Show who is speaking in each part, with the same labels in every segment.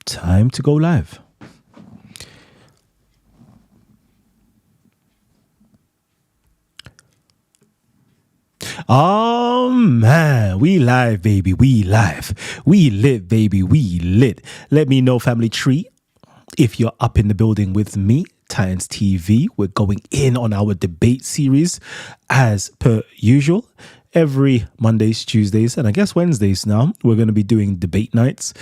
Speaker 1: Time to go live. Oh man, we live, baby. We live. We lit, baby. We lit. Let me know, family tree, if you're up in the building with me. Titans TV. We're going in on our debate series as per usual. Every Mondays, Tuesdays, and I guess Wednesdays now, we're going to be doing debate nights,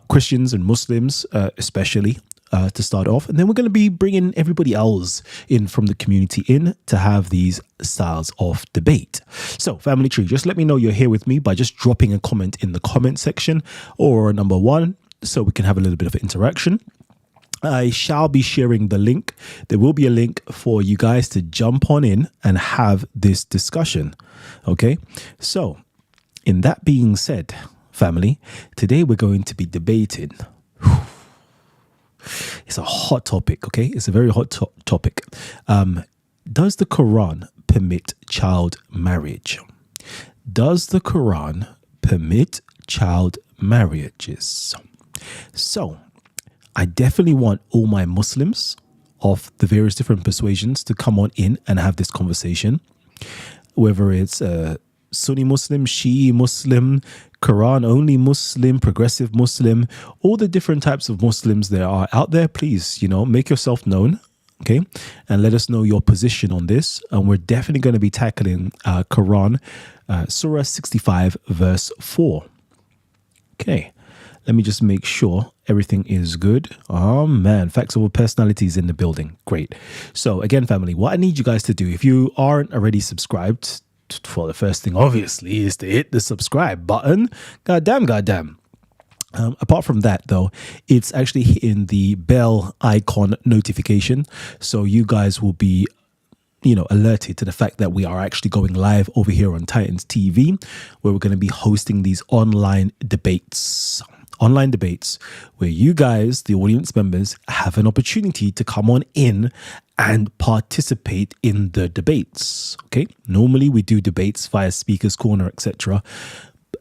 Speaker 1: Christians and Muslims especially, to start off. And then we're going to be bringing everybody else in from the community in to have these styles of debate. So, family tree, just let me know you're here with me by just dropping a comment in the comment section or number one, so we can have a little bit of interaction. I shall be sharing the link. There will be a link for you guys to jump on in and have this discussion. Okay, so in that being said, family, today we're going to be debating. It's a hot topic, okay? It's a very hot topic. Does the Quran permit child marriage? Does the Quran permit child marriages? So, I definitely want all my Muslims of the various different persuasions to come on in and have this conversation. Whether it's Sunni Muslim, Shia Muslim, Quran only Muslim, progressive Muslim, all the different types of Muslims there are out there, please, make yourself known, okay? And let us know your position on this. And we're definitely going to be tackling Quran, Surah 65, verse 4. Okay, let me just make sure everything is good. Oh man, facts over personalities in the building. Great. So again, family, what I need you guys to do, if you aren't already subscribed, for the first thing, obviously, is to hit the subscribe button. Goddamn. Apart from that, though, it's actually hitting the bell icon notification. So you guys will be alerted to the fact that we are actually going live over here on Titans TV, where we're going to be hosting these online debates where you guys, the audience members, have an opportunity to come on in and participate in the debates. Okay, normally we do debates via Speaker's Corner, etc.,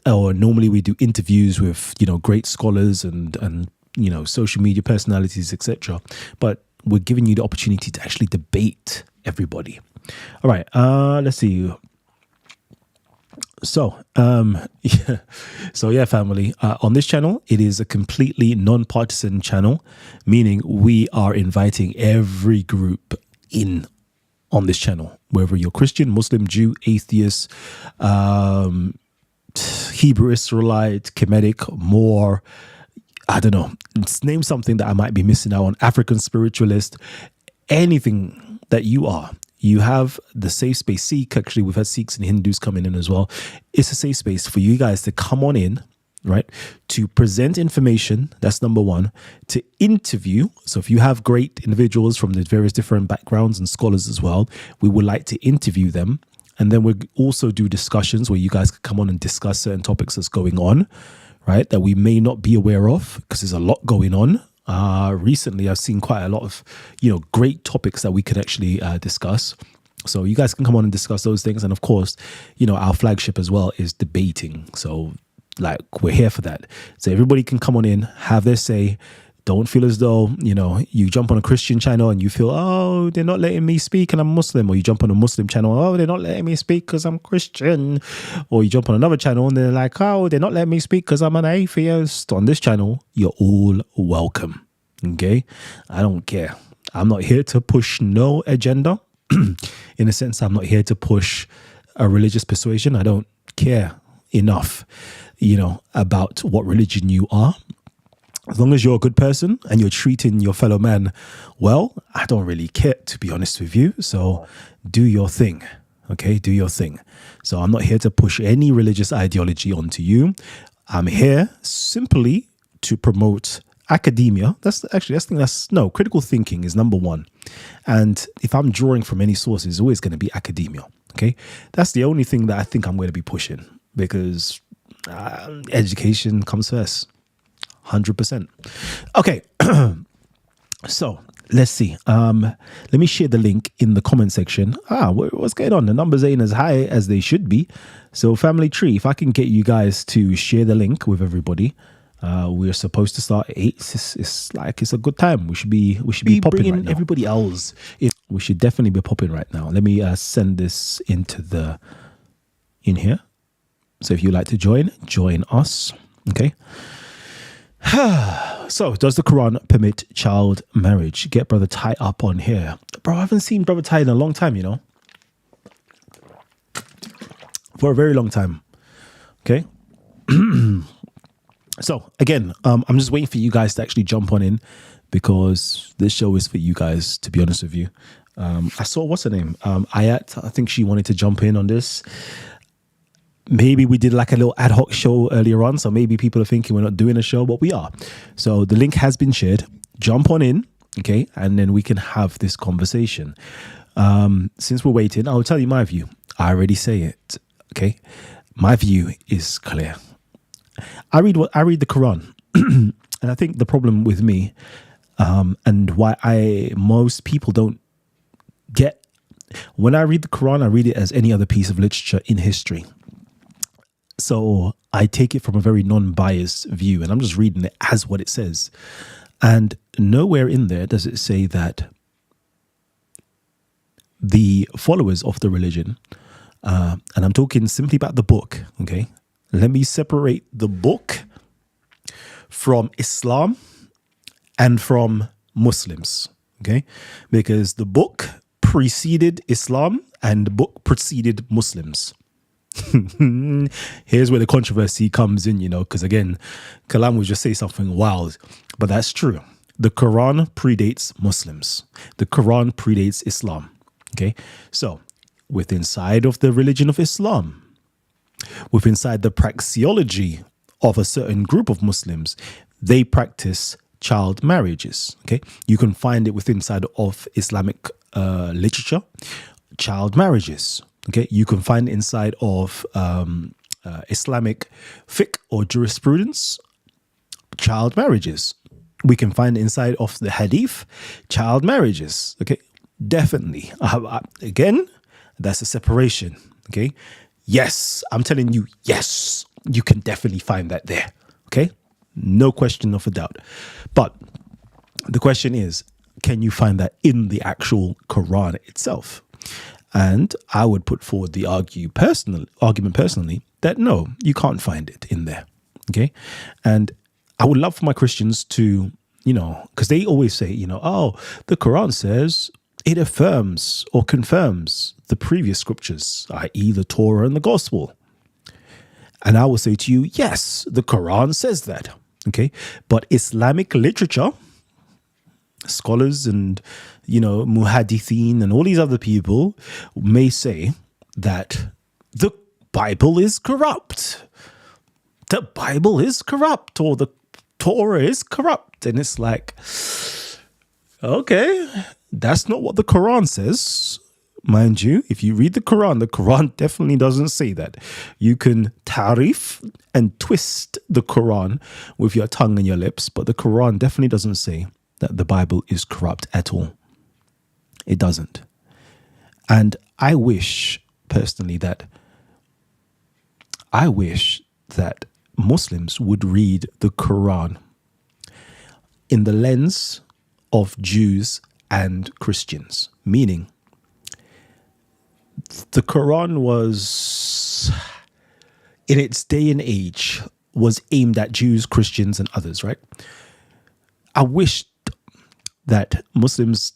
Speaker 1: or normally we do interviews with great scholars and social media personalities, etc. But we're giving you the opportunity to actually debate everybody. All right, let's see. So, family, on this channel, it is a completely non-partisan channel, meaning we are inviting every group in on this channel, whether you're Christian, Muslim, Jew, atheist, Hebrew Israelite, Kemetic, Moor, I don't know, name something that I might be missing out on, African spiritualist, anything that you are. You have the safe space. Sikh, actually, we've had Sikhs and Hindus coming in as well. It's a safe space for you guys to come on in, right? To present information, that's number one. To interview. So if you have great individuals from the various different backgrounds and scholars as well, we would like to interview them. And then we'll also do discussions where you guys can come on and discuss certain topics that's going on, right? That we may not be aware of because there's a lot going on. Recently, I've seen quite a lot of, great topics that we could actually discuss. So you guys can come on and discuss those things. And of course, our flagship as well is debating. So we're here for that. So everybody can come on in, have their say. Don't feel as though, you jump on a Christian channel and you feel, oh, they're not letting me speak and I'm Muslim. Or you jump on a Muslim channel, oh, they're not letting me speak because I'm Christian. Or you jump on another channel and they're like, oh, they're not letting me speak because I'm an atheist. On this channel, you're all welcome. Okay? I don't care. I'm not here to push no agenda. In a sense, I'm not here to push a religious persuasion. I don't care enough, about what religion you are. As long as you're a good person and you're treating your fellow man well, I don't really care, to be honest with you. So do your thing, okay? Do your thing. So I'm not here to push any religious ideology onto you. I'm here simply to promote academia. Critical thinking is number one. And if I'm drawing from any source, it's always going to be academia, okay? That's the only thing that I think I'm going to be pushing because education comes first. 100%. Okay. So let's see. Let me share the link in the comment section. What's going on? The numbers ain't as high as they should be. So family tree, if I can get you guys to share the link with everybody, We're supposed to start at 8. It's like it's a good time. We should be popping
Speaker 2: bringing
Speaker 1: right now.
Speaker 2: everybody else.
Speaker 1: We should definitely be popping right now. Let me send this in here. So if you'd like to join us. Okay. So, does the Quran permit child marriage? Get Brother Ty up on here. Bro, I haven't seen Brother Ty in a long time, for a very long time. Okay. So, again, I'm just waiting for you guys to actually jump on in because this show is for you guys, to be honest with you. I saw, what's her name? Ayat, I think she wanted to jump in on this. Maybe we did like a little ad hoc show earlier on, so maybe people are thinking we're not doing a show, but we are. So the link has been shared. Jump on in, okay, and then we can have this conversation. Since we're waiting, I'll tell you my view. I already say it, okay. My view is clear. I read the Quran, and I think the problem with me, and why most people don't get, when I read the Quran, I read it as any other piece of literature in history. So I take it from a very non-biased view, and I'm just reading it as what it says. And nowhere in there does it say that the followers of the religion, and I'm talking simply about the book, okay? Let me separate the book from Islam and from Muslims, okay? Because the book preceded Islam and the book preceded Muslims. Here's where the controversy comes in, because again, Kalam would just say something wild, but that's true. The Quran predates Muslims. The Quran predates Islam. Okay, so within inside of the religion of Islam, within inside the praxeology of a certain group of Muslims, they practice child marriages. Okay, you can find it within inside of Islamic literature, child marriages. Okay, you can find inside of Islamic fiqh or jurisprudence, child marriages. We can find inside of the Hadith, child marriages. Okay, definitely. Again, that's a separation. Okay, yes, I'm telling you, yes, you can definitely find that there. Okay, no question of a doubt. But the question is, can you find that in the actual Quran itself? And I would put forward the argument personally that no, you can't find it in there. Okay. And I would love for my Christians to, because they always say, oh, the Quran says it affirms or confirms the previous scriptures, i.e. the Torah and the gospel. And I will say to you, yes, the Quran says that. Okay. But Islamic literature, scholars and muhadithin and all these other people may say that the Bible is corrupt. The Bible is corrupt, or the Torah is corrupt. And it's like, okay, that's not what the Quran says. Mind you, if you read the Quran definitely doesn't say that. You can tarif and twist the Quran with your tongue and your lips, but the Quran definitely doesn't say that the Bible is corrupt at all. It doesn't. And I wish personally that Muslims would read the Quran in the lens of Jews and Christians, meaning the Quran was, in its day and age, was aimed at Jews, Christians, and others, right? I wish that Muslims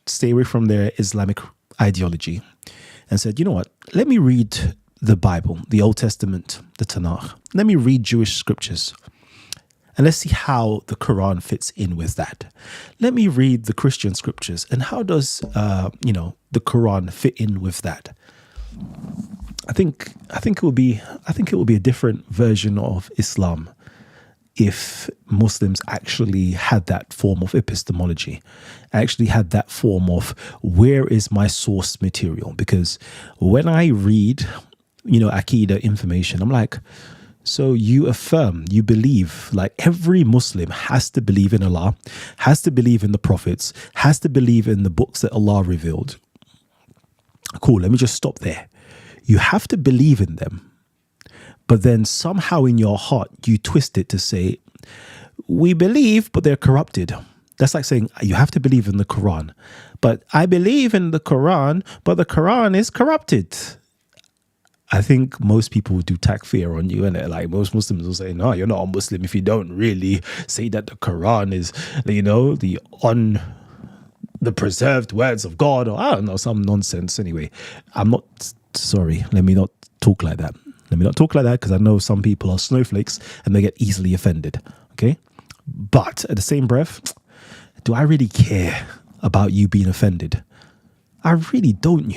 Speaker 1: stay away from their Islamic ideology and said, you know what, let me read the Bible, the Old Testament, the Tanakh. Let me read Jewish scriptures and let's see how the Quran fits in with that. Let me read the Christian scriptures and how does, the Quran fit in with that? I think it will be a different version of Islam if Muslims actually had that form of epistemology, actually had that form of where is my source material? Because when I read, Aqidah information, I'm like, so you affirm, you believe, like every Muslim has to believe in Allah, has to believe in the prophets, has to believe in the books that Allah revealed. Cool, let me just stop there. You have to believe in them. But then somehow in your heart, you twist it to say, We believe, but they're corrupted. That's like saying you have to believe in the Quran. But I believe in the Quran, but the Quran is corrupted. I think most people do takfir on you, and like most Muslims will say, no, you're not a Muslim if you don't really say that the Quran is, the preserved words of God, or I don't know, some nonsense. Anyway, I'm not sorry. Let me not talk like that. Let me not talk like that, because I know some people are snowflakes and they get easily offended. Okay. But at the same breath, do I really care about you being offended? I really don't,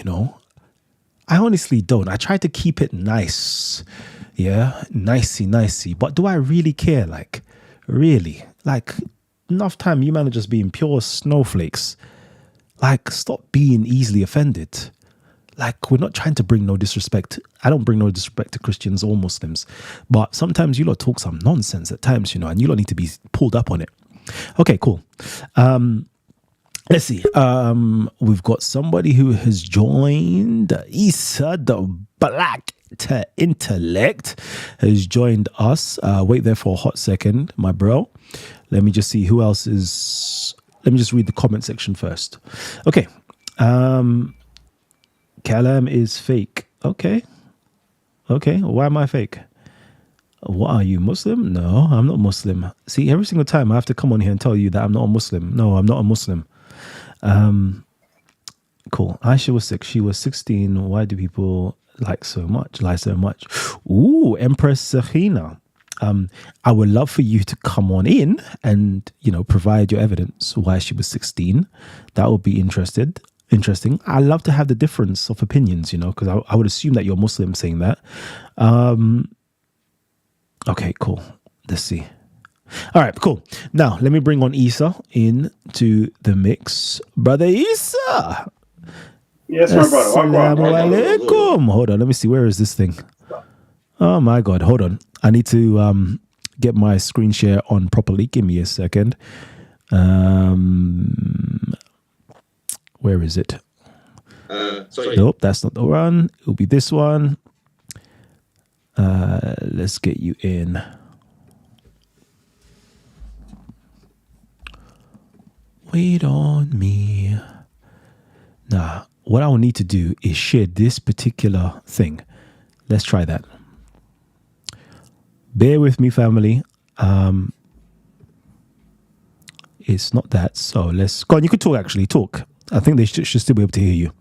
Speaker 1: I honestly don't. I try to keep it nice. Yeah, nicey. But do I really care? Like, really? Like, enough time you man are just being pure snowflakes. Like, stop being easily offended. Like, we're not trying to bring no disrespect. I don't bring no disrespect to Christians or Muslims. But sometimes you lot talk some nonsense at times, and you lot need to be pulled up on it. Okay, cool. Let's see. We've got somebody who has joined. Isa, the Black Intellect, has joined us. Wait there for a hot second, my bro. Let me just see who else is. Let me just read the comment section first. Okay. Kalam is fake. Okay. Why am I fake? What are you, Muslim? No, I'm not Muslim. See, every single time I have to come on here and tell you that I'm not a Muslim. No, I'm not a Muslim. Cool. Aisha was 6. She was 16. Why do people lie so much? Ooh, Empress Sakhina. I would love for you to come on in and, provide your evidence why she was 16. That would be interesting. I love to have the difference of opinions, because I would assume that you're Muslim saying that. Okay, cool. Let's see. All right, cool. Now, let me bring on Isa into the mix. Brother Isa.
Speaker 2: Yes, my brother.
Speaker 1: Assalamu alaikum. Hold on, let me see. Where is this thing? Oh, my God. Hold on. I need to get my screen share on properly. Give me a second. Where is it?
Speaker 3: Sorry.
Speaker 1: Nope, that's not the one. It'll be this one. Let's get you in. Wait on me. Nah, what I will need to do is share this particular thing. Let's try that. Bear with me, family. It's not that. So let's go on. You could talk, actually. Talk. I think they should still be able to hear you.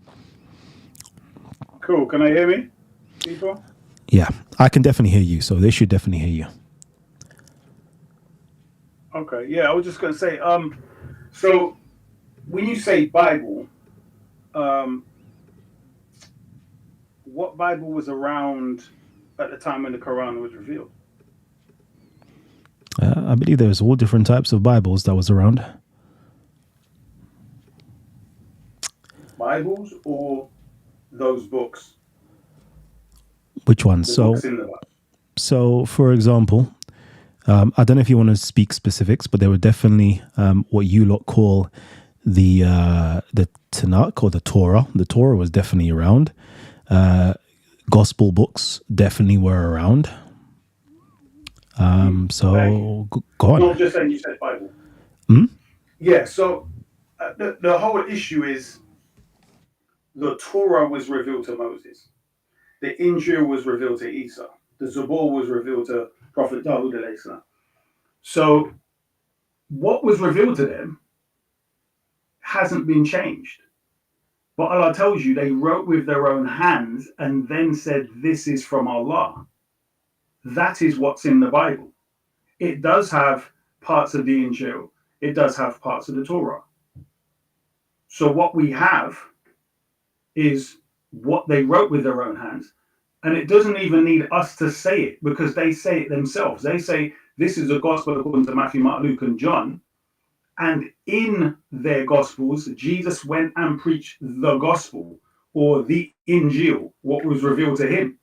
Speaker 2: Cool. Can I hear me, people?
Speaker 1: Yeah, I can definitely hear you. So they should definitely hear you.
Speaker 2: Okay. Yeah, I was just going to say, so when you say Bible, what Bible was around at the time when the Quran was revealed?
Speaker 1: I believe there's all different types of Bibles that was around.
Speaker 2: Bibles or those books?
Speaker 1: Which one?
Speaker 2: Books in the Bible.
Speaker 1: So, for example, I don't know if you want to speak specifics, but there were definitely what you lot call the Tanakh or the Torah. The Torah was definitely around. Gospel books definitely were around. So go on.
Speaker 2: No, just saying you said Bible. Yeah. So the whole issue is the Torah was revealed to Moses. The Injil was revealed to Isa. The Zabur was revealed to Prophet Dawood alayhi salam. So what was revealed to them hasn't been changed. But Allah tells you they wrote with their own hands and then said, this is from Allah. That is what's in the Bible. It does have parts of the Injil. It does have parts of the Torah. So what we have is what they wrote with their own hands. And it doesn't even need us to say it because they say it themselves. They say, this is a gospel according to Matthew, Mark, Luke, and John. And in their gospels, Jesus went and preached the gospel or the Injil, what was revealed to him.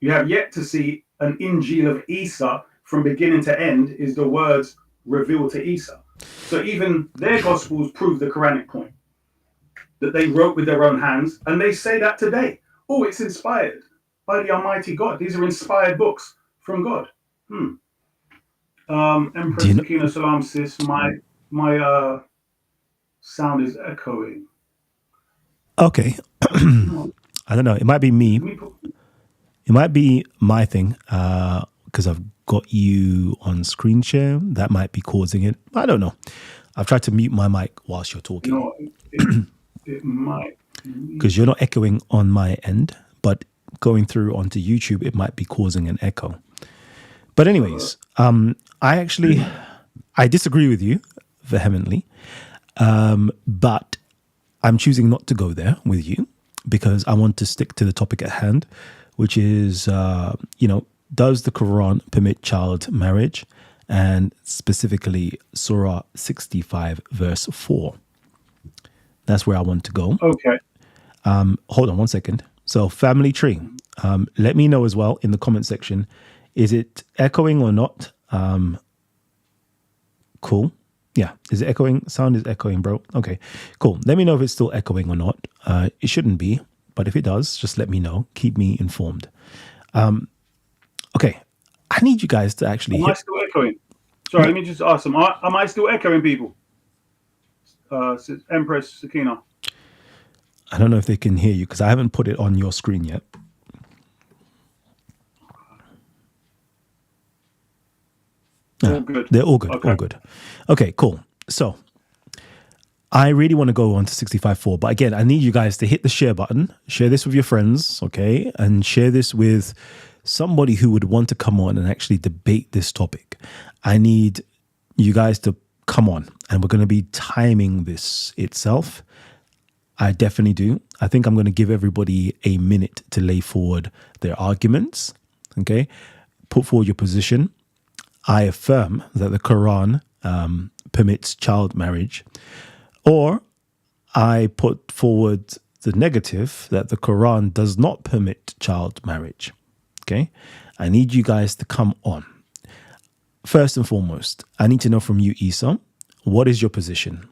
Speaker 2: You have yet to see an Injil of Isa from beginning to end is the words revealed to Isa. So even their gospels prove the Quranic point that they wrote with their own hands. And they say that today. Oh, it's inspired by the Almighty God. These are inspired books from God. Empress
Speaker 1: you know?
Speaker 2: Sakina Salam, sis. My sound is echoing.
Speaker 1: Okay.
Speaker 2: No,
Speaker 1: I don't know. It might be me.
Speaker 2: let me put.
Speaker 1: It might be my thing because I've got you on screen share. That might be causing it. I don't know. I've tried to mute my mic whilst you're talking
Speaker 2: No, it might.
Speaker 1: because you're not echoing on my end, but going through onto YouTube, it might be causing an echo. But anyways, I disagree with you vehemently, but I'm choosing not to go there with you because I want to stick to the topic at hand, which is, does the Quran permit child marriage? And specifically, Surah 65, verse 4. That's where I want to go.
Speaker 2: Okay.
Speaker 1: Hold on one second. So, family tree, let me know as well in the comment section. Is it echoing or not? Cool. Yeah. Is it echoing? Sound is echoing, bro. Okay, cool. Let me know if it's still echoing or not. It shouldn't be, but if it does, just let me know. Keep me informed. Okay. I need you guys to actually
Speaker 2: Am I still echoing? Sorry, let me just ask them. Am I still echoing, people? Empress Sakina.
Speaker 1: I don't know if they can hear you because I haven't put it on your screen yet.
Speaker 2: All good.
Speaker 1: They're all good.
Speaker 2: Okay.
Speaker 1: All good. Okay, cool. So I really want to go on to 65.4, but again, I need you guys to hit the share button, share this with your friends, okay? And share this with somebody who would want to come on and actually debate this topic. I need you guys to come on, and we're going to be timing this itself. I definitely do. I think I'm going to give everybody a minute to lay forward their arguments, okay? Put forward your position. I affirm that the Quran permits child marriage, or I put forward the negative that the Quran does not permit child marriage. Okay, I need you guys to come on. First and foremost, I need to know from you, Isa, what is your position?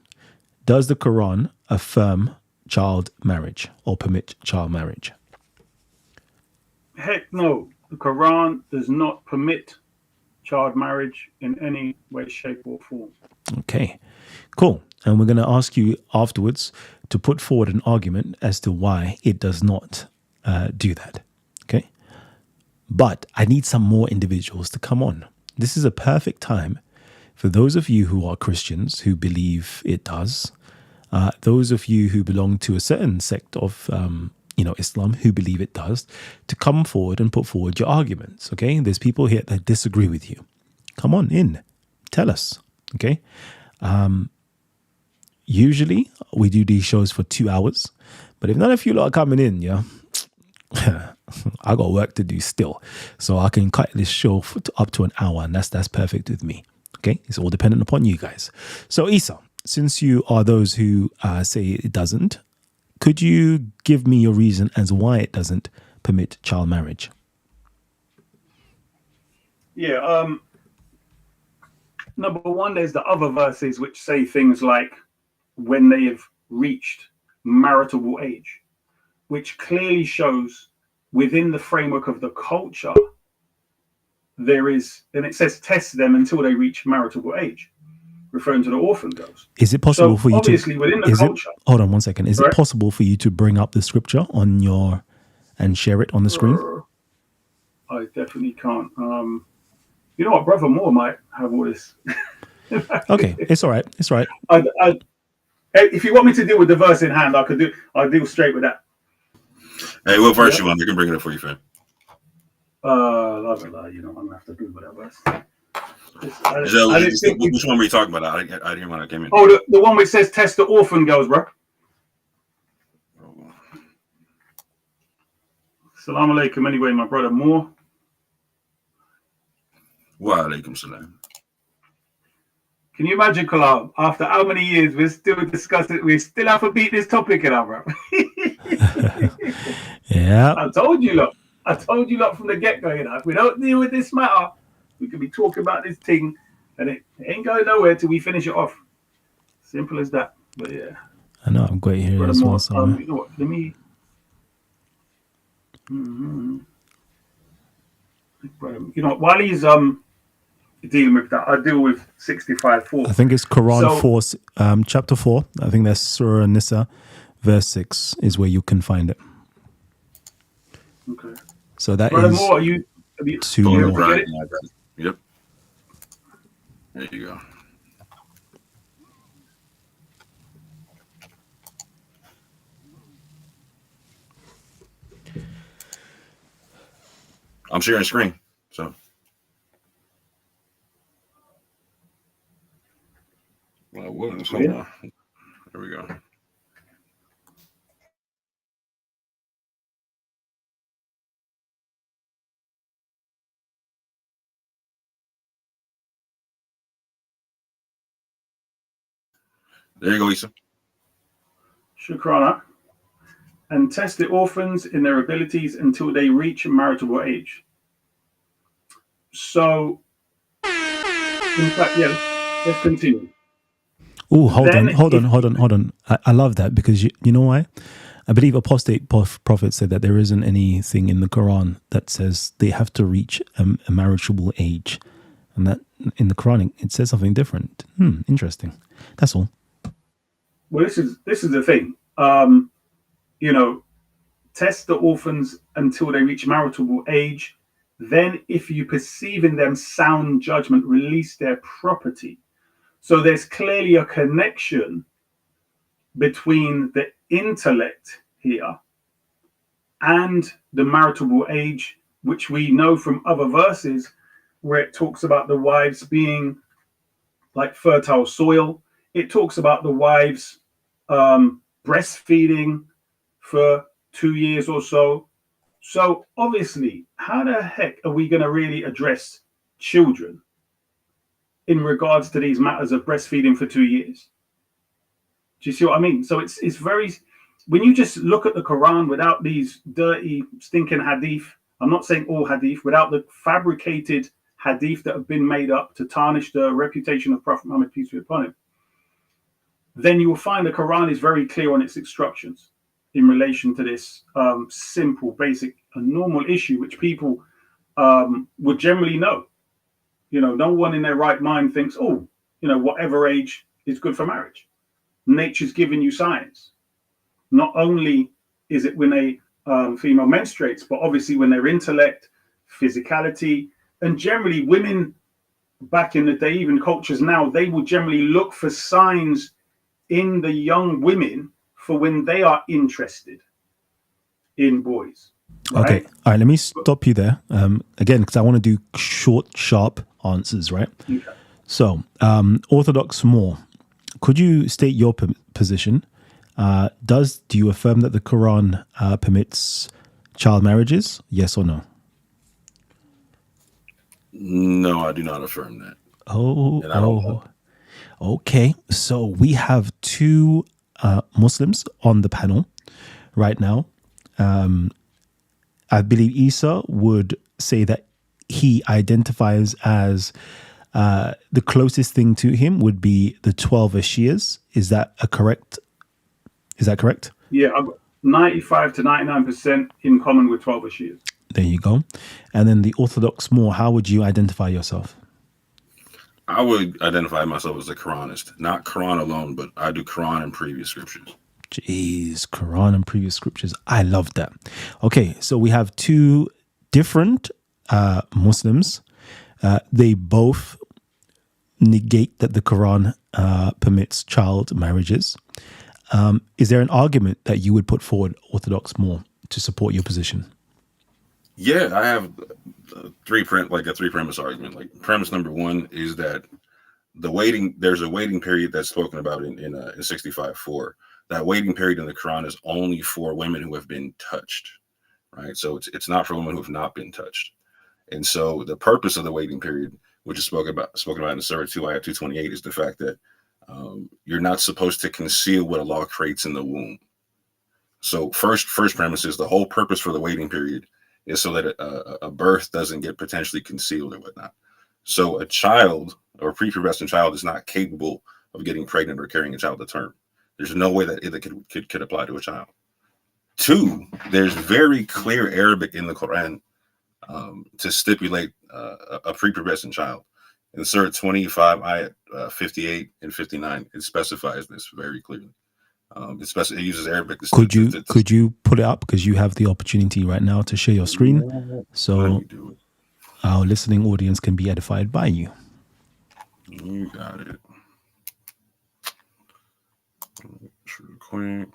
Speaker 1: Does the Quran affirm child marriage or permit child marriage?
Speaker 2: Heck no. The Quran does not permit child marriage in any way, shape, or form.
Speaker 1: Okay, cool. And we're going to ask you afterwards to put forward an argument as to why it does not do that. Okay, but I need some more individuals to come on. This is a perfect time for those of you who are Christians who believe it does, those of you who belong to a certain sect of Islam who believe it does, to come forward and put forward your arguments. Okay, there's people here that disagree with you. Come on in, tell us. Okay, usually we do these shows for 2 hours, but if none of you lot are coming in, yeah, I got work to do still, so I can cut this show up to an hour, and that's perfect with me. Okay, it's all dependent upon you guys. So Isa, since you are those who say it doesn't, could you give me your reason as why it doesn't permit child marriage?
Speaker 2: Yeah. Number one, there's the other verses which say things like when they have reached marital age, which clearly shows within the framework of the culture there is, and it says test them until they reach marital age, referring to the orphan girls.
Speaker 1: Is it possible for you
Speaker 2: obviously
Speaker 1: to
Speaker 2: within the culture?
Speaker 1: Hold on one second. Is
Speaker 2: Right?
Speaker 1: it possible for you to bring up the scripture on your and share it on the screen?
Speaker 2: I definitely can't. You know what, Brother Moore might have all this.
Speaker 1: Okay, it's all right. It's all right.
Speaker 2: If you want me to deal with the verse in hand, I'll deal straight with that.
Speaker 3: Hey, what verse you want? I can bring it up for you, fam.
Speaker 2: I'm gonna have to Google that verse.
Speaker 3: Which one were you talking about? I didn't hear when I came in.
Speaker 2: Oh, the one which says test the orphan girls, bro. Salam alaikum anyway, my brother Moore.
Speaker 3: Wa alaikum salam.
Speaker 2: Can you imagine, Kalal, after how many years we're still discussing, we still have to beat this topic in our bro.
Speaker 1: Yeah.
Speaker 2: I told you lot from the get-go, if we don't deal with this matter, we could be talking about this thing and it ain't going nowhere till we finish it off. Simple as that. But yeah.
Speaker 1: I know, I'm great here as well.
Speaker 2: You know what, let me... while he's dealing with that. I deal with 65:4.
Speaker 1: I think it's Quran
Speaker 2: So-
Speaker 1: 4, chapter 4. I think that's Surah Nisa, verse 6 is where you can find it.
Speaker 2: Okay.
Speaker 1: So that
Speaker 2: Brother
Speaker 1: is
Speaker 2: Moore, have you
Speaker 1: to
Speaker 3: Oh,
Speaker 1: your
Speaker 2: able to
Speaker 3: right.
Speaker 2: get it?
Speaker 3: Yeah, I got it. Yep. There you go. I'm sharing screen, so. Well, hold on. There we go. There you go, Issa.
Speaker 2: Shukrana. And test the orphans in their abilities until they reach marriageable age. So, in fact, yeah, let's continue.
Speaker 1: Oh, hold
Speaker 2: Then
Speaker 1: on. I love that because you know why? I believe apostate prophet said that there isn't anything in the Quran that says they have to reach a marriageable age, and that in the Quran it says something different. Interesting. That's all.
Speaker 2: Well, this is the thing. Test the orphans until they reach marriageable age. Then, if you perceive in them sound judgment, release their property. So there's clearly a connection between the intellect here and the marriageable age, which we know from other verses where it talks about the wives being like fertile soil. It talks about the wives breastfeeding for 2 years or so. So obviously, how the heck are we going to really address children in regards to these matters of breastfeeding for 2 years? Do you see what I mean? So it's very, when you just look at the Quran without these dirty, stinking hadith, I'm not saying all hadith, without the fabricated hadith that have been made up to tarnish the reputation of Prophet Muhammad, peace be upon him, then you will find the Quran is very clear on its instructions in relation to this simple, basic, and normal issue, which people would generally know. No one in their right mind thinks, whatever age is good for marriage. Nature's giving you signs. Not only is it when a female menstruates, but obviously when their intellect, physicality, and generally women back in the day, even cultures now, they will generally look for signs in the young women for when they are interested in boys. Right?
Speaker 1: Okay. All right. Let me stop you there. Again, because I want to do short, sharp answers, right?
Speaker 2: Okay.
Speaker 1: So, Orthodox Moore, could you state your position? Do you affirm that the Quran permits child marriages? Yes or no?
Speaker 3: No, I do not affirm that.
Speaker 1: Okay. So we have two Muslims on the panel right now. I believe Isa would say that he identifies as the closest thing to him would be the 12 Shias. Is that correct?
Speaker 2: Yeah, I've got 95 to 99% in common with 12 Shias.
Speaker 1: There you go. And then the Orthodox Moore, how would you identify yourself?
Speaker 3: I would identify myself as a Quranist, not Quran alone, but I do Quran and previous scriptures.
Speaker 1: Jeez, Quran and previous scriptures. I love that. Okay, so we have two different Muslims. They both negate that the Quran permits child marriages. Is there an argument that you would put forward, Orthodox Moore, to support your position?
Speaker 3: Yeah, I have a three premise argument. Like premise number one is that there's a waiting period that's spoken about in 65:4. That waiting period in the Quran is only for women who have been touched, right? So it's not for women who have not been touched. And so the purpose of the waiting period, which is spoken about in Surah 2, ayat 228, is the fact that you're not supposed to conceal what Allah creates in the womb. So first premise is the whole purpose for the waiting period is so that a birth doesn't get potentially concealed or whatnot. So a child or a prepubescent child is not capable of getting pregnant or carrying a child to term. There's no way that it could apply to a child. Two, there's very clear Arabic in the Quran to stipulate a prepubescent child. In Surah 25, ayat 58 and 59, it specifies this very clearly. It uses Arabic.
Speaker 1: Could you put it up, because you have the opportunity right now to share your screen, so our listening audience can be edified by you.
Speaker 3: You got it. Real quick.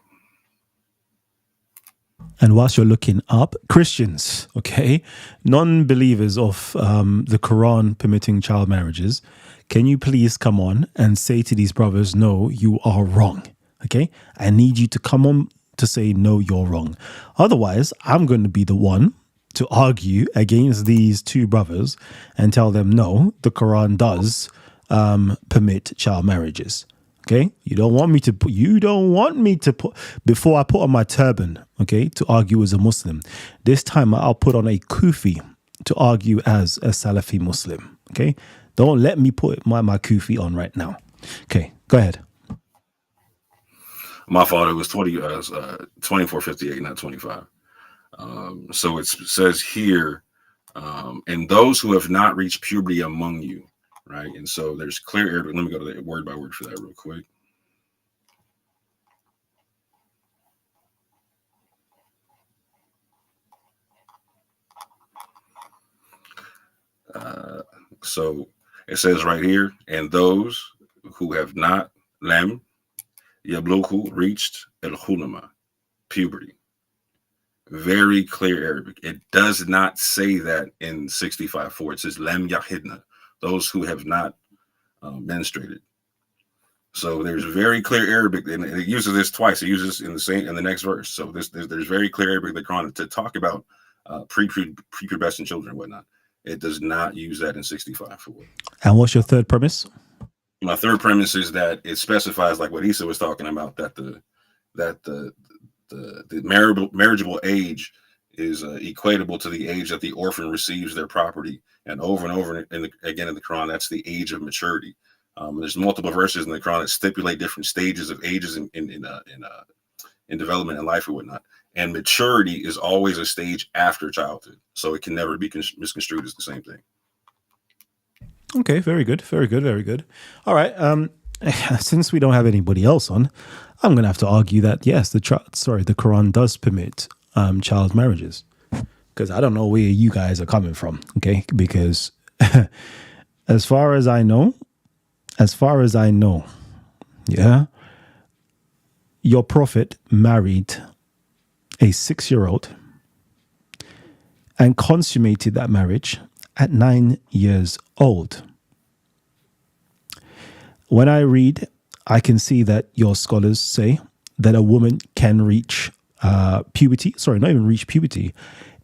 Speaker 1: And whilst you're looking up, Christians, okay, non-believers of the Quran permitting child marriages, can you please come on and say to these brothers, no, you are wrong, okay? I need you to come on to say, no, you're wrong. Otherwise, I'm going to be the one to argue against these two brothers and tell them, no, the Quran does permit child marriages. Okay, you don't want me to put before I put on my turban, okay, to argue as a Muslim. This time I'll put on a kufi to argue as a Salafi Muslim. Okay, don't let me put my kufi on right now. Okay, go ahead.
Speaker 3: My fault. It was 2458, not 25. So it says here, and those who have not reached puberty among you. Right, and so there's clear Arabic. Let me go to the word by word for that real quick. So it says right here, and those who have not lam yablughu reached el hulama, puberty. Very clear Arabic. It does not say that in 65:4. It says lam yahidna, those who have not menstruated. So there's very clear Arabic, and it uses this twice. It uses in the next verse. So there's very clear Arabic in the Quran to talk about prepubescent children and whatnot. It does not use that in 65:4.
Speaker 1: And what's your third premise?
Speaker 3: My third premise is that it specifies, like what Isa was talking about, that the marriageable age is equatable to the age that the orphan receives their property, and over again in the Quran, that's the age of maturity. There's multiple verses in the Quran that stipulate different stages of ages in development in life or whatnot. And maturity is always a stage after childhood, so it can never be misconstrued as the same thing.
Speaker 1: Okay, very good, very good, very good. All right. Since we don't have anybody else on, I'm going to have to argue that yes, the Quran does permit child marriages, because I don't know where you guys are coming from. Okay, because as far as I know, yeah, your prophet married a 6-year-old and consummated that marriage at 9 years old. When I read, I can see that your scholars say that a woman can reach puberty. Sorry, not even reach puberty.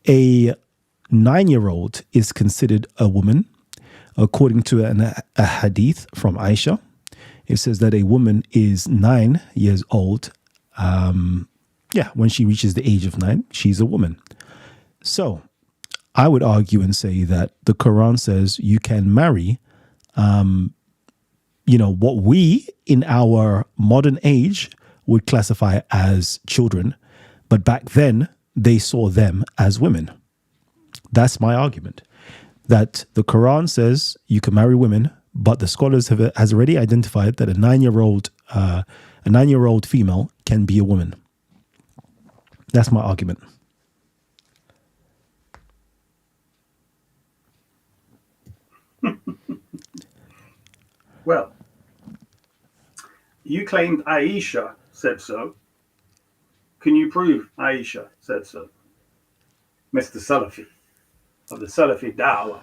Speaker 1: A 9-year-old is considered a woman. According to a hadith from Aisha, it says that a woman is 9 years old. When she reaches the age of 9, she's a woman. So I would argue and say that the Quran says you can marry, what we in our modern age would classify as children, but back then they saw them as women. That's my argument. That the Quran says you can marry women, but the scholars has already identified that a 9-year-old female can be a woman. That's my argument.
Speaker 2: Well, you claimed Aisha said so. Can you prove Aisha said so, Mr. Salafi, of the Salafi Da'wah?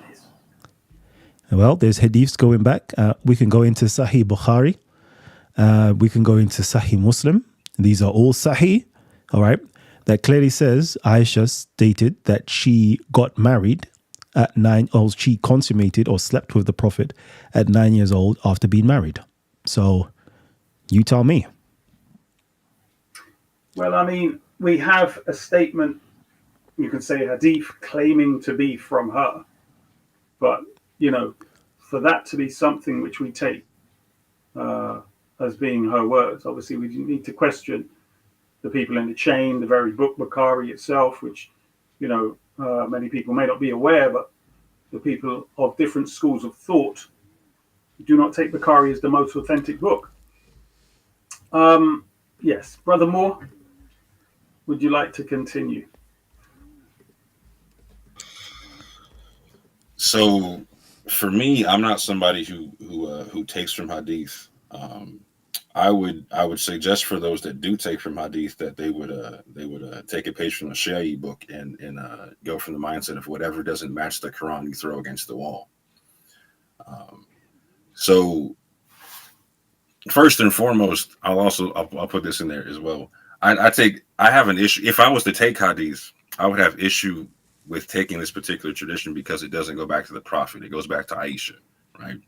Speaker 1: Well, there's hadiths going back. We can go into Sahih Bukhari. We can go into Sahih Muslim. These are all Sahih, all right? That clearly says Aisha stated that she got married at 9, or she consummated or slept with the Prophet at 9 years old after being married. So you tell me.
Speaker 2: Well, I mean, we have a statement, you can say hadith, claiming to be from her. But, for that to be something which we take as being her words, obviously we need to question the people in the chain, the very book Bukhari itself, which, many people may not be aware, but the people of different schools of thought do not take Bukhari as the most authentic book. Yes, Brother Moore, would you like to continue?
Speaker 3: So, for me, I'm not somebody who takes from Hadith. I would suggest for those that do take from Hadith that they would take a page from a Shia book and go from the mindset of whatever doesn't match the Quran you throw against the wall. So first and foremost, I'll put this in there as well. I have an issue. If I was to take Hadith, I would have issue with taking this particular tradition because it doesn't go back to the Prophet. It goes back to Aisha, right?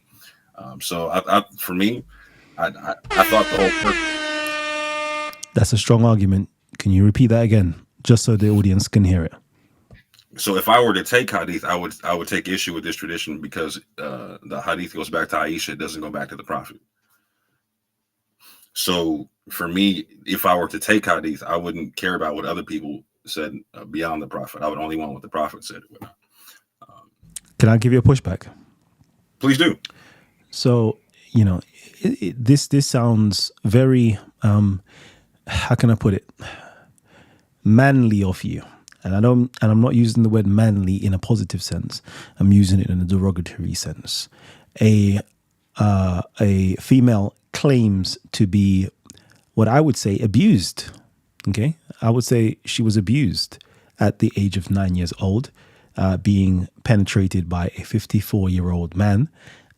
Speaker 3: For me, I thought the whole
Speaker 1: That's a strong argument. Can you repeat that again, just so the audience can hear it?
Speaker 3: So if I were to take Hadith, I would take issue with this tradition because the Hadith goes back to Aisha. It doesn't go back to the Prophet. So for me, if I were to take Hadith, I wouldn't care about what other people said beyond the Prophet. I would only want what the Prophet said.
Speaker 1: Can I give you a pushback?
Speaker 3: Please do. So,
Speaker 1: this sounds very, how can I put it? Manly of you. And I'm not using the word manly in a positive sense. I'm using it in a derogatory sense. A female claims to be what I would say abused. Okay, I would say she was abused at the age of 9 years old, being penetrated by a 54-year-old man,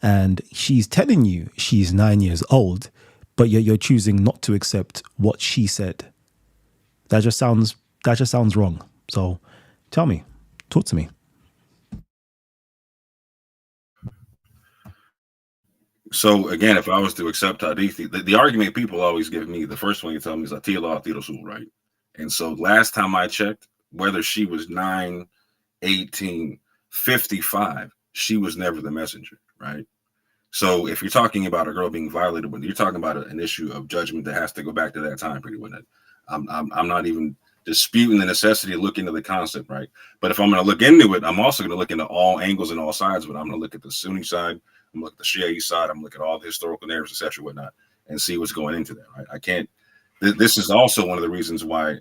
Speaker 1: and she's telling you she's 9 years old, but you're choosing not to accept what she said. That just sounds wrong. So, talk to me.
Speaker 3: So again, if I was to accept Hadith, the argument people always give me, the first one you tell me is Ati Allah, Ati Rasul, right? And so last time I checked, whether she was 9, 18, 55, she was never the messenger, right? So if you're talking about a girl being violated, when you're talking about an issue of judgment that has to go back to that time period, when I'm not even disputing the necessity of looking into the concept, right? But if I'm going to look into it, I'm also going to look into all angles and all sides. But I'm going to look at the Sunni side, I'm going to look at the Shia side, I'm going to look at all the historical narratives, etc., whatnot, and see what's going into that. Right? I can't. This is also one of the reasons why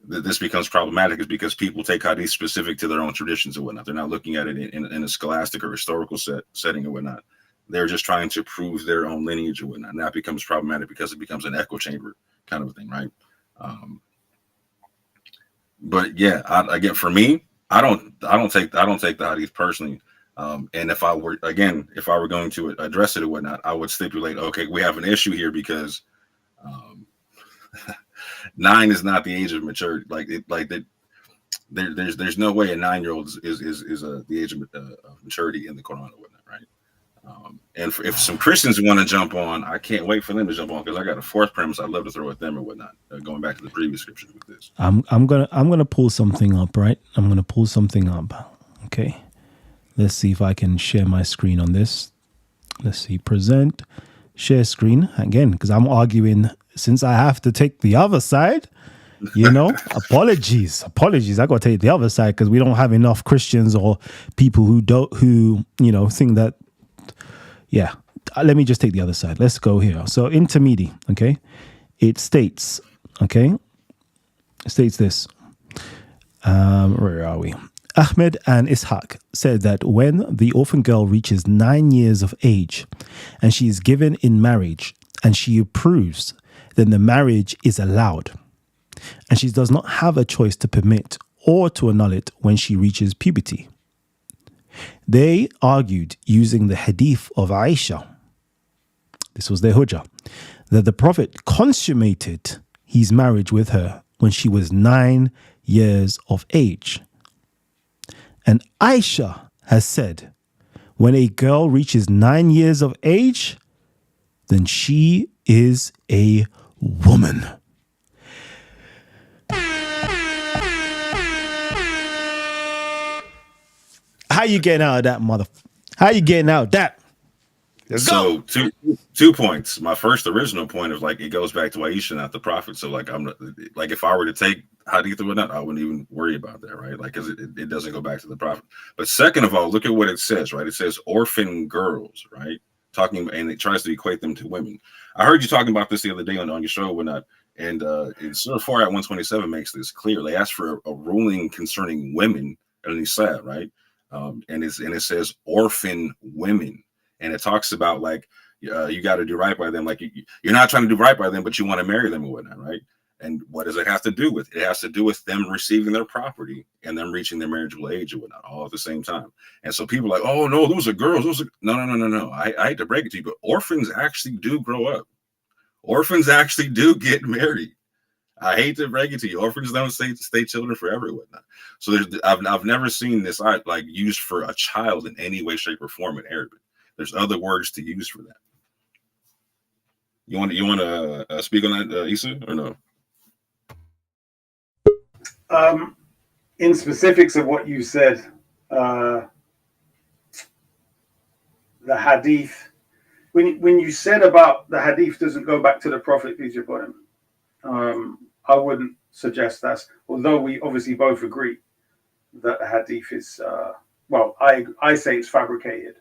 Speaker 3: this becomes problematic, is because people take Hadith specific to their own traditions and whatnot. They're not looking at it in a scholastic or historical setting and whatnot. They're just trying to prove their own lineage and whatnot. And that becomes problematic because it becomes an echo chamber kind of a thing, right? But yeah, again, for me, I don't take the Hadith personally. And if I were going to address it or whatnot, I would stipulate, okay, we have an issue here because 9 is not the age of maturity. There's no way a 9-year-old is the age of maturity in the Quran or whatnot, right? And if some Christians want to jump on, I can't wait for them to jump on, because I got a fourth premise I'd love to throw at them or whatnot. Going back to the previous scriptures with this,
Speaker 1: I'm gonna pull something up, right? I'm gonna pull something up. Okay, let's see if I can share my screen on this. Let's see, present, share screen again, because I'm arguing since I have to take the other side. Apologies. I got to take the other side because we don't have enough Christians or people who think that. Yeah, let me just take the other side. Let's go here. So in Tirmidhi, okay, it states this. Where are we? Ahmed and Ishaq said that when the orphan girl reaches 9 years of age and she is given in marriage and she approves, then the marriage is allowed. And she does not have a choice to permit or to annul it when she reaches puberty. They argued using the hadith of Aisha, this was their hujjah, that the Prophet consummated his marriage with her when she was 9 years of age. And Aisha has said, when a girl reaches 9 years of age, then she is a woman. How you getting out of that, mother? How you getting out of that?
Speaker 3: So two points. My first original point is like it goes back to Aisha, not the prophet. So like like if I were to take Hadith or whatnot, I wouldn't even worry about that, right? Like because it doesn't go back to the prophet. But second of all, look at what it says, right? It says orphan girls, right? Talking, and it tries to equate them to women. I heard you talking about this the other day on your show or whatnot. And Surah 4 at 127 makes this clear. They ask for a ruling concerning women, and he said, right? And it says orphan women. And it talks about like you got to do right by them. Like you're not trying to do right by them, but you want to marry them and whatnot, right? And what does it have to do with? It has to do with them receiving their property and them reaching their marriageable age and whatnot, all at the same time. And so people are like, oh no, those are girls. No. I hate to break it to you, but orphans actually do grow up. Orphans actually do get married. I hate to break it to you. Orphans don't stay children forever and whatnot. So I've never seen this like used for a child in any way, shape, or form in Arabic. There's other words to use for that. You want to speak on that, Issa, or no?
Speaker 2: In specifics of what you said, the Hadith. When you said about the Hadith doesn't go back to the Prophet, peace be upon him, I wouldn't suggest that. Although we obviously both agree that the Hadith is, I say it's fabricated.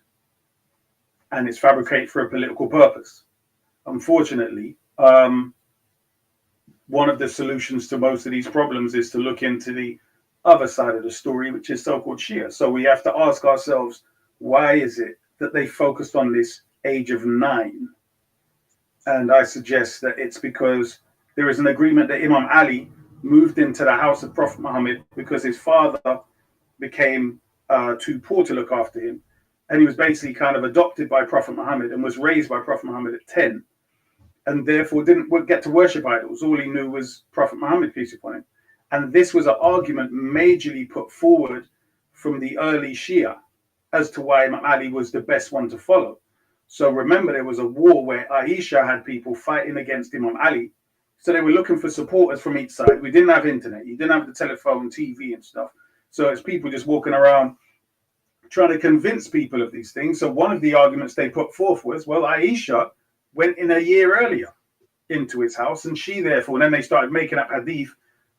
Speaker 2: And it's fabricated for a political purpose. Unfortunately, one of the solutions to most of these problems is to look into the other side of the story, which is so-called Shia. So we have to ask ourselves, why is it that they focused on this age of 9? And I suggest that it's because there is an agreement that Imam Ali moved into the house of Prophet Muhammad because his father became too poor to look after him. And he was basically kind of adopted by Prophet Muhammad and was raised by Prophet Muhammad at 10. And therefore didn't get to worship idols. All he knew was Prophet Muhammad, peace be upon him. And this was an argument majorly put forward from the early Shia as to why Imam Ali was the best one to follow. So remember, there was a war where Aisha had people fighting against Imam Ali. So they were looking for supporters from each side. We didn't have internet. You didn't have the telephone, TV and stuff. So it's people just walking around trying to convince people of these things. So one of the arguments they put forth was, well, Aisha went in a year earlier into his house, and she therefore, and then they started making up hadith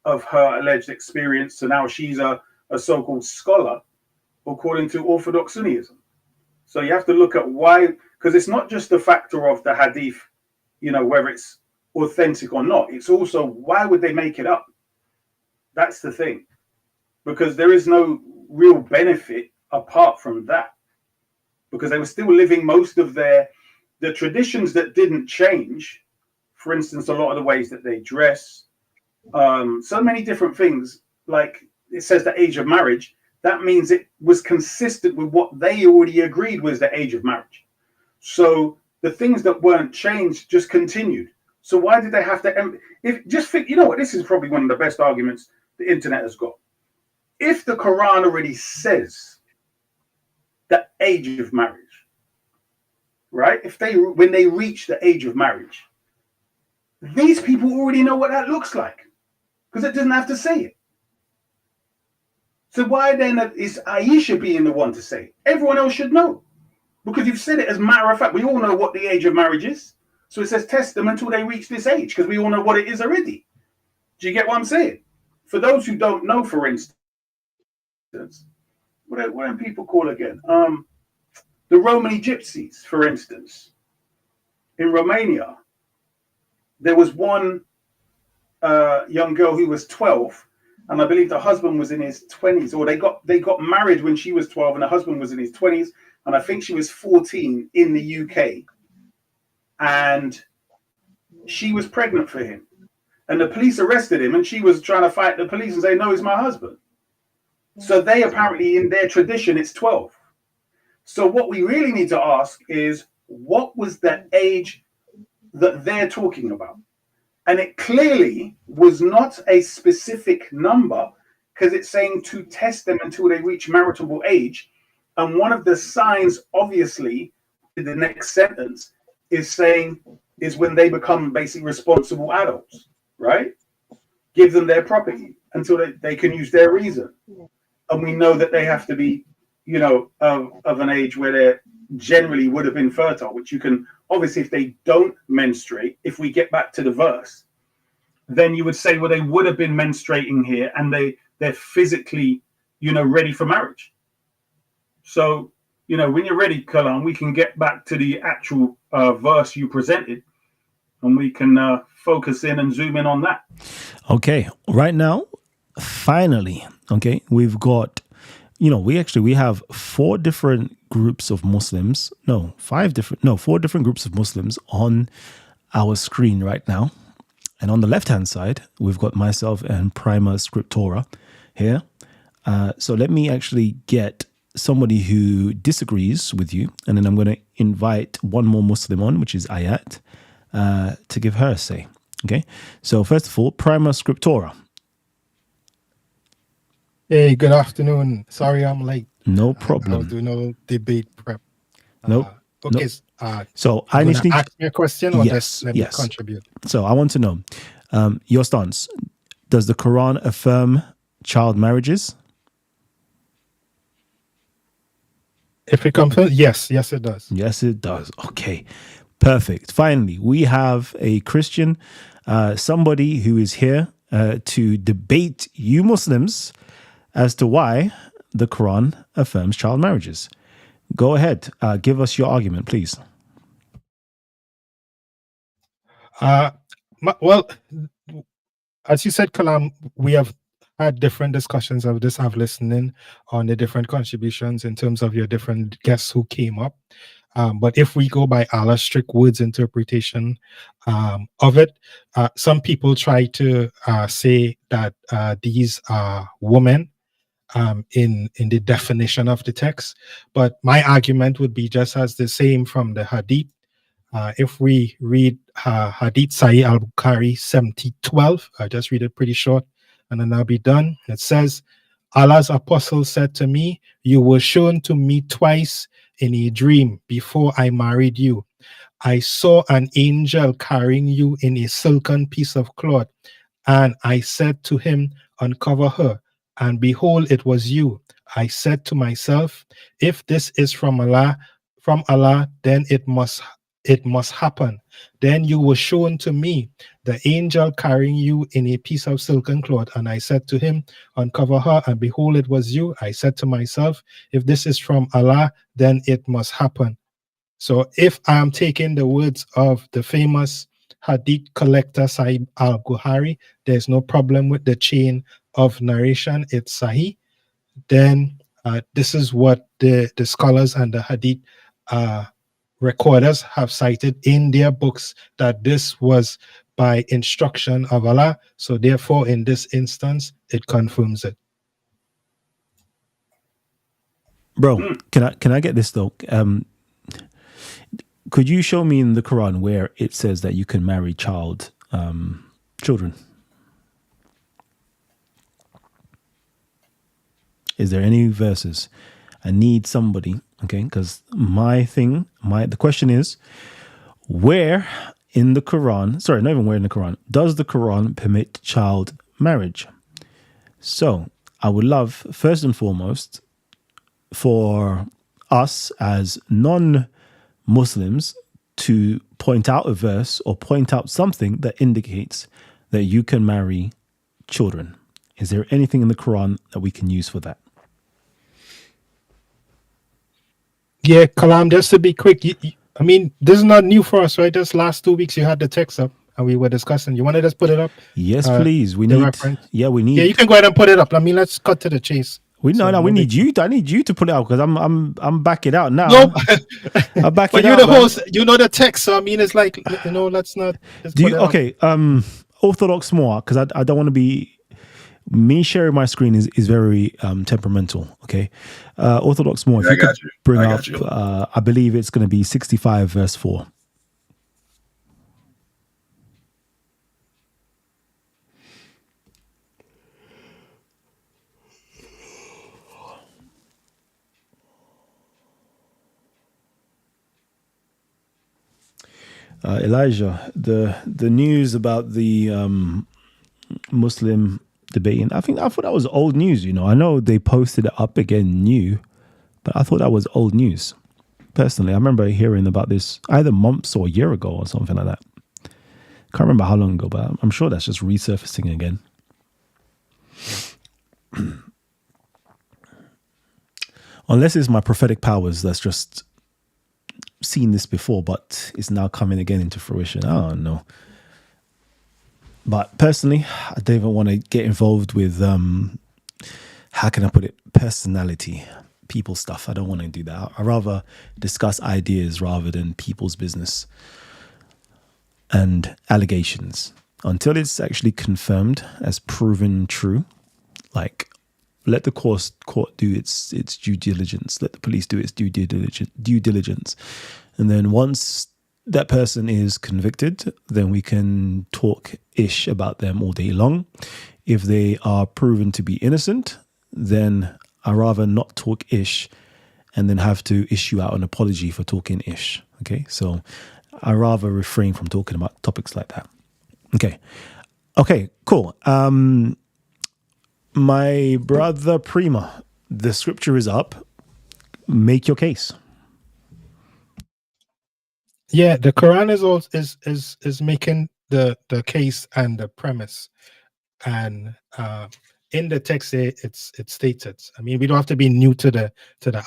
Speaker 2: of her alleged experience. So now she's a so-called scholar according to Orthodox Sunnism. So you have to look at why, because it's not just the factor of the hadith, whether it's authentic or not. It's also, why would they make it up? That's the thing, because there is no real benefit apart from that, because they were still living most of the traditions that didn't change. For instance, a lot of the ways that they dress, so many different things. Like it says the age of marriage, that means it was consistent with what they already agreed was the age of marriage. So the things that weren't changed just continued. So why did they have to? This is probably one of the best arguments the internet has got. If the Quran already says the age of marriage, right? When they reach the age of marriage, these people already know what that looks like because it doesn't have to say it. So why then is Aisha being the one to say it? Everyone else should know because you've said it as a matter of fact. We all know what the age of marriage is. So it says test them until they reach this age because we all know what it is already. Do you get what I'm saying? For those who don't know, for instance, what do people call again? The Romani gypsies, for instance. In Romania, there was one young girl who was 12, and I believe the husband was in his 20s, or they got married when she was 12 and the husband was in his 20s, and I think she was 14 in the UK. And she was pregnant for him. And the police arrested him, and she was trying to fight the police and say, no, he's my husband. So they apparently, in their tradition, it's 12. So what we really need to ask is, what was the age that they're talking about? And it clearly was not a specific number because it's saying to test them until they reach marital age. And one of the signs, obviously, in the next sentence is when they become basically responsible adults, right? Give them their property until they can use their reason. And we know that they have to be, of an age where they're generally would have been fertile, which you can obviously, if they don't menstruate, if we get back to the verse, then you would say, well, they would have been menstruating here and they're physically, ready for marriage. So, when you're ready, Kalam, we can get back to the actual verse you presented, and we can focus in and zoom in on that.
Speaker 1: Okay, right now, finally, okay, we've got, we have four different groups of Muslims. Four different groups of Muslims on our screen right now. And on the left-hand side, we've got myself and Prima Scriptura here. So let me actually get somebody who disagrees with you, and then I'm going to invite one more Muslim on, which is Ayat, to give her a say. Okay, so first of all, Prima Scriptura.
Speaker 4: Hey, good afternoon. Sorry I'm late.
Speaker 1: No problem.
Speaker 4: I'll do no debate prep.
Speaker 1: Nope.
Speaker 4: Okay.
Speaker 1: Nope. So I need to
Speaker 4: ask me a question or
Speaker 1: yes,
Speaker 4: let me contribute.
Speaker 1: So I want to know your stance. Does the Quran affirm child marriages?
Speaker 4: If it comes, yes, it does.
Speaker 1: Yes, it does. Okay, perfect. Finally, we have a Christian, somebody who is here to debate you Muslims as to why the Quran affirms child marriages. Go ahead. Give us your argument, please.
Speaker 4: Well, as you said, Kalam, we have had different discussions of this. I've listened in on the different contributions in terms of your different guests who came up. But if we go by Allah's strict words interpretation of it, some people try to say that these are women in the definition of the text. But my argument would be just as the same from the Hadith. If we read Hadith Sahih al-Bukhari 70:12, I just read it pretty short and then I'll be done. It says, Allah's apostle said to me, you were shown to me twice in a dream before I married you. I saw an angel carrying you in a silken piece of cloth, and I said to him, uncover her, and behold, it was you. I said to myself, if this is from Allah, then it must happen. Then you were shown to me the angel carrying you in a piece of silken cloth, and I said to him, uncover her, and behold, it was you. I said to myself, if this is from Allah, then it must happen. So if I am taking the words of the famous Hadith collector Sahih al-Bukhari, there's no problem with the chain of narration, it's Sahih. Then this is what the scholars and the Hadith recorders have cited in their books, that this was by instruction of Allah. So therefore, in this instance, it confirms it.
Speaker 1: Bro, can I get this though? Could you show me in the Quran where it says that you can marry children? Is there any verses? I need somebody, okay? Because the question is, where in the Quran, sorry, not even where in the Quran, does the Quran permit child marriage? So I would love, first and foremost, for us as non-Muslims to point out a verse or point out something that indicates that you can marry children. Is there anything in the Quran that we can use for that?
Speaker 4: Yeah, Kalam, just to be quick, I mean, this is not new for us, right? Just last 2 weeks, you had the text up and we were discussing. You want to just put it up?
Speaker 1: Yes, please. We need.
Speaker 4: Reference?
Speaker 1: Yeah, we need.
Speaker 4: Yeah, you can go ahead and put it up. I mean, let's cut to the chase.
Speaker 1: We need you. I need you to put it out because I'm backing out now.
Speaker 4: Nope.
Speaker 1: I'm backing
Speaker 4: but
Speaker 1: out.
Speaker 4: You're the host. You know the text, so I mean, it's like, let's not.
Speaker 1: Okay. Orthodox more, because I don't want to be. Me sharing my screen is very temperamental. Okay. Orthodox more. If you could bring up, I believe it's going to be 65 verse 4. Elijah, the news about the Muslim debating, I thought that was old news. I know they posted it up again new, but I thought that was old news. personally. I remember hearing about this either months or a year ago or something like that. Can't remember how long ago, but I'm sure that's just resurfacing again. Unless it's my prophetic powers that's just seen this before, but it's now coming again into fruition. I don't know. But personally, I don't even want to get involved with, how can I put it, personality, people stuff. I don't want to do that. I'd rather discuss ideas rather than people's business and allegations. Until it's actually confirmed as proven true, like, let the court do its due diligence. Let the police do its due diligence. And then once that person is convicted, then we can talk ish about them all day long. If they are proven to be innocent, then I rather not talk ish and then have to issue out an apology for talking ish. Okay, so I rather refrain from talking about topics like that. Okay, cool. My brother Prima, the scripture is up. Make your case.
Speaker 4: Yeah, the Quran is also is making the case and the premise, and in the text it's stated. I mean, we don't have to be new to the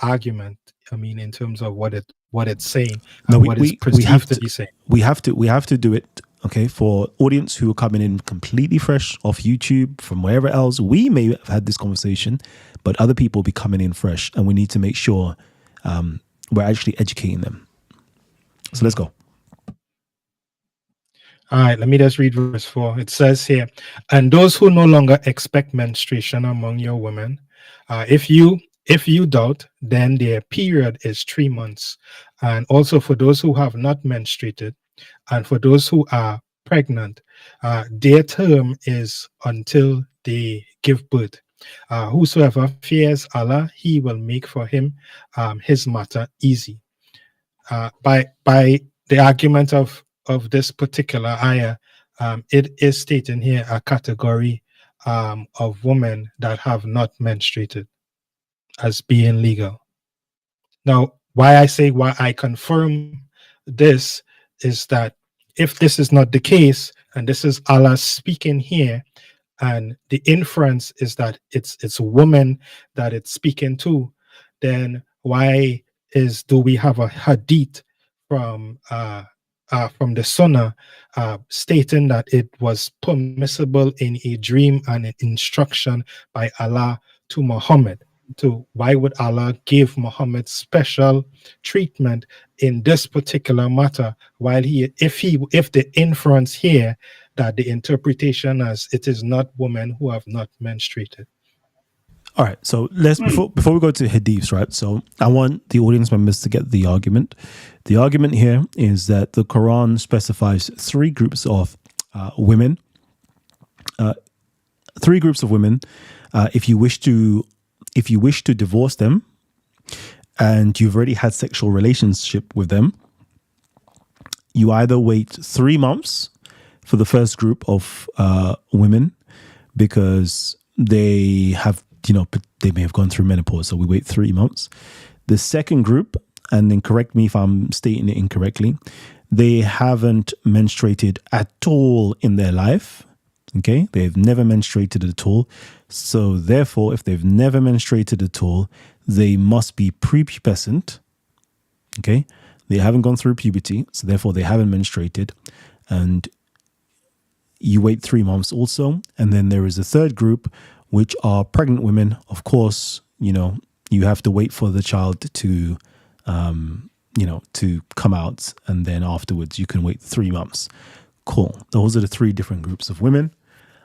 Speaker 4: argument. I mean, in terms of what it's saying, and what it's perceived to be saying.
Speaker 1: We have to do it. Okay, for audience who are coming in completely fresh off YouTube, from wherever else, we may have had this conversation, but other people will be coming in fresh, and we need to make sure we're actually educating them. So let's go.
Speaker 4: All right, let me just read verse 4. It says here, and those who no longer expect menstruation among your women, if you doubt, then their period is 3 months. And also for those who have not menstruated, and for those who are pregnant, their term is until they give birth. Whosoever fears Allah, he will make for him his matter easy. By the argument of this particular ayah, it is stating here a category of women that have not menstruated as being legal. Now, why I confirm this is that if this is not the case, and this is Allah speaking here, and the inference is that it's a woman that it's speaking to, then why do we have a hadith from the Sunnah stating that it was permissible in a dream and an instruction by Allah to Muhammad? Why would Allah give Muhammad special treatment in this particular matter, while if the inference here that the interpretation as it is not women who have not menstruated?
Speaker 1: All right, so before we go to hadiths, right? So I want the audience members to get the argument. The argument here is that the Quran specifies three groups of women. If you wish to divorce them, and you've already had sexual relationship with them, you either wait 3 months for the first group of women because they have, they may have gone through menopause, so we wait 3 months. The second group, and then correct me if I'm stating it incorrectly, they haven't menstruated at all in their life. Okay, they've never menstruated at all. So therefore, if they've never menstruated at all, they must be prepubescent. Okay, they haven't gone through puberty, so therefore they haven't menstruated. And you wait 3 months also. And then there is a third group, which are pregnant women. Of course, you have to wait for the child to, to come out. And then afterwards, you can wait 3 months. Cool. Those are the three different groups of women.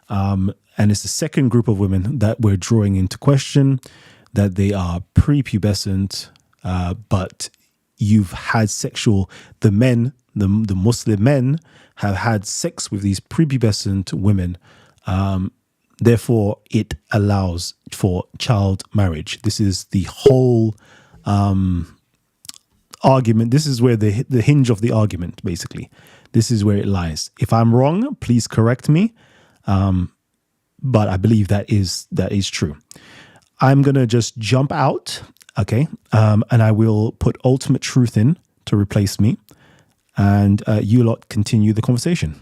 Speaker 1: And it's the second group of women that we're drawing into question, that they are prepubescent, but you've had the Muslim men have had sex with these prepubescent women. Therefore, it allows for child marriage. This is the whole argument. This is where the hinge of the argument, basically. This is where it lies. If I'm wrong, please correct me. But I believe that is true. I'm going to just jump out Okay. And I will put ultimate truth in to replace me. And you lot continue the conversation.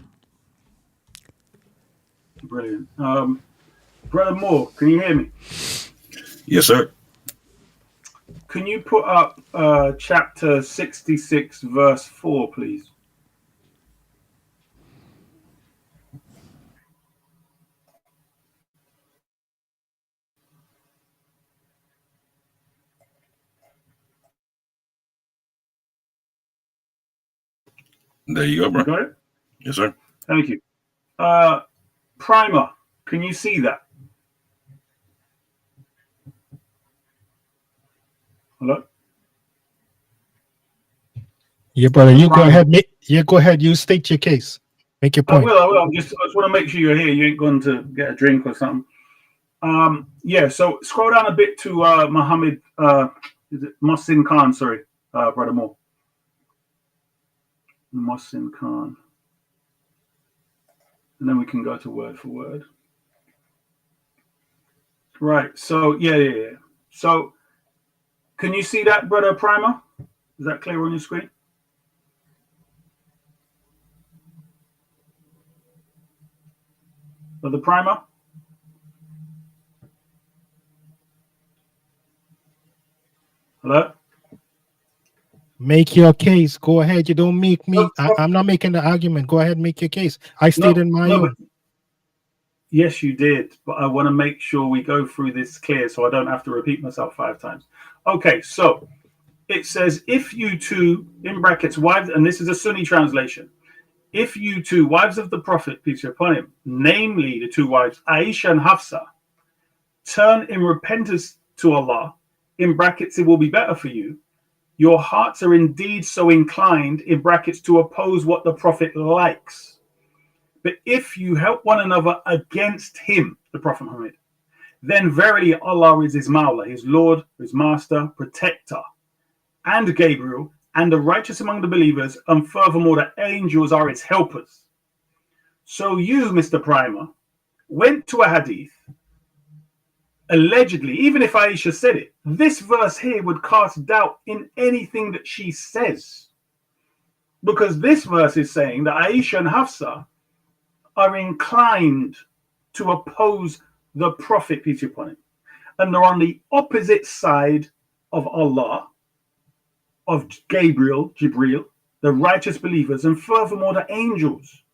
Speaker 2: Brilliant. Brother Moore, can you hear me?
Speaker 3: Yes, sir.
Speaker 2: Can you put up chapter 66, verse 4, please?
Speaker 3: There you go, bro.
Speaker 2: You got it?
Speaker 3: Yes, sir.
Speaker 2: Thank you. Primer, can you see that? Hello?
Speaker 4: Yeah, brother. You go ahead. Go ahead. You state your case. Make your point.
Speaker 2: I will. I just want to make sure you're here. You ain't going to get a drink or something. Yeah, so scroll down a bit to Muhammad, is it Mohsin Khan? Sorry, Brother Moore. Mohsin Khan. And then we can go to word for word. Right, so yeah. So can you see that, Brother Primer? Is that clear on your screen? Brother Primer? Hello?
Speaker 4: Make your case. Go ahead. You don't make me. I'm not making the argument. Go ahead, make your case. I stated my own.
Speaker 2: Yes, you did. But I want to make sure we go through this clear so I don't have to repeat myself 5 times. Okay, so it says, if you two, in brackets, wives, and this is a Sunni translation, if you two, wives of the Prophet, peace be upon him, namely the 2 wives, Aisha and Hafsa, turn in repentance to Allah, in brackets, it will be better for you. Your hearts are indeed so inclined, in brackets, to oppose what the Prophet likes. But if you help one another against him, the Prophet Muhammad, then verily Allah is his Mawla, his Lord, his Master, Protector, and Gabriel, and the righteous among the believers, and furthermore the angels are its helpers. So you, Mr. Primer, went to a hadith, allegedly, even if Aisha said it, this verse here would cast doubt in anything that she says. Because this verse is saying that Aisha and Hafsa are inclined to oppose the Prophet, peace be upon him. And they're on the opposite side of Allah, of Jibreel, the righteous believers, and furthermore the angels.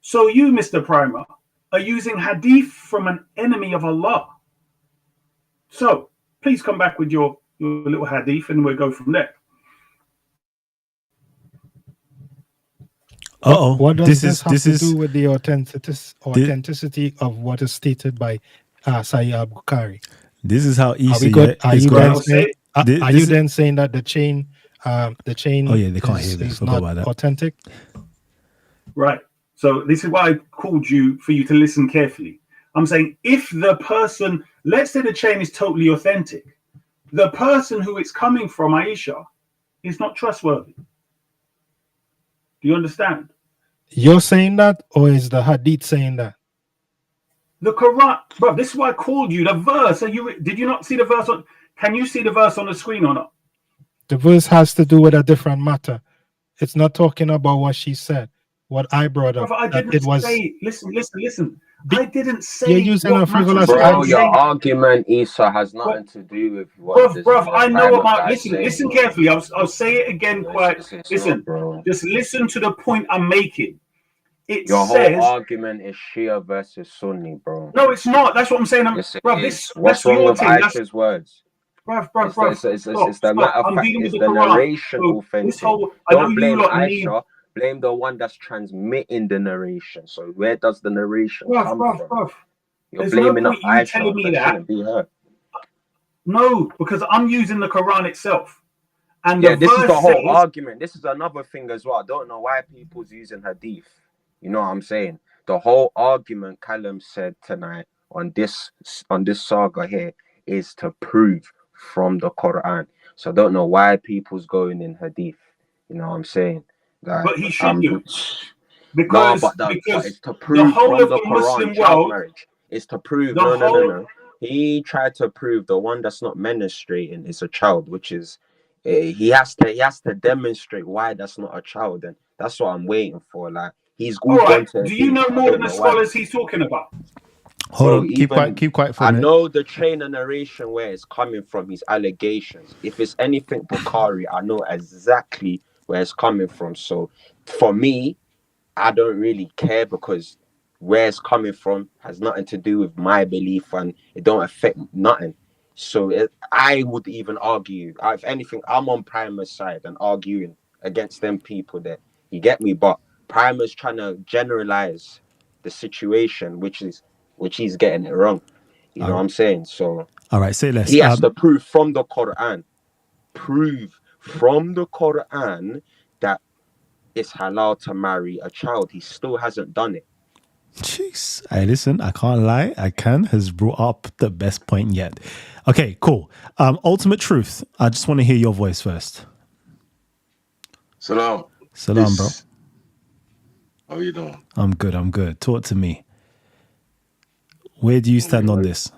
Speaker 2: So you, Mr. Primer, are using hadith from an enemy of Allah. So please come back with your little hadith and we'll go from there.
Speaker 4: What does this have to do with the authenticity of what is stated by Sayyid Bukhari?
Speaker 1: This is how easy.
Speaker 4: Are you then saying that the chain? Oh yeah, they can't hear this. Not authentic.
Speaker 2: Right. So this is why I called you, for you to listen carefully. I'm saying if the person, let's say the chain is totally authentic, the person who it's coming from, Aisha, is not trustworthy. Do you understand?
Speaker 4: You're saying that, or is the hadith saying that?
Speaker 2: The Quran, bro. This is why I called you. The verse. Did you not see the verse on? Can you see the verse on the screen or not?
Speaker 4: The verse has to do with a different matter. It's not talking about what she said. What I brought up.
Speaker 2: Bro, I didn't say. Listen. I didn't say.
Speaker 4: You're using a frivolous.
Speaker 5: Bro, your argument, Isa, has nothing to do with what.
Speaker 2: Bro, I know about. Listen carefully. I'll say it again. Listen. Just listen to the point I'm making.
Speaker 5: Your whole argument is Shia versus Sunni, bro.
Speaker 2: No, it's not. That's what I'm saying.
Speaker 5: What's wrong with Aisha's words?
Speaker 2: Bro.
Speaker 5: It's the matter of fact. It's the narration authentic. Don't blame Aisha. Blame the one that's transmitting the narration. So where does the narration come from? You're blaming Aisha. That shouldn't be her.
Speaker 2: No, because I'm using the Quran itself. And
Speaker 5: this is the whole argument. This is another thing as well. I don't know why people's using hadith. You know what I'm saying? The whole argument Callum said tonight on this saga here is to prove from the Quran. So I don't know why people's going in hadith. You know what I'm saying? Like,
Speaker 2: but he shouldn't.
Speaker 5: Because it's to prove from the Quran child marriage. It's to prove no. He tried to prove the one that's not menstruating is a child, which is he has to demonstrate why that's not a child, and that's what I'm waiting for. Like he's
Speaker 2: All
Speaker 5: all
Speaker 2: right.
Speaker 5: gone to
Speaker 2: Do you
Speaker 5: Hadith.
Speaker 2: know
Speaker 5: I
Speaker 2: more than
Speaker 5: don't
Speaker 2: the
Speaker 5: know why.
Speaker 2: scholars he's talking about?
Speaker 1: Hold
Speaker 5: Bro,
Speaker 1: on,
Speaker 5: even
Speaker 1: keep quiet for
Speaker 5: I
Speaker 1: a minute.
Speaker 5: know the chain of narration where it's coming from, his allegations. If it's anything Bukhari, I know exactly where it's coming from. So for me, I don't really care because where it's coming from has nothing to do with my belief and it don't affect nothing. So I would even argue, if anything, I'm on Primer's side and arguing against them people there. You get me? But Primer's trying to generalize the situation, which he's getting it wrong. You know what I'm saying? So
Speaker 1: All right, say less.
Speaker 5: he has to prove from the Quran, that it's halal to marry a child. He still hasn't done it.
Speaker 1: Jeez. Hey, listen, I can't lie. Akan has brought up the best point yet. Okay, cool. Ultimate Truth. I just want to hear your voice first.
Speaker 6: Salam.
Speaker 1: Salam, bro.
Speaker 6: How are you doing?
Speaker 1: I'm good. Talk to me. Where do you stand on this?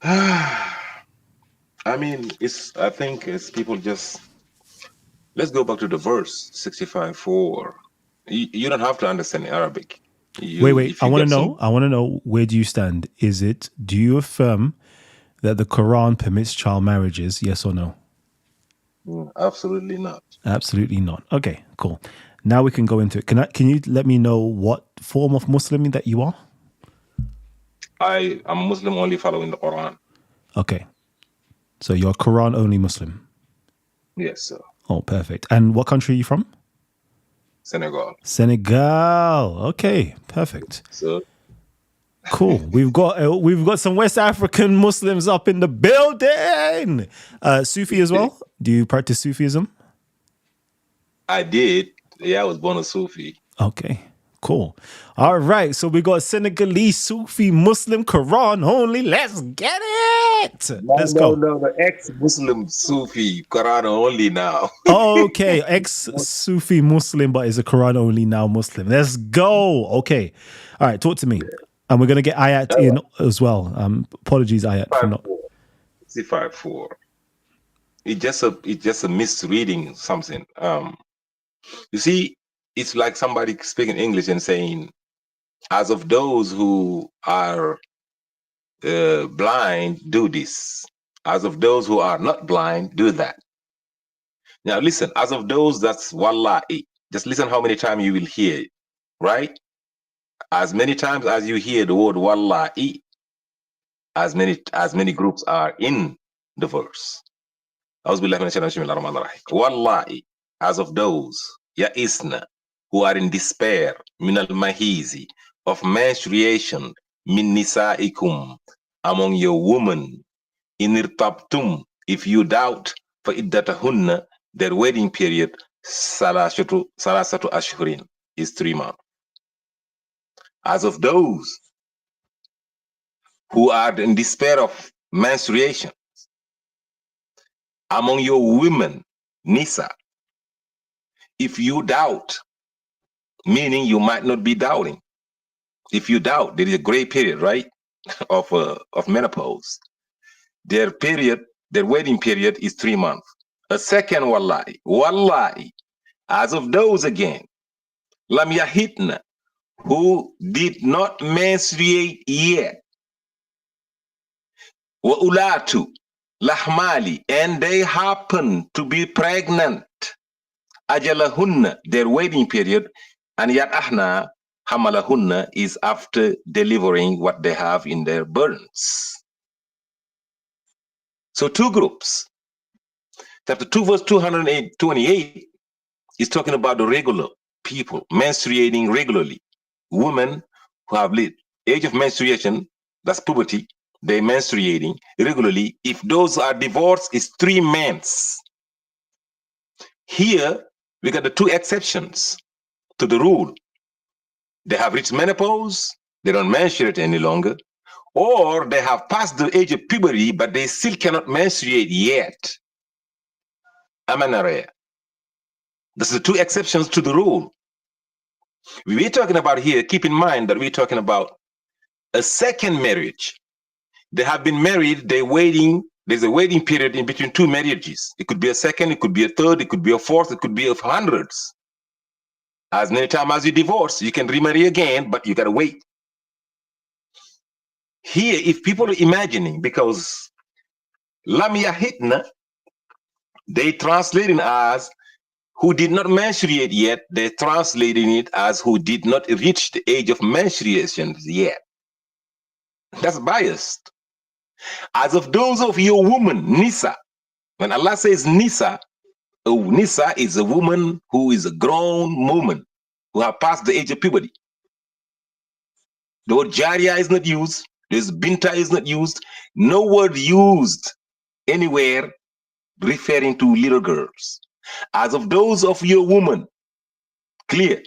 Speaker 6: I mean, I think it's people just, let's go back to the verse 65:4. You don't have to understand Arabic.
Speaker 1: Wait. I want to know, where do you stand? Do you affirm that the Quran permits child marriages? Yes or no?
Speaker 6: Absolutely not.
Speaker 1: Absolutely not. Okay, cool. Now we can go into it. Can you let me know what form of Muslim that you are?
Speaker 6: I'm a Muslim only following the Quran.
Speaker 1: Okay. So you're a Quran only Muslim?
Speaker 6: Yes, sir.
Speaker 1: Oh, perfect. And what country are you from?
Speaker 6: Senegal.
Speaker 1: Senegal. Okay, perfect.
Speaker 6: So
Speaker 1: cool. We've got some West African Muslims up in the building. Sufi as well? Do you practice Sufism?
Speaker 6: I did. Yeah, I was born a Sufi.
Speaker 1: Okay, cool. All right, so we got Senegalese Sufi Muslim Quran only. Let's get it. Let's go.
Speaker 6: No, the ex-Muslim Sufi Quran only now.
Speaker 1: Okay, ex-Sufi Muslim, but is a Quran only now Muslim. Let's go. Okay, all right. Talk to me, and we're gonna get ayat in as well. Apologies, ayat, for not.
Speaker 6: 65:4. It's just a misreading something. You see, it's like somebody speaking English and saying, as of those who are blind, do this. As of those who are not blind, do that. Now listen, as of those, that's wallahi. Just listen how many times you will hear it, right? As many times as you hear the word wallahi, as many groups are in the verse. Wallahi, as of those, ya'isna, who are in despair, min al-mahizi, of menstruation, min nisaikum, among your women, in irtabtum, if you doubt, for iddatahunna, their wedding period, salasatu ashhurin, is 3 months. As of those who are in despair of menstruation, among your women, nisa, if you doubt, meaning you might not be doubting. If you doubt, there is a gray period, right, of menopause. Their wedding period is 3 months. A second wallahi, as of those again, lam yahitna, who did not menstruate yet, wa ulatu lahmali, and they happen to be pregnant, ajalahunna, their wedding period, and yat ahna hamalahunna is after delivering what they have in their burdens. So 2 groups. Chapter 2, verse 228 is talking about the regular people menstruating regularly. Women who have age of menstruation, that's puberty, they're menstruating regularly. If those are divorced, it's 3 months. Here, we got the 2 exceptions to the rule. They have reached menopause, they don't menstruate any longer, or they have passed the age of puberty, but they still cannot menstruate yet. Amenorrhea. This is the 2 exceptions to the rule. We're talking about here, keep in mind that we're talking about a second marriage. They have been married, they're waiting. There's a waiting period in between two marriages. It could be a second, it could be a third, it could be a fourth, it could be of hundreds. As many times as you divorce, you can remarry again, but you gotta wait. Here, if people are imagining, because lam yahitna, they translating as who did not menstruate yet, they're translating it as who did not reach the age of menstruation yet. That's biased. As of those of your woman, Nisa, when Allah says Nisa, oh, Nisa is a woman who is a grown woman who have passed the age of puberty. The word Jaria is not used. This Binta is not used. No word used anywhere referring to little girls. As of those of your woman, clear,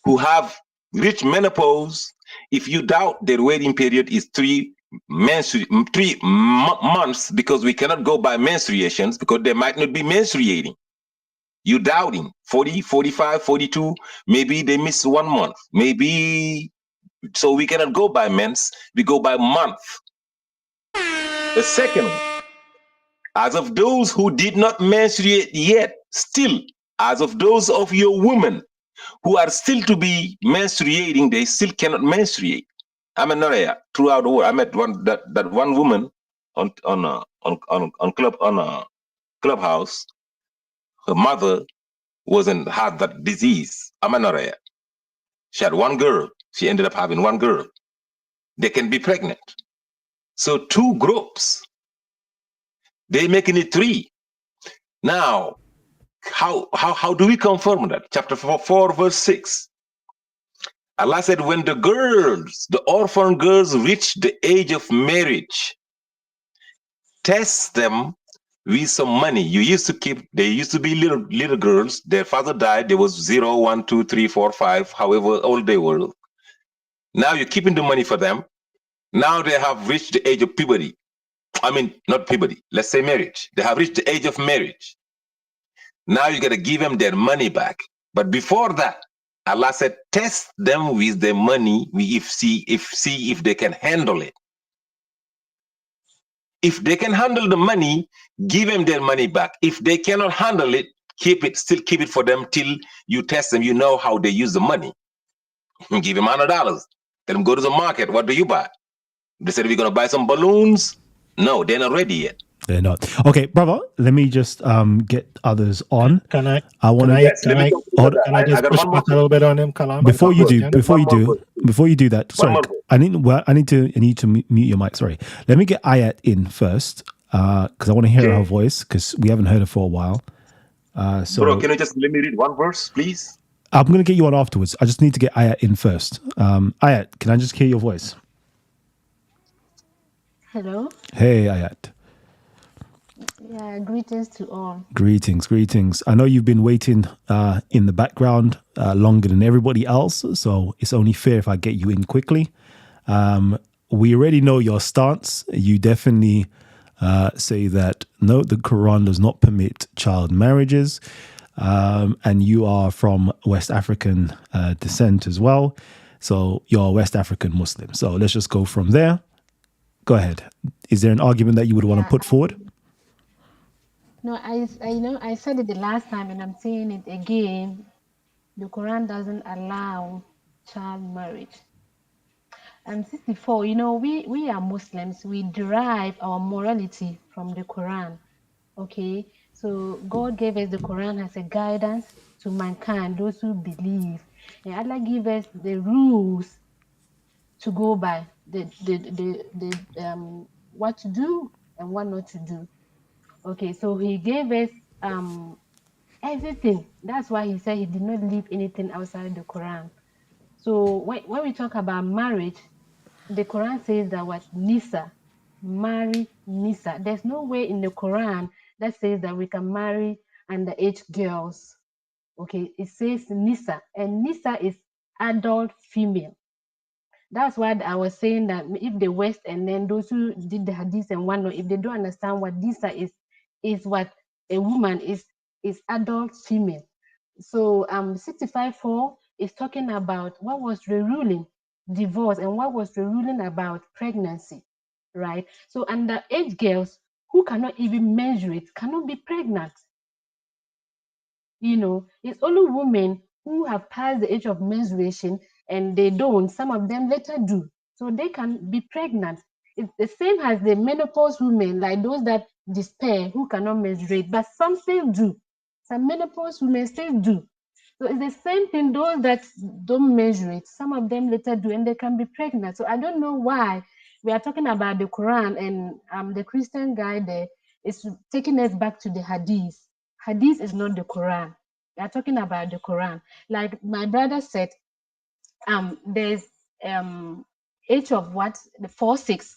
Speaker 6: who have reached menopause, if you doubt their waiting period is 3 months, because we cannot go by menstruations because they might not be menstruating. You doubting 40, 45, 42, maybe they miss 1 month, maybe. So we cannot go by months, we go by month. The second one, as of those who did not menstruate yet, still, as of those of your women who are still to be menstruating, they still cannot menstruate. I'm in Norea throughout the world. I met that one woman on a Clubhouse. Her mother had that disease, amenorrhea. She had one girl. She ended up having one girl. They can be pregnant. So 2 groups. They're making it 3. Now, how do we confirm that? Chapter 4 verse 6. Allah said, when the girls, the orphan girls, reach the age of marriage, test them with some money. They used to be little girls. Their father died. There was 0, 1, 2, 3, 4, 5, however old they were. Now you're keeping the money for them. Now they have reached the age of puberty. I mean, not puberty. Let's say marriage. They have reached the age of marriage. Now you got to give them their money back. But before that, Allah said, test them with the money. See if they can handle it. If they can handle the money, give them their money back. If they cannot handle it, still keep it for them till you test them. You know how they use the money. Give them $100. Tell them go to the market. What do you buy? They said we're gonna buy some balloons. No, they're not ready yet.
Speaker 1: They're not. Okay, brother, let me just get others on.
Speaker 4: Can I
Speaker 6: I
Speaker 4: just
Speaker 6: got
Speaker 4: push
Speaker 6: one
Speaker 4: back a little bit on him, Kalam?
Speaker 1: before you do that, sorry,
Speaker 6: more
Speaker 1: I need to mute your mic. Sorry, let me get Ayat in first because I want to hear her voice because we haven't heard her for a while. So,
Speaker 6: bro, can you just let me read one verse, please?
Speaker 1: I'm gonna get you on afterwards. I just need to get Ayat in first. Ayat, can I just hear your voice?
Speaker 7: Hello.
Speaker 1: Hey, Ayat.
Speaker 7: Yeah, greetings to all.
Speaker 1: Greetings. I know you've been waiting in the background longer than everybody else, so it's only fair if I get you in quickly. We already know your stance. You definitely say that, no, the Quran does not permit child marriages, and you are from West African descent as well, so you're a West African Muslim. So let's just go from there. Go ahead. Is there an argument that you would want to put forward?
Speaker 7: No, I know I said it the last time and I'm saying it again. The Quran doesn't allow child marriage. 64, we are Muslims. We derive our morality from the Quran. Okay, so God gave us the Quran as a guidance to mankind, those who believe. And Allah gave us the rules to go by, what to do and what not to do. Okay, so he gave us everything. That's why he said he did not leave anything outside the Quran. So when we talk about marriage, the Quran says that what Nisa, marry Nisa. There's no way in the Quran that says that we can marry underage girls. Okay, it says Nisa, and Nisa is adult female. That's why I was saying that if the West and then those who did the Hadith and whatnot, if they don't understand what Nisa is what a woman is adult female. So 65:4 is talking about what was the ruling divorce and what was the ruling about pregnancy, right? So underage girls who cannot even menstruate cannot be pregnant. It's only women who have passed the age of menstruation and they don't. Some of them later do. So they can be pregnant. It's the same as the menopause women, like those that despair, who cannot menstruate, but some still do. Some menopause women still do. So it's the same thing, those that don't menstruate, some of them later do, and they can be pregnant. So I don't know why we are talking about the Quran and the Christian guy there is taking us back to the Hadith. Hadith is not the Quran. We are talking about the Quran. Like my brother said, there's age of what? The 4:6.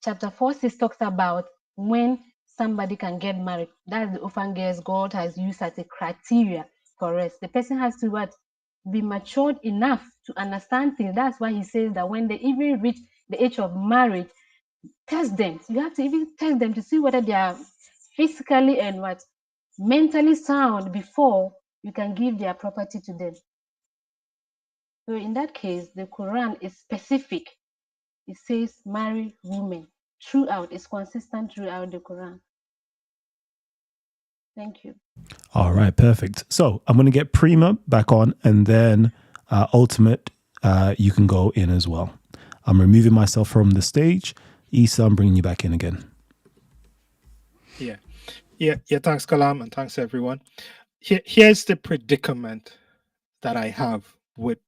Speaker 7: Chapter 4:6 talks about when somebody can get married. That's the orphan girls God has used as a criteria for us. The person has to what? Be matured enough to understand things. That's why he says that when they even reach the age of marriage, test them. So you have to even test them to see whether they are physically and what mentally sound before you can give their property to them. So in that case, the Quran is specific. It says marry women throughout. It's consistent throughout the Quran. Thank you.
Speaker 1: All right, perfect. So I'm going to get Prima back on, and then Ultimate, you can go in as well. I'm removing myself from the stage. Issa, I'm bringing you back in again.
Speaker 4: Yeah. Thanks, Kalam, and thanks everyone. Here's the predicament that I have with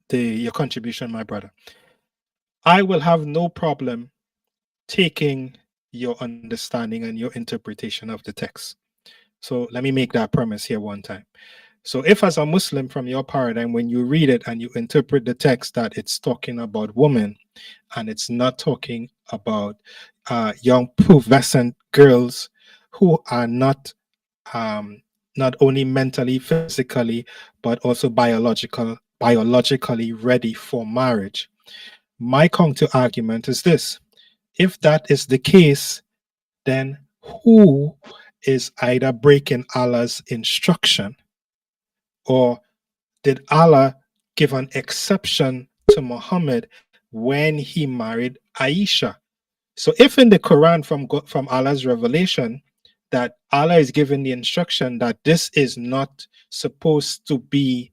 Speaker 4: your contribution, my brother. I will have no problem taking your understanding and your interpretation of the text. So let me make that premise here one time. So if as a Muslim from your paradigm, when you read it and you interpret the text that it's talking about women and it's not talking about young pubescent girls who are not only mentally, physically, but also biologically ready for marriage. My counter argument is this: if that is the case, then who is either breaking Allah's instruction, or did Allah give an exception to Muhammad when he married Aisha? So if in the Quran from Allah's revelation that Allah is giving the instruction that this is not supposed to be,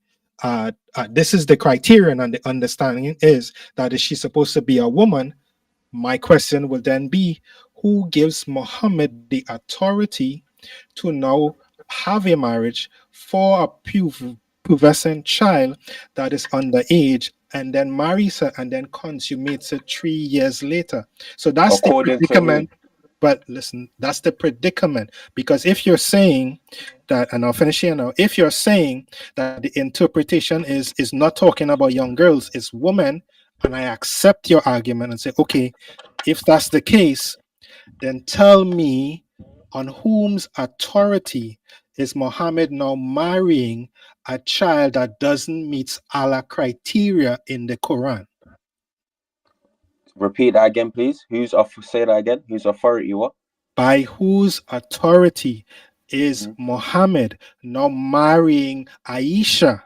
Speaker 4: this is the criterion, and the understanding is that is she supposed to be a woman, my question will then be, who gives Muhammad the authority to now have a marriage for a pubescent child that is underage, and then marries her and then consummates it 3 years later? So that's the
Speaker 5: According to who?
Speaker 4: predicament. But listen, that's the predicament. Because if you're saying that, and I'll finish here now, if you're saying that the interpretation is not talking about young girls, it's women, and I accept your argument and say, okay, if that's the case, then tell me on whom's authority is Muhammad now marrying a child that doesn't meet Allah criteria in the Quran?
Speaker 5: Repeat that again, please. Say that again. Whose authority? What?
Speaker 4: By whose authority is Muhammad now marrying Aisha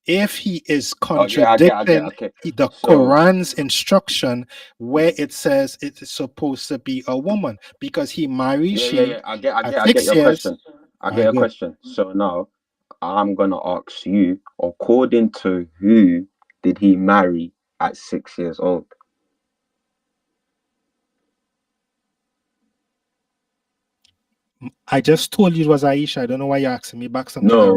Speaker 4: if he is contradicting the Quran's instruction where it says it is supposed to be a woman? Because he married
Speaker 5: I get your question. I get your question. So now I'm gonna ask you, according to who did he marry at 6 years old?
Speaker 4: I just told you it was Aisha. I don't know why you're asking me back something.
Speaker 5: No.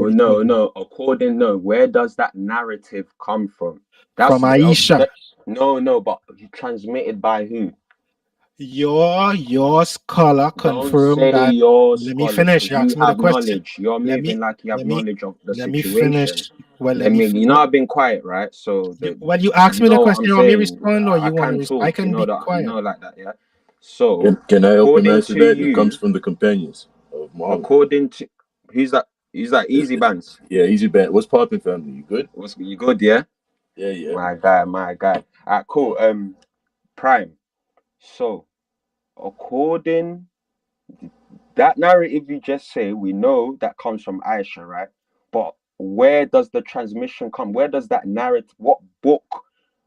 Speaker 5: Where does that narrative come from?
Speaker 4: From Aisha.
Speaker 5: But transmitted by who?
Speaker 4: Your scholar confirmed that. Let me finish. You asked me the question.
Speaker 5: Knowledge. You're moving like you have knowledge of the situation.
Speaker 4: Let me finish. Well, let me finish.
Speaker 5: You know, I've been quiet, right? So
Speaker 4: you asked me the question. You want me to respond, or you want to? I can be quiet.
Speaker 5: You know, like that, yeah. So
Speaker 8: can I help him answer that? It comes from the companions of Muhammad.
Speaker 5: According to who's that? Easy Bands.
Speaker 8: Yeah, Easy Band. What's poppin', family? You good?
Speaker 5: You good? Yeah.
Speaker 8: Yeah.
Speaker 5: My guy. Alright, cool. Prime. So, according that narrative you just say, we know that comes from Aisha, right? But where does the transmission come? Where does that narrative? What book?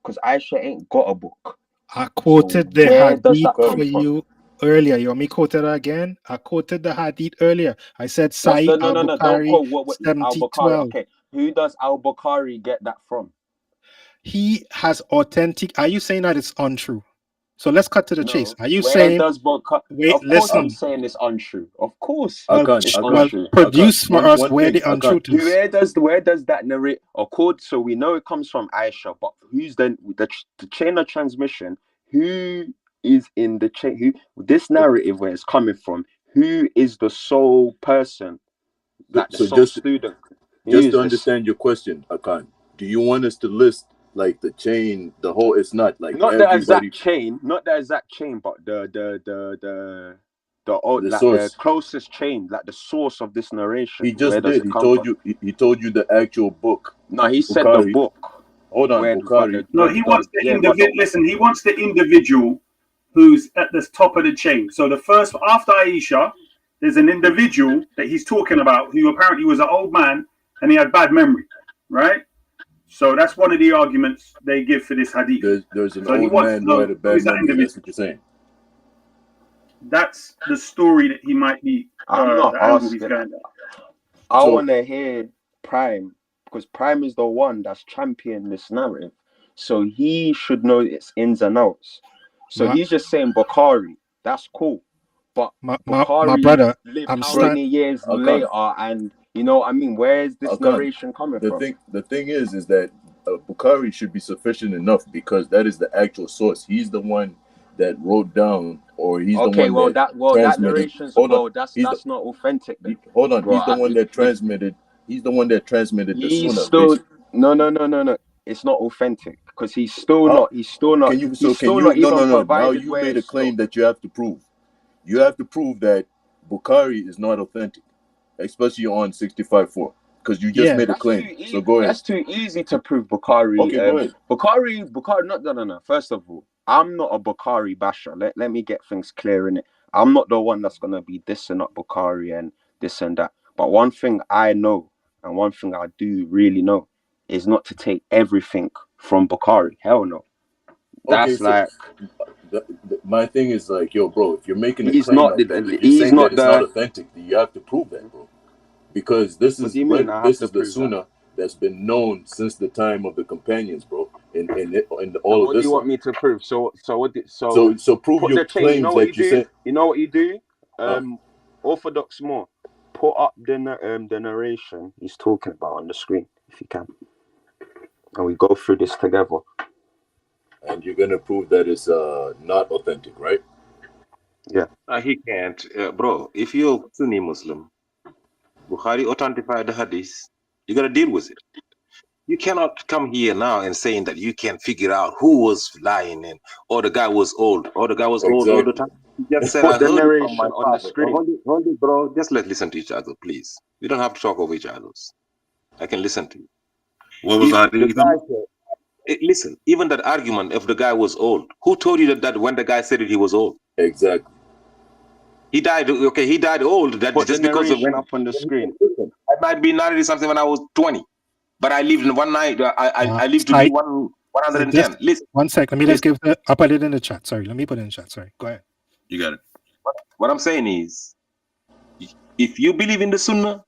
Speaker 5: Because Aisha ain't got a book.
Speaker 4: I quoted
Speaker 5: So
Speaker 4: the
Speaker 5: where does that
Speaker 4: hadith
Speaker 5: come
Speaker 4: for
Speaker 5: from?
Speaker 4: you earlier. You want me quote it again? I quoted the hadith earlier. I said
Speaker 5: That's
Speaker 4: Sahih
Speaker 5: no. Don't
Speaker 4: al-Bukhari
Speaker 5: quote what Al Bukhari.
Speaker 4: 7012.
Speaker 5: Okay, who does Al Bukhari get that from?
Speaker 4: He has authentic. Are you saying that it's untrue? So let's cut to the chase.
Speaker 5: No.
Speaker 4: Are you
Speaker 5: Where
Speaker 4: saying,
Speaker 5: does Bukhari?
Speaker 4: wait,
Speaker 5: Of course, I'm
Speaker 4: listen,
Speaker 5: saying it's untrue. Of course,
Speaker 8: Akan,
Speaker 5: it's
Speaker 8: Akan,
Speaker 5: untrue.
Speaker 8: Akan.
Speaker 4: produce for us
Speaker 8: One
Speaker 4: where
Speaker 8: thing,
Speaker 4: the
Speaker 8: Akan.
Speaker 4: untruth is?
Speaker 5: Where does that narrate? So we know it comes from Aisha, but who's then the chain of transmission? Who is in the chain? Who this narrative where it's coming from? Who is the sole person, like the
Speaker 8: So
Speaker 5: sole student? Who
Speaker 8: just
Speaker 5: is
Speaker 8: to
Speaker 5: this?
Speaker 8: understand your question, Akan, do you want us to list like the chain, the whole? It's not like
Speaker 5: Not the
Speaker 8: everybody.
Speaker 5: exact chain, but the
Speaker 8: Source.
Speaker 5: closest chain, like the source of this narration.
Speaker 8: He
Speaker 5: Where
Speaker 8: just
Speaker 5: does
Speaker 8: did.
Speaker 5: it
Speaker 8: He
Speaker 5: come
Speaker 8: told
Speaker 5: from?
Speaker 8: you. He told you the actual book.
Speaker 5: No, he said the
Speaker 8: Bukhari.
Speaker 5: book.
Speaker 8: Hold on, Bukhari.
Speaker 2: No, he wants the individual. Listen, he wants the individual who's at the top of the chain. So the first after Aisha, there's an individual that he's talking about who apparently was an old man and he had bad memory, right? So that's one of the arguments they give for this hadith.
Speaker 8: There's an
Speaker 2: So he
Speaker 8: old
Speaker 2: wants
Speaker 8: man
Speaker 2: to
Speaker 8: who
Speaker 2: know
Speaker 8: had a
Speaker 2: who
Speaker 8: bad
Speaker 2: is that
Speaker 8: memory.
Speaker 2: individual.
Speaker 8: That's what you're saying.
Speaker 2: That's the story that he might be.
Speaker 5: I'm not
Speaker 2: the angle he's
Speaker 5: asking.
Speaker 2: going at.
Speaker 5: I want to hear Prime, because Prime is the one that's championing this narrative. So he should know its ins and outs. So he's just saying Bukhari. That's cool. But Bukhari
Speaker 4: my brother,
Speaker 5: lived
Speaker 4: I'm
Speaker 5: how many years later? And you know what I mean? Where is this narration coming from?
Speaker 8: The thing is that Bukhari should be sufficient enough because that is the actual source. He's the one that wrote down, or he's the one that
Speaker 5: narration's that's not authentic. Then.
Speaker 8: Hold on,
Speaker 5: bro,
Speaker 8: he's the one that transmitted. He's the one that transmitted the
Speaker 5: He's
Speaker 8: Sunnah.
Speaker 5: still no. It's not authentic because he's still not. He's still not.
Speaker 8: Can you? So
Speaker 5: he's
Speaker 8: can
Speaker 5: still
Speaker 8: you?
Speaker 5: not
Speaker 8: No,
Speaker 5: even
Speaker 8: no, no. Now
Speaker 5: provided
Speaker 8: you
Speaker 5: where
Speaker 8: made a
Speaker 5: it's
Speaker 8: claim that you have to prove. You have to prove that Bukhari is not authentic, especially on 65.4, because you just made a claim. So go ahead.
Speaker 5: That's too easy to prove Bukhari.
Speaker 8: Okay, go ahead.
Speaker 5: Bukhari. No. First of all, I'm not a Bukhari basher. Let me get things clear in it. I'm not the one that's gonna be dissing up Bukhari and this and that. But one thing I know, and one thing I do really know, is not to take everything from Bukhari. Hell no. That's
Speaker 8: my thing is like, yo, bro, if you're making a
Speaker 5: he's
Speaker 8: claim
Speaker 5: not.
Speaker 8: like that, if you're
Speaker 5: He's
Speaker 8: saying
Speaker 5: not
Speaker 8: that it's not authentic, you have to prove that, bro. Because this is the Sunnah that's been known since the time of the companions, bro. In all of this.
Speaker 5: What do you want me to prove? So prove
Speaker 8: your claims that you said.
Speaker 5: You know what you do? Orthodox more. Put up the narration he's talking about on the screen if you can, and we go through this together.
Speaker 8: And you're gonna prove that it's not authentic, right?
Speaker 5: Yeah.
Speaker 6: He can't, bro. If you're Sunni Muslim, Bukhari authentified the Hadith. You gotta deal with it. You cannot come here now and saying that you can figure out who was lying or the guy was old, or the guy was old all the time. You just said I heard it from my
Speaker 5: on the screen.
Speaker 6: Hold it, bro. Just let's listen to each other, please. We don't have to talk over each other. I can listen to you.
Speaker 3: What was that?
Speaker 6: Listen, even that argument, if the guy was old, who told you that when the guy said it, he was old?
Speaker 8: Exactly.
Speaker 6: He died. Okay, he died old. That just because of when
Speaker 5: up on the screen.
Speaker 6: I might be 90 something when I was 20, but I lived in one night. I lived to be 110. Listen.
Speaker 4: 1 second. Let me just give the. I'll put it in the chat. Sorry. Let me put it in the chat. Sorry. Go ahead.
Speaker 3: You got it.
Speaker 6: What I'm saying is, if you believe in the Sunnah,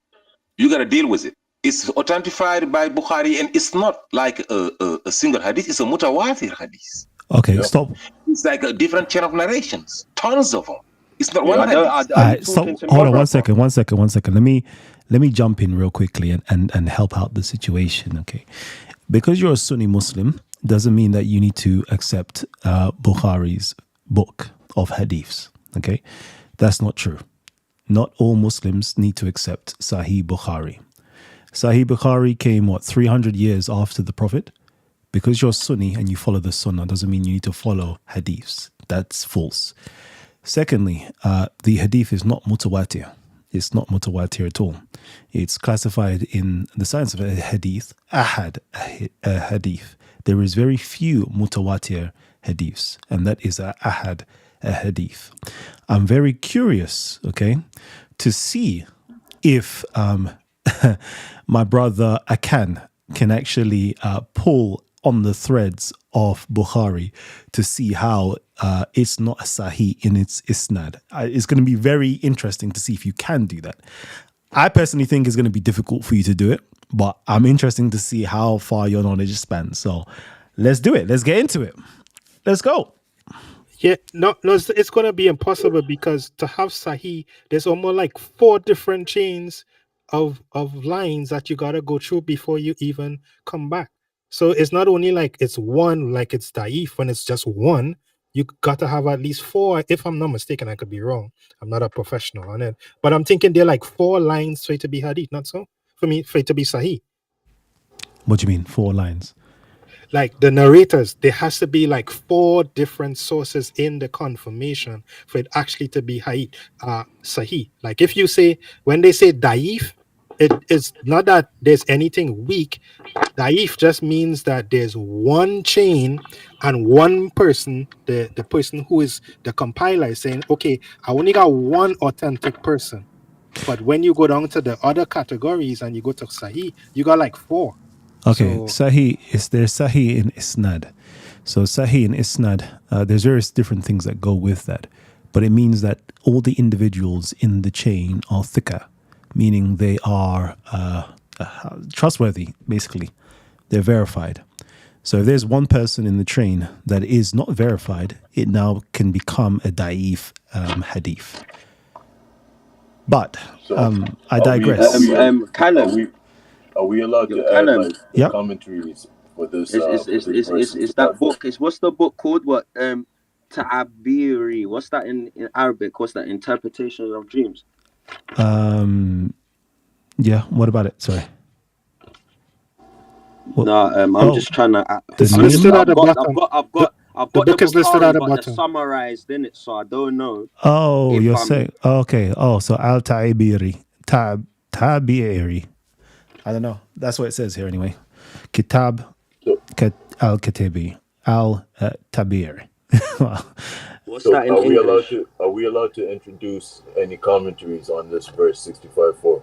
Speaker 6: you got to deal with it. It's authenticated by Bukhari, and it's not like a single hadith. It's a mutawatir hadith.
Speaker 1: Okay, stop.
Speaker 6: It's like a different chain of narrations, tons of them. It's not one
Speaker 1: hadith. Hold on, 1 second. Let me jump in real quickly and help out the situation. Okay, because you're a Sunni Muslim doesn't mean that you need to accept Bukhari's book of hadiths. Okay, that's not true. Not all Muslims need to accept Sahih Bukhari. Sahih Bukhari came, 300 years after the Prophet? Because you're Sunni and you follow the Sunnah doesn't mean you need to follow hadiths. That's false. Secondly, the hadith is not mutawatir. It's not mutawatir at all. It's classified in the science of a hadith, ahad, a hadith. There is very few mutawatir hadiths, and that is a ahad, a hadith. I'm very curious, okay, to see if my brother Akan can actually pull on the threads of Bukhari to see how it's not a sahih in its isnad. It's going to be very interesting to see if you can do that. I personally think it's going to be difficult for you to do it, but I'm interested to see how far your knowledge spans. So let's do it. Let's get into it. Let's go.
Speaker 4: Yeah, no, it's going to be impossible because to have Sahih, there's almost like 4 different chains of lines that you got to go through before you even come back. So it's not only like it's one, like it's Daif when it's just one. You got to have at least 4. If I'm not mistaken, I could be wrong. I'm not a professional on it, but I'm thinking they're like 4 lines for it to be Hadith, not so? For it to be Sahih.
Speaker 1: What do you mean, 4 lines?
Speaker 4: Like the narrators, there has to be like 4 different sources in the confirmation for it actually to be sahih. Like if you say, when they say daif, it's not that there's anything weak. Daif just means that there's one chain and one person, the person who is the compiler is saying, okay, I only got one authentic person. But when you go down to the other categories and you go to sahih, you got like 4.
Speaker 1: Okay, so, Sahih there's Sahih in Isnad. So Sahih in Isnad, there's various different things that go with that. But it means that all the individuals in the chain are thiqa, meaning they are trustworthy, basically. They're verified. So if there's one person in the chain that is not verified, it now can become a da'if hadith. But I digress.
Speaker 5: Callum,
Speaker 8: are we allowed to add like the commentaries for this?
Speaker 5: Is that book? What's the book called? What Ta'abiri? What's that in Arabic? What's that? Interpretation of dreams.
Speaker 1: Yeah. What about it? Sorry.
Speaker 5: I'm just trying to.
Speaker 4: It's listed at the bottom. I've got the book is listed at the bottom.
Speaker 5: Summarized in it, so I don't know.
Speaker 1: Oh, you're saying okay. Oh, so Al Ta'ibiri, Ta'ibiri. I don't know. That's what it says here anyway. Kitab al-Katibi al-Tabir.
Speaker 5: What's that in English?
Speaker 8: Are we allowed to introduce any commentaries on this verse 65:4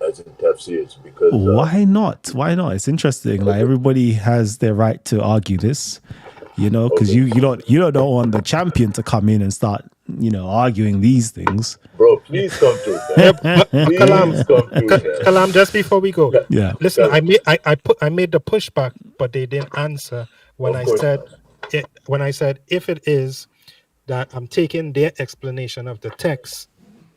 Speaker 8: as in tafsirs? Because
Speaker 1: why not? Why not? It's interesting. Like everybody has their right to argue this, you know, because you don't want the champion to come in and start, you know, arguing these things.
Speaker 8: Bro, please come through.
Speaker 4: Kalam, just before we go,
Speaker 1: yeah.
Speaker 4: Listen, I made the pushback, but they didn't answer when I said if it is that I'm taking their explanation of the text,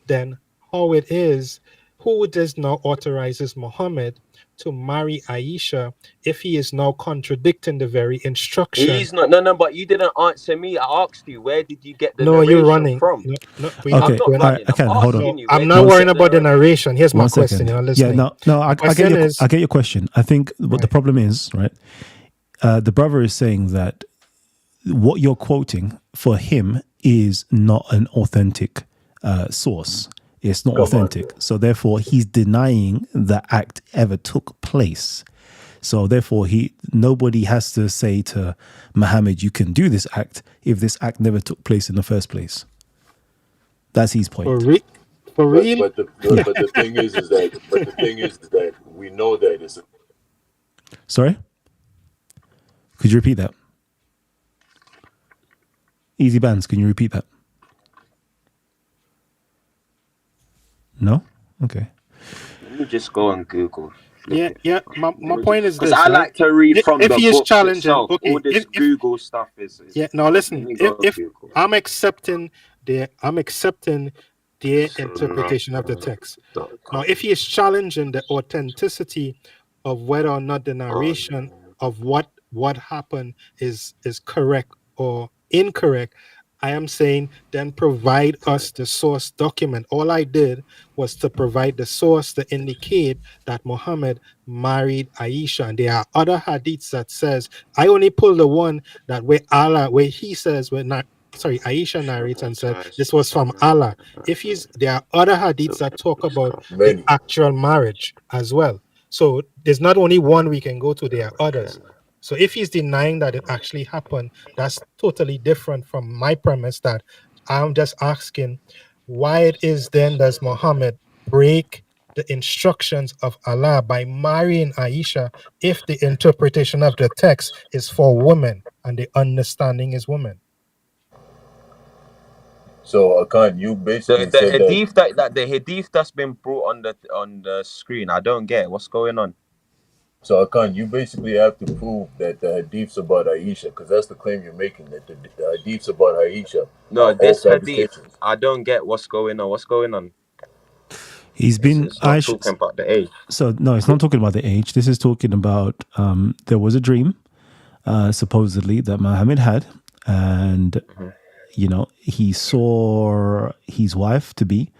Speaker 4: then how it is, who does now authorizes Muhammad to marry Aisha if he is now contradicting the very instruction?
Speaker 5: He's not. No. But you didn't answer me. I asked you, where did you get the
Speaker 4: narration
Speaker 5: you're running
Speaker 4: from?
Speaker 1: Okay, hold on.
Speaker 4: I'm not worrying about the narration. Here's my question. You're listening.
Speaker 1: Yeah, I get your question. I think what the problem is, right? The brother is saying that what you're quoting for him is not an authentic source. It's not authentic. So therefore, he's denying the act ever took place. So therefore, nobody has to say to Muhammad, you can do this act if this act never took place in the first place. That's his point.
Speaker 4: For real?
Speaker 8: But the thing is that we know that it's.
Speaker 1: Sorry? Could you repeat that? Easy Bands, can you repeat that? No? Okay.
Speaker 5: Let me just go on Google.
Speaker 4: Yeah. My point is this.
Speaker 5: Because I like to read from the
Speaker 4: he is
Speaker 5: books
Speaker 4: challenging,
Speaker 5: itself.
Speaker 4: okay,
Speaker 5: All this Google stuff is.
Speaker 4: Yeah. Now listen. If I'm accepting their interpretation of the text. Now, if he is challenging the authenticity of whether or not the narration of what happened is correct or incorrect, I am saying then provide us the source document. All I did was to provide the source to indicate that Muhammad married Aisha. And there are other hadiths that says, I only pulled the one that where he says, Aisha narrates and said this was from Allah. There are other hadiths that talk about the actual marriage as well. So there's not only one we can go to, there are others. So if he's denying that it actually happened, that's totally different from my premise that I'm just asking why it is then does Muhammad break the instructions of Allah by marrying Aisha if the interpretation of the text is for women and the understanding is women?
Speaker 8: So Akan, you basically
Speaker 5: The
Speaker 8: said
Speaker 5: hadith that the hadith that's been brought on the screen, I don't get what's going on.
Speaker 8: So Akan, you basically have to prove that the hadiths about Aisha, because that's the claim you're making, that the hadiths about Aisha
Speaker 5: No,
Speaker 8: all
Speaker 5: this hadith,
Speaker 8: fabrications.
Speaker 5: I don't get what's going on. What's going on?
Speaker 1: He's been
Speaker 5: It's not talking about the age.
Speaker 1: So no, it's not talking about the age. This is talking about there was a dream, supposedly, that Muhammad had, and you know, he saw his wife to be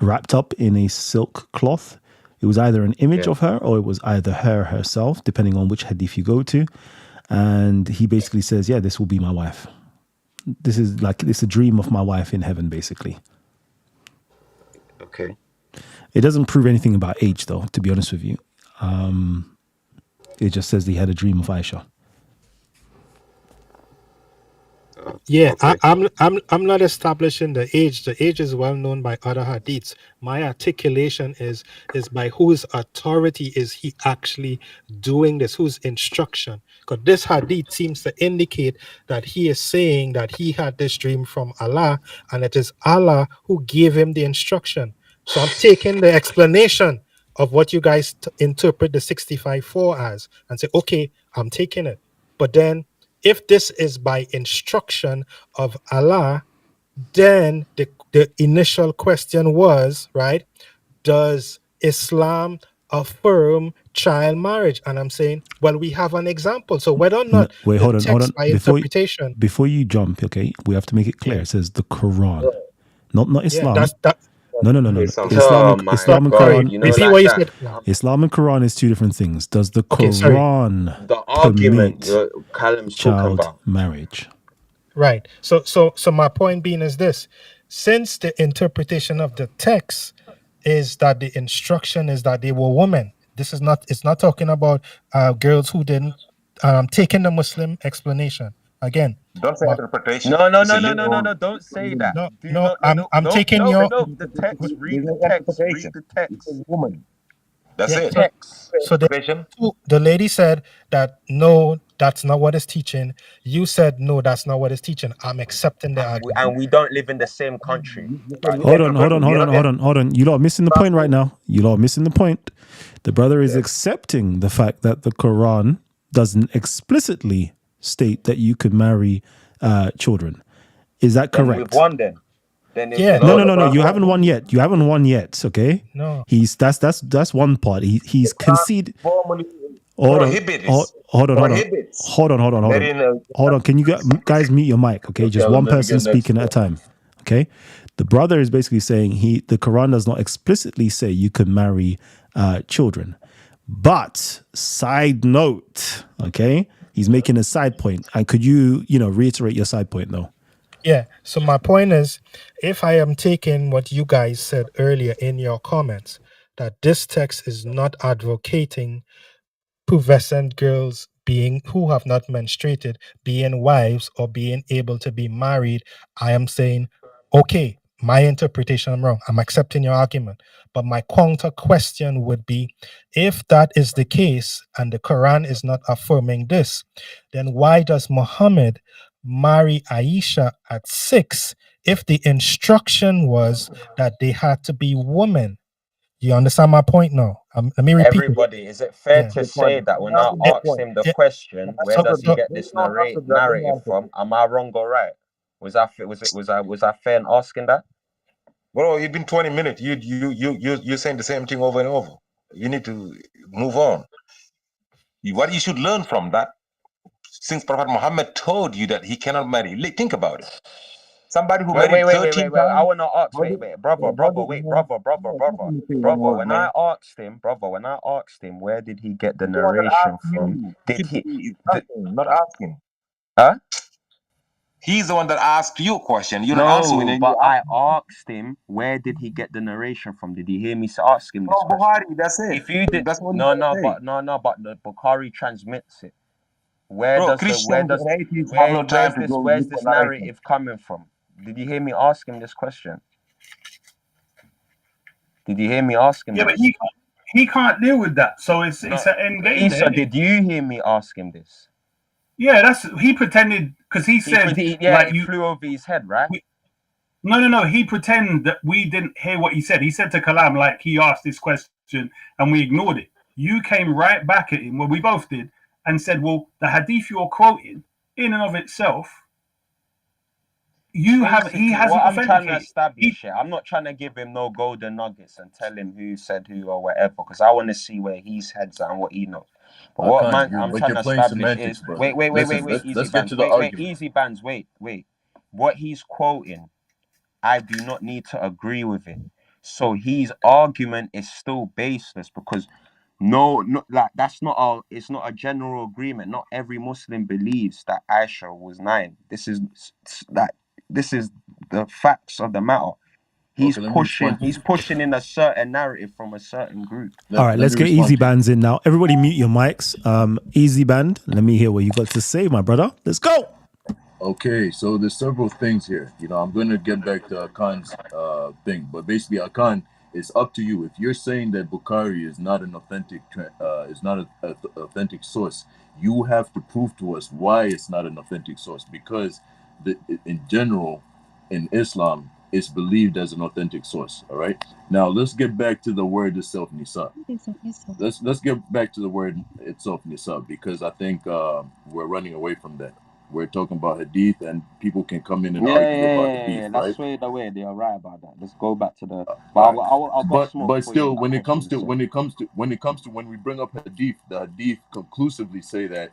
Speaker 1: wrapped up in a silk cloth. It was either an image of her or it was either her herself, depending on which hadith you go to. And he basically says, yeah, this will be my wife. This is like, it's a dream of my wife in heaven, basically.
Speaker 5: Okay.
Speaker 1: It doesn't prove anything about age, though, to be honest with you. It just says he had a dream of Aisha.
Speaker 4: Yeah, okay. I'm not establishing the age. The age is well known by other hadiths. My articulation is by whose authority is he actually doing this, whose instruction. Because this hadith seems to indicate that he is saying that he had this dream from Allah, and it is Allah who gave him the instruction. So I'm taking the explanation of what you guys interpret the 65:4 as and say, okay, I'm taking it. But then if this is by instruction of Allah, then the initial question was, right, does Islam affirm child marriage? And I'm saying, well, we have an example. So whether or not
Speaker 1: hold on.
Speaker 4: by interpretation.
Speaker 1: Before you jump, okay, we have to make it clear. It says the Quran, not Islam. No. Islam and Quran.
Speaker 5: You know, like that.
Speaker 1: Islam and Quran is two different things. Does the Quran
Speaker 5: the argument
Speaker 1: Callum's child talking about marriage?
Speaker 4: Right. So my point being is this: since the interpretation of the text is that the instruction is that they were women, it's not talking about girls who didn't take in the Muslim explanation. Again,
Speaker 6: don't say interpretation.
Speaker 5: No, don't say that.
Speaker 4: I'm taking your
Speaker 5: the text. Read the text. Read the text.
Speaker 6: Woman. That's it.
Speaker 4: So the lady said that no, that's not what it's teaching. You said no, that's not what it's teaching. I'm accepting the argument.
Speaker 5: And we don't live in the same country.
Speaker 1: Hold on. You lot are missing the point right now. The brother is accepting the fact that the Quran doesn't explicitly state that you could marry children. Is that correct?
Speaker 5: We've won then.
Speaker 1: No. You haven't won yet. Okay.
Speaker 4: No.
Speaker 1: That's one part. He's conceded. Hold on. Can you guys mute your mic? Okay, just one person speaking at a time. Okay. The brother is basically saying the Quran does not explicitly say you can marry children. But side note, okay, he's making a side point. And could you reiterate your side point though?
Speaker 4: Yeah. So my point is, if I am taking what you guys said earlier in your comments, that this text is not advocating pubescent girls who have not menstruated, being wives or being able to be married, I am saying, okay, my interpretation, I'm wrong. I'm accepting your argument. But my counter question would be, if that is the case and the Quran is not affirming this, then why does Muhammad marry Aisha at 6 if the instruction was that they had to be women? You understand my point now? Let me repeat.
Speaker 5: Everybody, is it fair to say that when I asked him the question, where does he get this narrative from? Am I wrong or right? Was I fair in asking that?
Speaker 6: Bro, it's been 20 minutes. You're saying the same thing over and over. You need to move on. What you should learn from that, since Prophet Muhammad told you that he cannot marry. Think about it. Somebody who married 13
Speaker 5: wait. I want to ask, brother. When I asked him, where did he get the narration from?
Speaker 6: Not asking?
Speaker 5: Huh?
Speaker 6: He's the one that asked you a question. You're
Speaker 5: not
Speaker 6: answering it.
Speaker 5: But I asked him, where did he get the narration from? Did he hear me ask him this question?
Speaker 6: Bukhari, that's it.
Speaker 5: If you did, but the Bukhari transmits it. Where's this narrative coming from? Did you hear me ask him this question? Did you hear me ask him?
Speaker 2: Yeah,
Speaker 5: this?
Speaker 2: but he can't deal with that. So it's an end game.
Speaker 5: Isa, did you hear me ask him this?
Speaker 2: Yeah, he pretended because he said
Speaker 5: it flew over his head, right?
Speaker 2: No. He pretended that we didn't hear what he said. He said to Kalam, like, he asked this question and we ignored it. You came right back at him, well, we both did, and said, well, the hadith you're quoting, in and of itself, he hasn't
Speaker 5: I'm trying to
Speaker 2: authenticated.
Speaker 5: establish it. I'm not trying to give him no golden nuggets and tell him who said who or whatever, because I want to see where his head's at and what he knows. But what I'm trying to establish is wait, easy bands, wait. What he's quoting, I do not need to agree with it. So his argument is still baseless because it's not a general agreement. Not every Muslim believes that Aisha was 9. This is the facts of the matter. He's pushing in a certain narrative from a certain group.
Speaker 1: All right, let's get Easy Bands in now. Everybody mute your mics. Easy Band, let me hear what you got to say, my brother. Let's go.
Speaker 8: Okay, so there's several things here. I'm going to get back to Akan's thing, but basically, Akan, it's up to you. If you're saying that Bukhari is not an authentic authentic source, you have to prove to us why it's not an authentic source. Because in general, in Islam, it's believed as an authentic source. All right. Now let's get back to the word itself, Nisa. Let's get back to the word itself, Nisa, because I think we're running away from that. We're talking about hadith, and people can come in and argue about hadith,
Speaker 5: right?
Speaker 8: That's
Speaker 5: the way they are right about that. Let's go back to the.
Speaker 8: But still, when it comes to when we bring up hadith, the hadith conclusively say that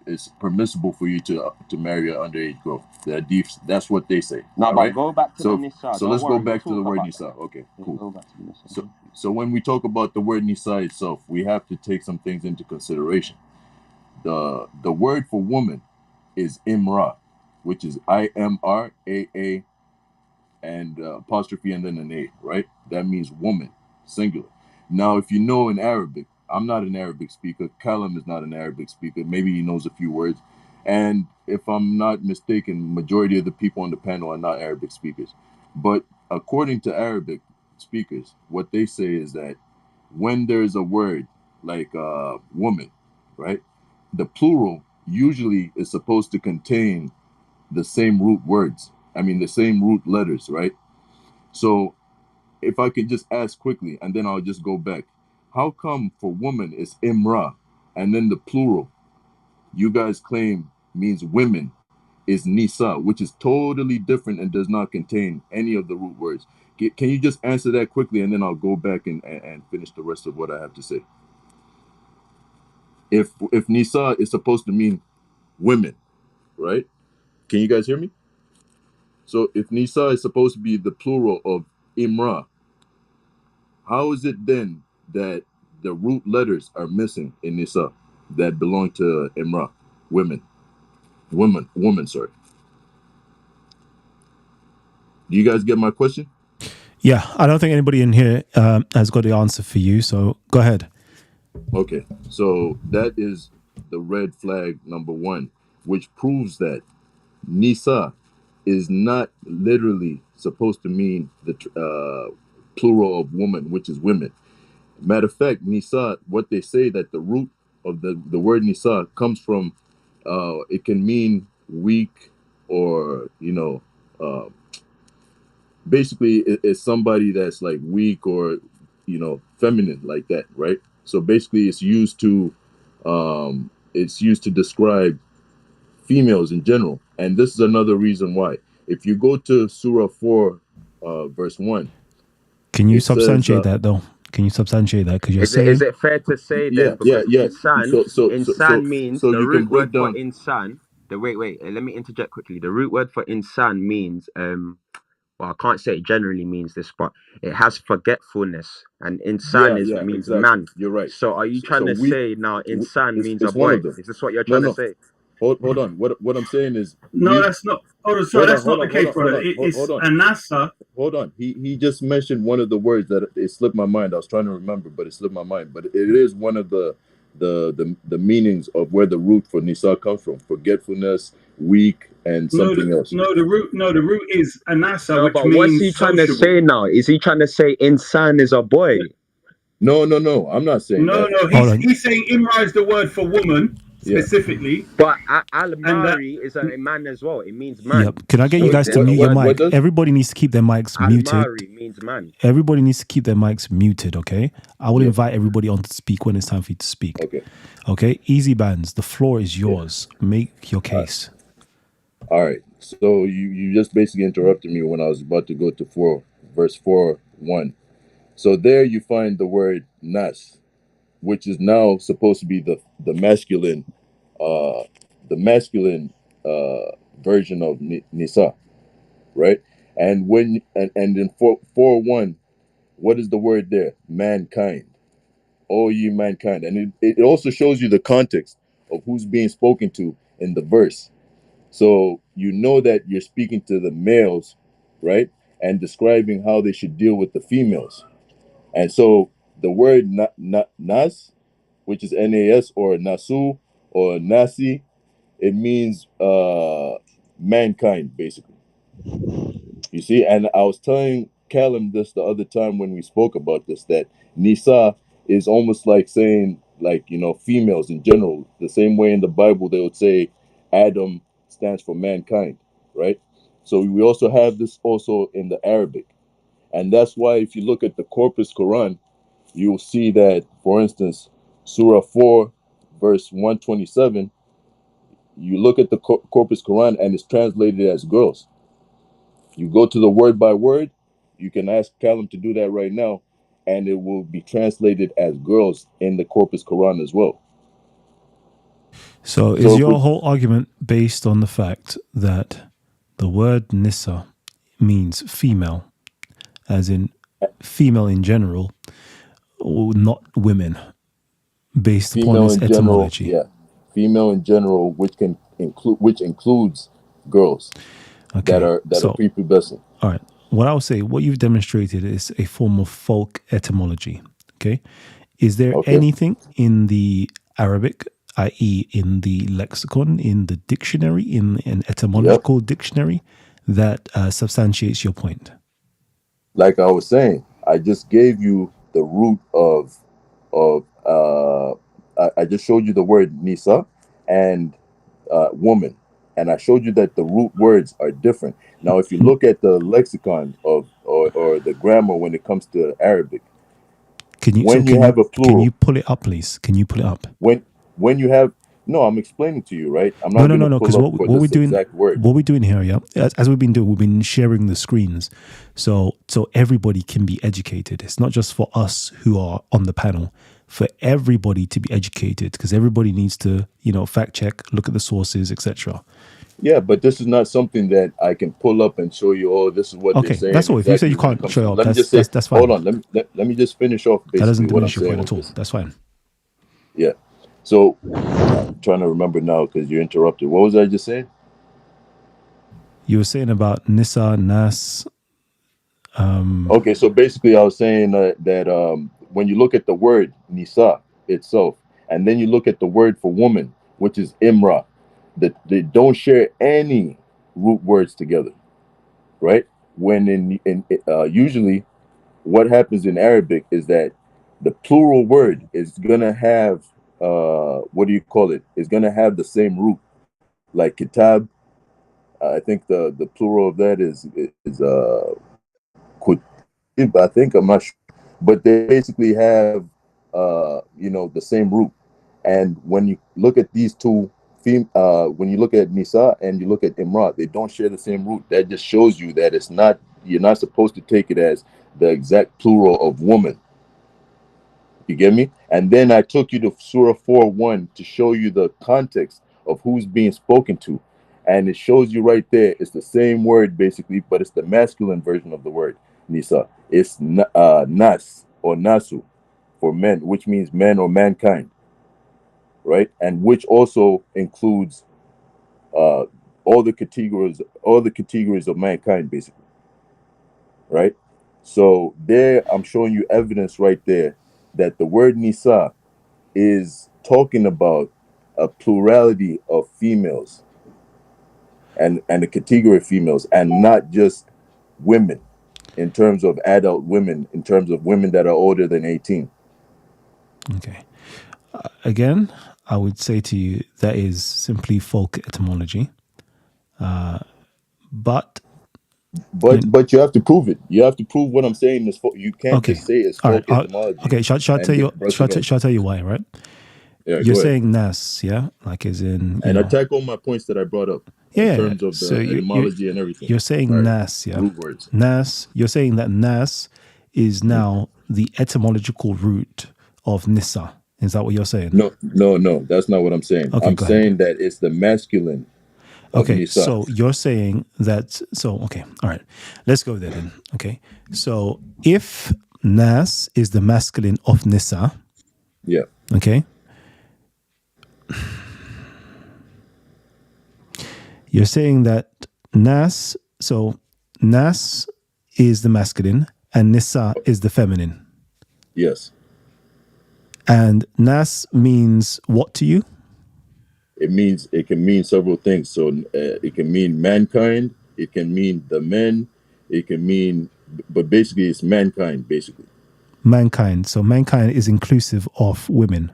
Speaker 8: it's permissible for you to marry an underage girl. The hadith, that's what they say.
Speaker 5: No, but go back to the Nisa.
Speaker 8: So let's go back to the word Nisa. Okay, cool.
Speaker 5: Go back to the Nisa.
Speaker 8: So when we talk about the word Nisa itself, we have to take some things into consideration. The word for woman is imra, which is IMRAA and apostrophe and then an A, right? That means woman, singular. Now, if you know in Arabic, I'm not an Arabic speaker. Kalam is not an Arabic speaker. Maybe he knows a few words. And if I'm not mistaken, majority of the people on the panel are not Arabic speakers. But according to Arabic speakers, what they say is that when there's a word like woman, right? The plural usually is supposed to contain the same root words. The same root letters, right? So if I could just ask quickly, and then I'll just go back. How come for woman it's imra, and then the plural you guys claim means women is nisa, which is totally different and does not contain any of the root words? Can you just answer that quickly, and then I'll go back and finish the rest of what I have to say? If nisa is supposed to mean women, right? Can you guys hear me? So if nisa is supposed to be the plural of imra, how is it then that the root letters are missing in nisa that belong to imra, woman, sorry. Do you guys get my question?
Speaker 1: Yeah, I don't think anybody in here has got the answer for you, so go ahead.
Speaker 8: Okay, so that is the red flag number 1, which proves that nisa is not literally supposed to mean the plural of woman, which is women. Matter of fact, nisa, what they say that the root of the word nisa comes from, it can mean weak, or basically it's somebody that's like weak or feminine, like that, right? So basically it's used to describe females in general. And this is another reason why. If you go to Surah 4 verse 1,
Speaker 1: can you substantiate that though? Can you substantiate that? Because you're saying,
Speaker 5: is it fair to say then? Because insan means the root word for insan. Wait. Let me interject quickly. The root word for insan means well, I can't say it generally means this, but it has forgetfulness, and insan means
Speaker 8: exactly.
Speaker 5: man.
Speaker 8: You're right.
Speaker 5: So are you trying to say now insan means a boy? Is this what you're trying to say?
Speaker 8: Hold on. What I'm saying is
Speaker 2: that's not. That's not the case, brother. It's anasa.
Speaker 8: Hold on. He just mentioned one of the words that it slipped my mind. I was trying to remember, but it slipped my mind. But it is one of the meanings of where the root for nisa comes from: forgetfulness, weak, and
Speaker 2: No,
Speaker 8: something else.
Speaker 2: the root is anasa,
Speaker 5: No,
Speaker 2: which
Speaker 5: but what's
Speaker 2: means
Speaker 5: he trying to
Speaker 2: sociable.
Speaker 5: say now? Is he trying to say insan is a boy?
Speaker 8: No, I'm not saying
Speaker 2: No,
Speaker 8: that.
Speaker 2: no,
Speaker 1: Hold on.
Speaker 2: he's saying imra is the word for woman
Speaker 8: Yeah.
Speaker 2: specifically,
Speaker 5: But
Speaker 2: and that
Speaker 5: al-mari is a man as well. It means man.
Speaker 1: Yep. Can I get you
Speaker 8: What
Speaker 1: guys to
Speaker 8: what
Speaker 1: mute your
Speaker 8: what, what
Speaker 1: mic?
Speaker 8: does?
Speaker 1: Everybody needs to keep their mics muted.
Speaker 5: Al-mari means man.
Speaker 1: Everybody needs to keep their mics muted, okay? I will
Speaker 8: Yeah.
Speaker 1: invite everybody on to speak when it's time for you to speak.
Speaker 8: Okay.
Speaker 1: Okay? Easy bands. The floor is yours. Make your case.
Speaker 8: All right. So you just basically interrupted me when I was about to go to verse 4:1. So there you find the word nas, which is now supposed to be the masculine uh the masculine version of nisa, right? And when and in 4:1, what is the word there? Mankind. Oh, ye mankind. And it also shows you the context of who's being spoken to in the verse. So you know that you're speaking to the males, right? And describing how they should deal with the females. And so the word nas, which is nas, or nasu, or nasi, it means mankind, basically. You see, and I was telling Callum this the other time when we spoke about this, that Nisa is almost like saying, like, females in general. The same way in the Bible they would say Adam stands for mankind, right? So we also have this also in the Arabic. And that's why if you look at the Corpus Quran, you'll see that, for instance, Surah 4, verse 127, you look at the Corpus Quran and it's translated as girls. You go to the word by word, you can ask Callum to do that right now, and it will be translated as girls in the Corpus Quran as well.
Speaker 1: So is your whole argument based on the fact that the word nisa means female, as in female in general, or not women, based upon
Speaker 8: Female
Speaker 1: its
Speaker 8: in general,
Speaker 1: etymology?
Speaker 8: yeah. Female in general, which includes girls
Speaker 1: Okay.
Speaker 8: that are prepubescent.
Speaker 1: All right. What I would say, what you've demonstrated is a form of folk etymology. Okay. Is there
Speaker 8: Okay.
Speaker 1: anything in the Arabic, i.e., in the lexicon, in the dictionary, in an etymological dictionary, that substantiates your point?
Speaker 8: Like I was saying, I just gave you the root of I just showed you the word nisa and woman, and I showed you that the root words are different. Now, if you look at the lexicon of or the grammar when it comes to Arabic,
Speaker 1: Can you
Speaker 8: have a plural,
Speaker 1: can you pull it up, please? Can you pull it up?
Speaker 8: when you have I'm explaining to you, right? I'm
Speaker 1: No,
Speaker 8: not going to
Speaker 1: because
Speaker 8: pull up
Speaker 1: what
Speaker 8: for
Speaker 1: we're
Speaker 8: this
Speaker 1: doing,
Speaker 8: exact word.
Speaker 1: what we're doing here, yeah, as we've been doing, we've been sharing the screens, so everybody can be educated. It's not just for us who are on the panel, for everybody to be educated, because everybody needs to, fact check, look at the sources, etc.
Speaker 8: Yeah, but this is not something that I can pull up and show you. Oh, this is what they're
Speaker 1: Okay,
Speaker 8: saying.
Speaker 1: that's all. If you say
Speaker 8: Exactly
Speaker 1: you
Speaker 8: when it
Speaker 1: can't
Speaker 8: comes
Speaker 1: show
Speaker 8: to.
Speaker 1: up,
Speaker 8: Let me just say.
Speaker 1: that's fine.
Speaker 8: Hold on. Let me just finish off
Speaker 1: That doesn't
Speaker 8: basically what I'm
Speaker 1: diminish your
Speaker 8: saying
Speaker 1: point
Speaker 8: with
Speaker 1: at all.
Speaker 8: this.
Speaker 1: That's fine.
Speaker 8: Yeah. So I'm trying to remember now because you interrupted. What was I just saying?
Speaker 1: You were saying about Nisa, Nas.
Speaker 8: Okay, so basically, I was saying that when you look at the word Nisa itself, and then you look at the word for woman, which is Imra, that they don't share any root words together, right? When in usually what happens in Arabic is that the plural word is gonna have what do you call it? Is gonna have the same root, like kitab. I think the plural of that is kutib. I think, I'm not sure, but they basically have the same root. And when you look at these two when you look at Nisa and you look at Imran, they don't share the same root. That just shows you that you're not supposed to take it as the exact plural of woman. You get me? And then I took you to Surah 4:1 to show you the context of who's being spoken to. And it shows you right there, it's the same word basically, but it's the masculine version of the word, Nisa. It's Nas or Nasu for men, which means men or mankind, right? And which also includes uh, all the categories of mankind, basically, right? So there, I'm showing you evidence right there that the word Nisa is talking about a plurality of females, and the category of females, and not just women in terms of adult women, in terms of women that are older than 18.
Speaker 1: Okay. Again, I would say to you that is simply folk etymology. But
Speaker 8: you have to prove it. You have to prove what I'm saying is folk. You can't
Speaker 1: okay.
Speaker 8: just say it's
Speaker 1: All
Speaker 8: folk
Speaker 1: right.
Speaker 8: etymology.
Speaker 1: Okay. Shall I tell you? Shall I tell you why? Right.
Speaker 8: Yeah,
Speaker 1: You're saying nas, yeah, like as in.
Speaker 8: And attack all my points that I brought up in terms of the etymology and everything.
Speaker 1: You're saying nas, yeah.
Speaker 8: Root words.
Speaker 1: Nas. You're saying that nas is now the etymological root of nisa. Is that what you're saying?
Speaker 8: No, that's not what I'm saying.
Speaker 1: Okay,
Speaker 8: I'm saying that it's the masculine.
Speaker 1: Okay,
Speaker 8: Nisa.
Speaker 1: so you're saying that. So okay, all right. Let's go there then. Okay, so if nas is the masculine of nisa,
Speaker 8: yeah.
Speaker 1: Okay. You're saying that nas, so nas is the masculine and nisa is the feminine.
Speaker 8: Yes.
Speaker 1: And nas means what to you?
Speaker 8: It can mean several things. So it can mean mankind, it can mean the men, it can mean, but basically it's mankind, basically.
Speaker 1: Mankind. So mankind is inclusive of women.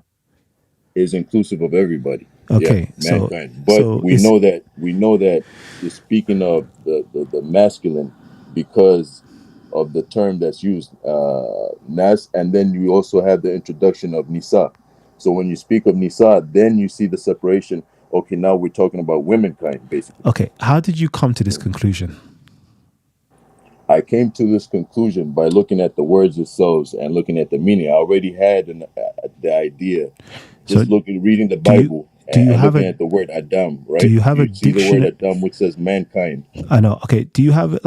Speaker 8: Is inclusive of everybody.
Speaker 1: Okay,
Speaker 8: yeah, mankind. But we know that you're speaking of the masculine because of the term that's used, nas, and then you also have the introduction of nisa. So when you speak of nisa, then you see the separation. Okay, now we're talking about womankind, basically.
Speaker 1: Okay, how did you come to this conclusion?
Speaker 8: I came to this conclusion by looking at the words themselves and looking at the meaning. I already had the idea. Just reading the Bible and looking at the word Adam, right?
Speaker 1: Do you have a
Speaker 8: see the word Adam, which says mankind?
Speaker 1: I know. Okay. Do you have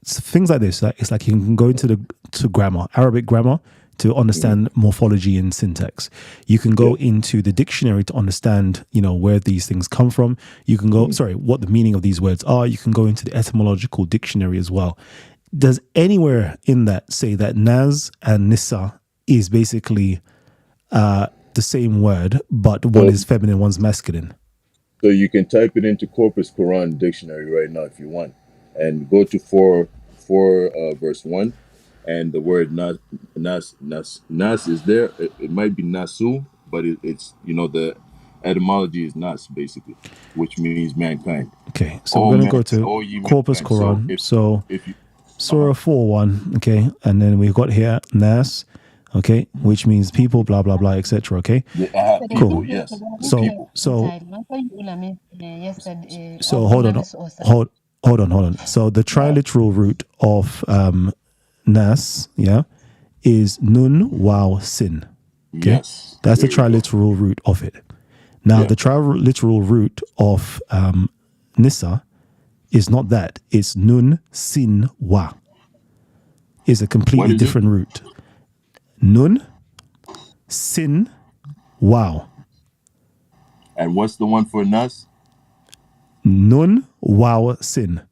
Speaker 1: things like this? Like, it's like you can go into to grammar, Arabic grammar, to understand morphology and syntax. You can go into the dictionary to understand, where these things come from. You can go, what the meaning of these words are. You can go into the etymological dictionary as well. Does anywhere in that say that nas and nisa is basically the same word, but one is feminine, one's masculine?
Speaker 8: So you can type it into Corpus Quran dictionary right now if you want, and go to 4 verse 1, and the word nas is there. It might be nasu, but it's the etymology is nas, basically, which means mankind.
Speaker 1: Okay, so we're going to go to Corpus Quran. So if you Surah 4:1, okay, and then we've got here nas, okay, which means people, blah blah blah, etc. Okay,
Speaker 8: cool. Yes.
Speaker 1: So hold on. So the triliteral root of nas, is nun waw sin. Okay,
Speaker 8: yes,
Speaker 1: that's the triliteral root of it. Now the triliteral root of nisa is not that. It's nun sin wa. Is a completely different root. Nun sin wow.
Speaker 8: And what's the one for nas?
Speaker 1: Nun wow sin.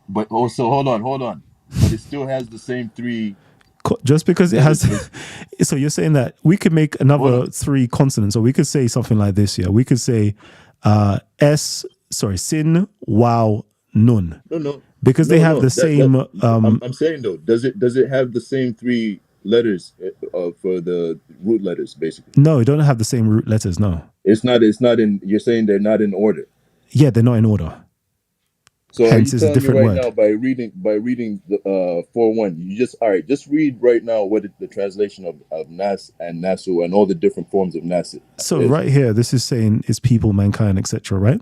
Speaker 8: But also hold on. But it still has the same three.
Speaker 1: Just because it has, so you're saying that we could make another 3 consonants, or we could say something like this. Yeah, we could say sin wow nun.
Speaker 8: No.
Speaker 1: Because they have the same.
Speaker 8: I'm saying though, does it have the same 3 letters for the root letters, basically?
Speaker 1: No, it don't have the same root letters. No,
Speaker 8: it's not in. You're saying they're not in order.
Speaker 1: Yeah, they're not in order.
Speaker 8: So
Speaker 1: hence
Speaker 8: are you telling me right now by reading the 4:1, you just read right now what the translation of nas and nasu and all the different forms of nas.
Speaker 1: So right here, this is saying is people, mankind, etc. Right?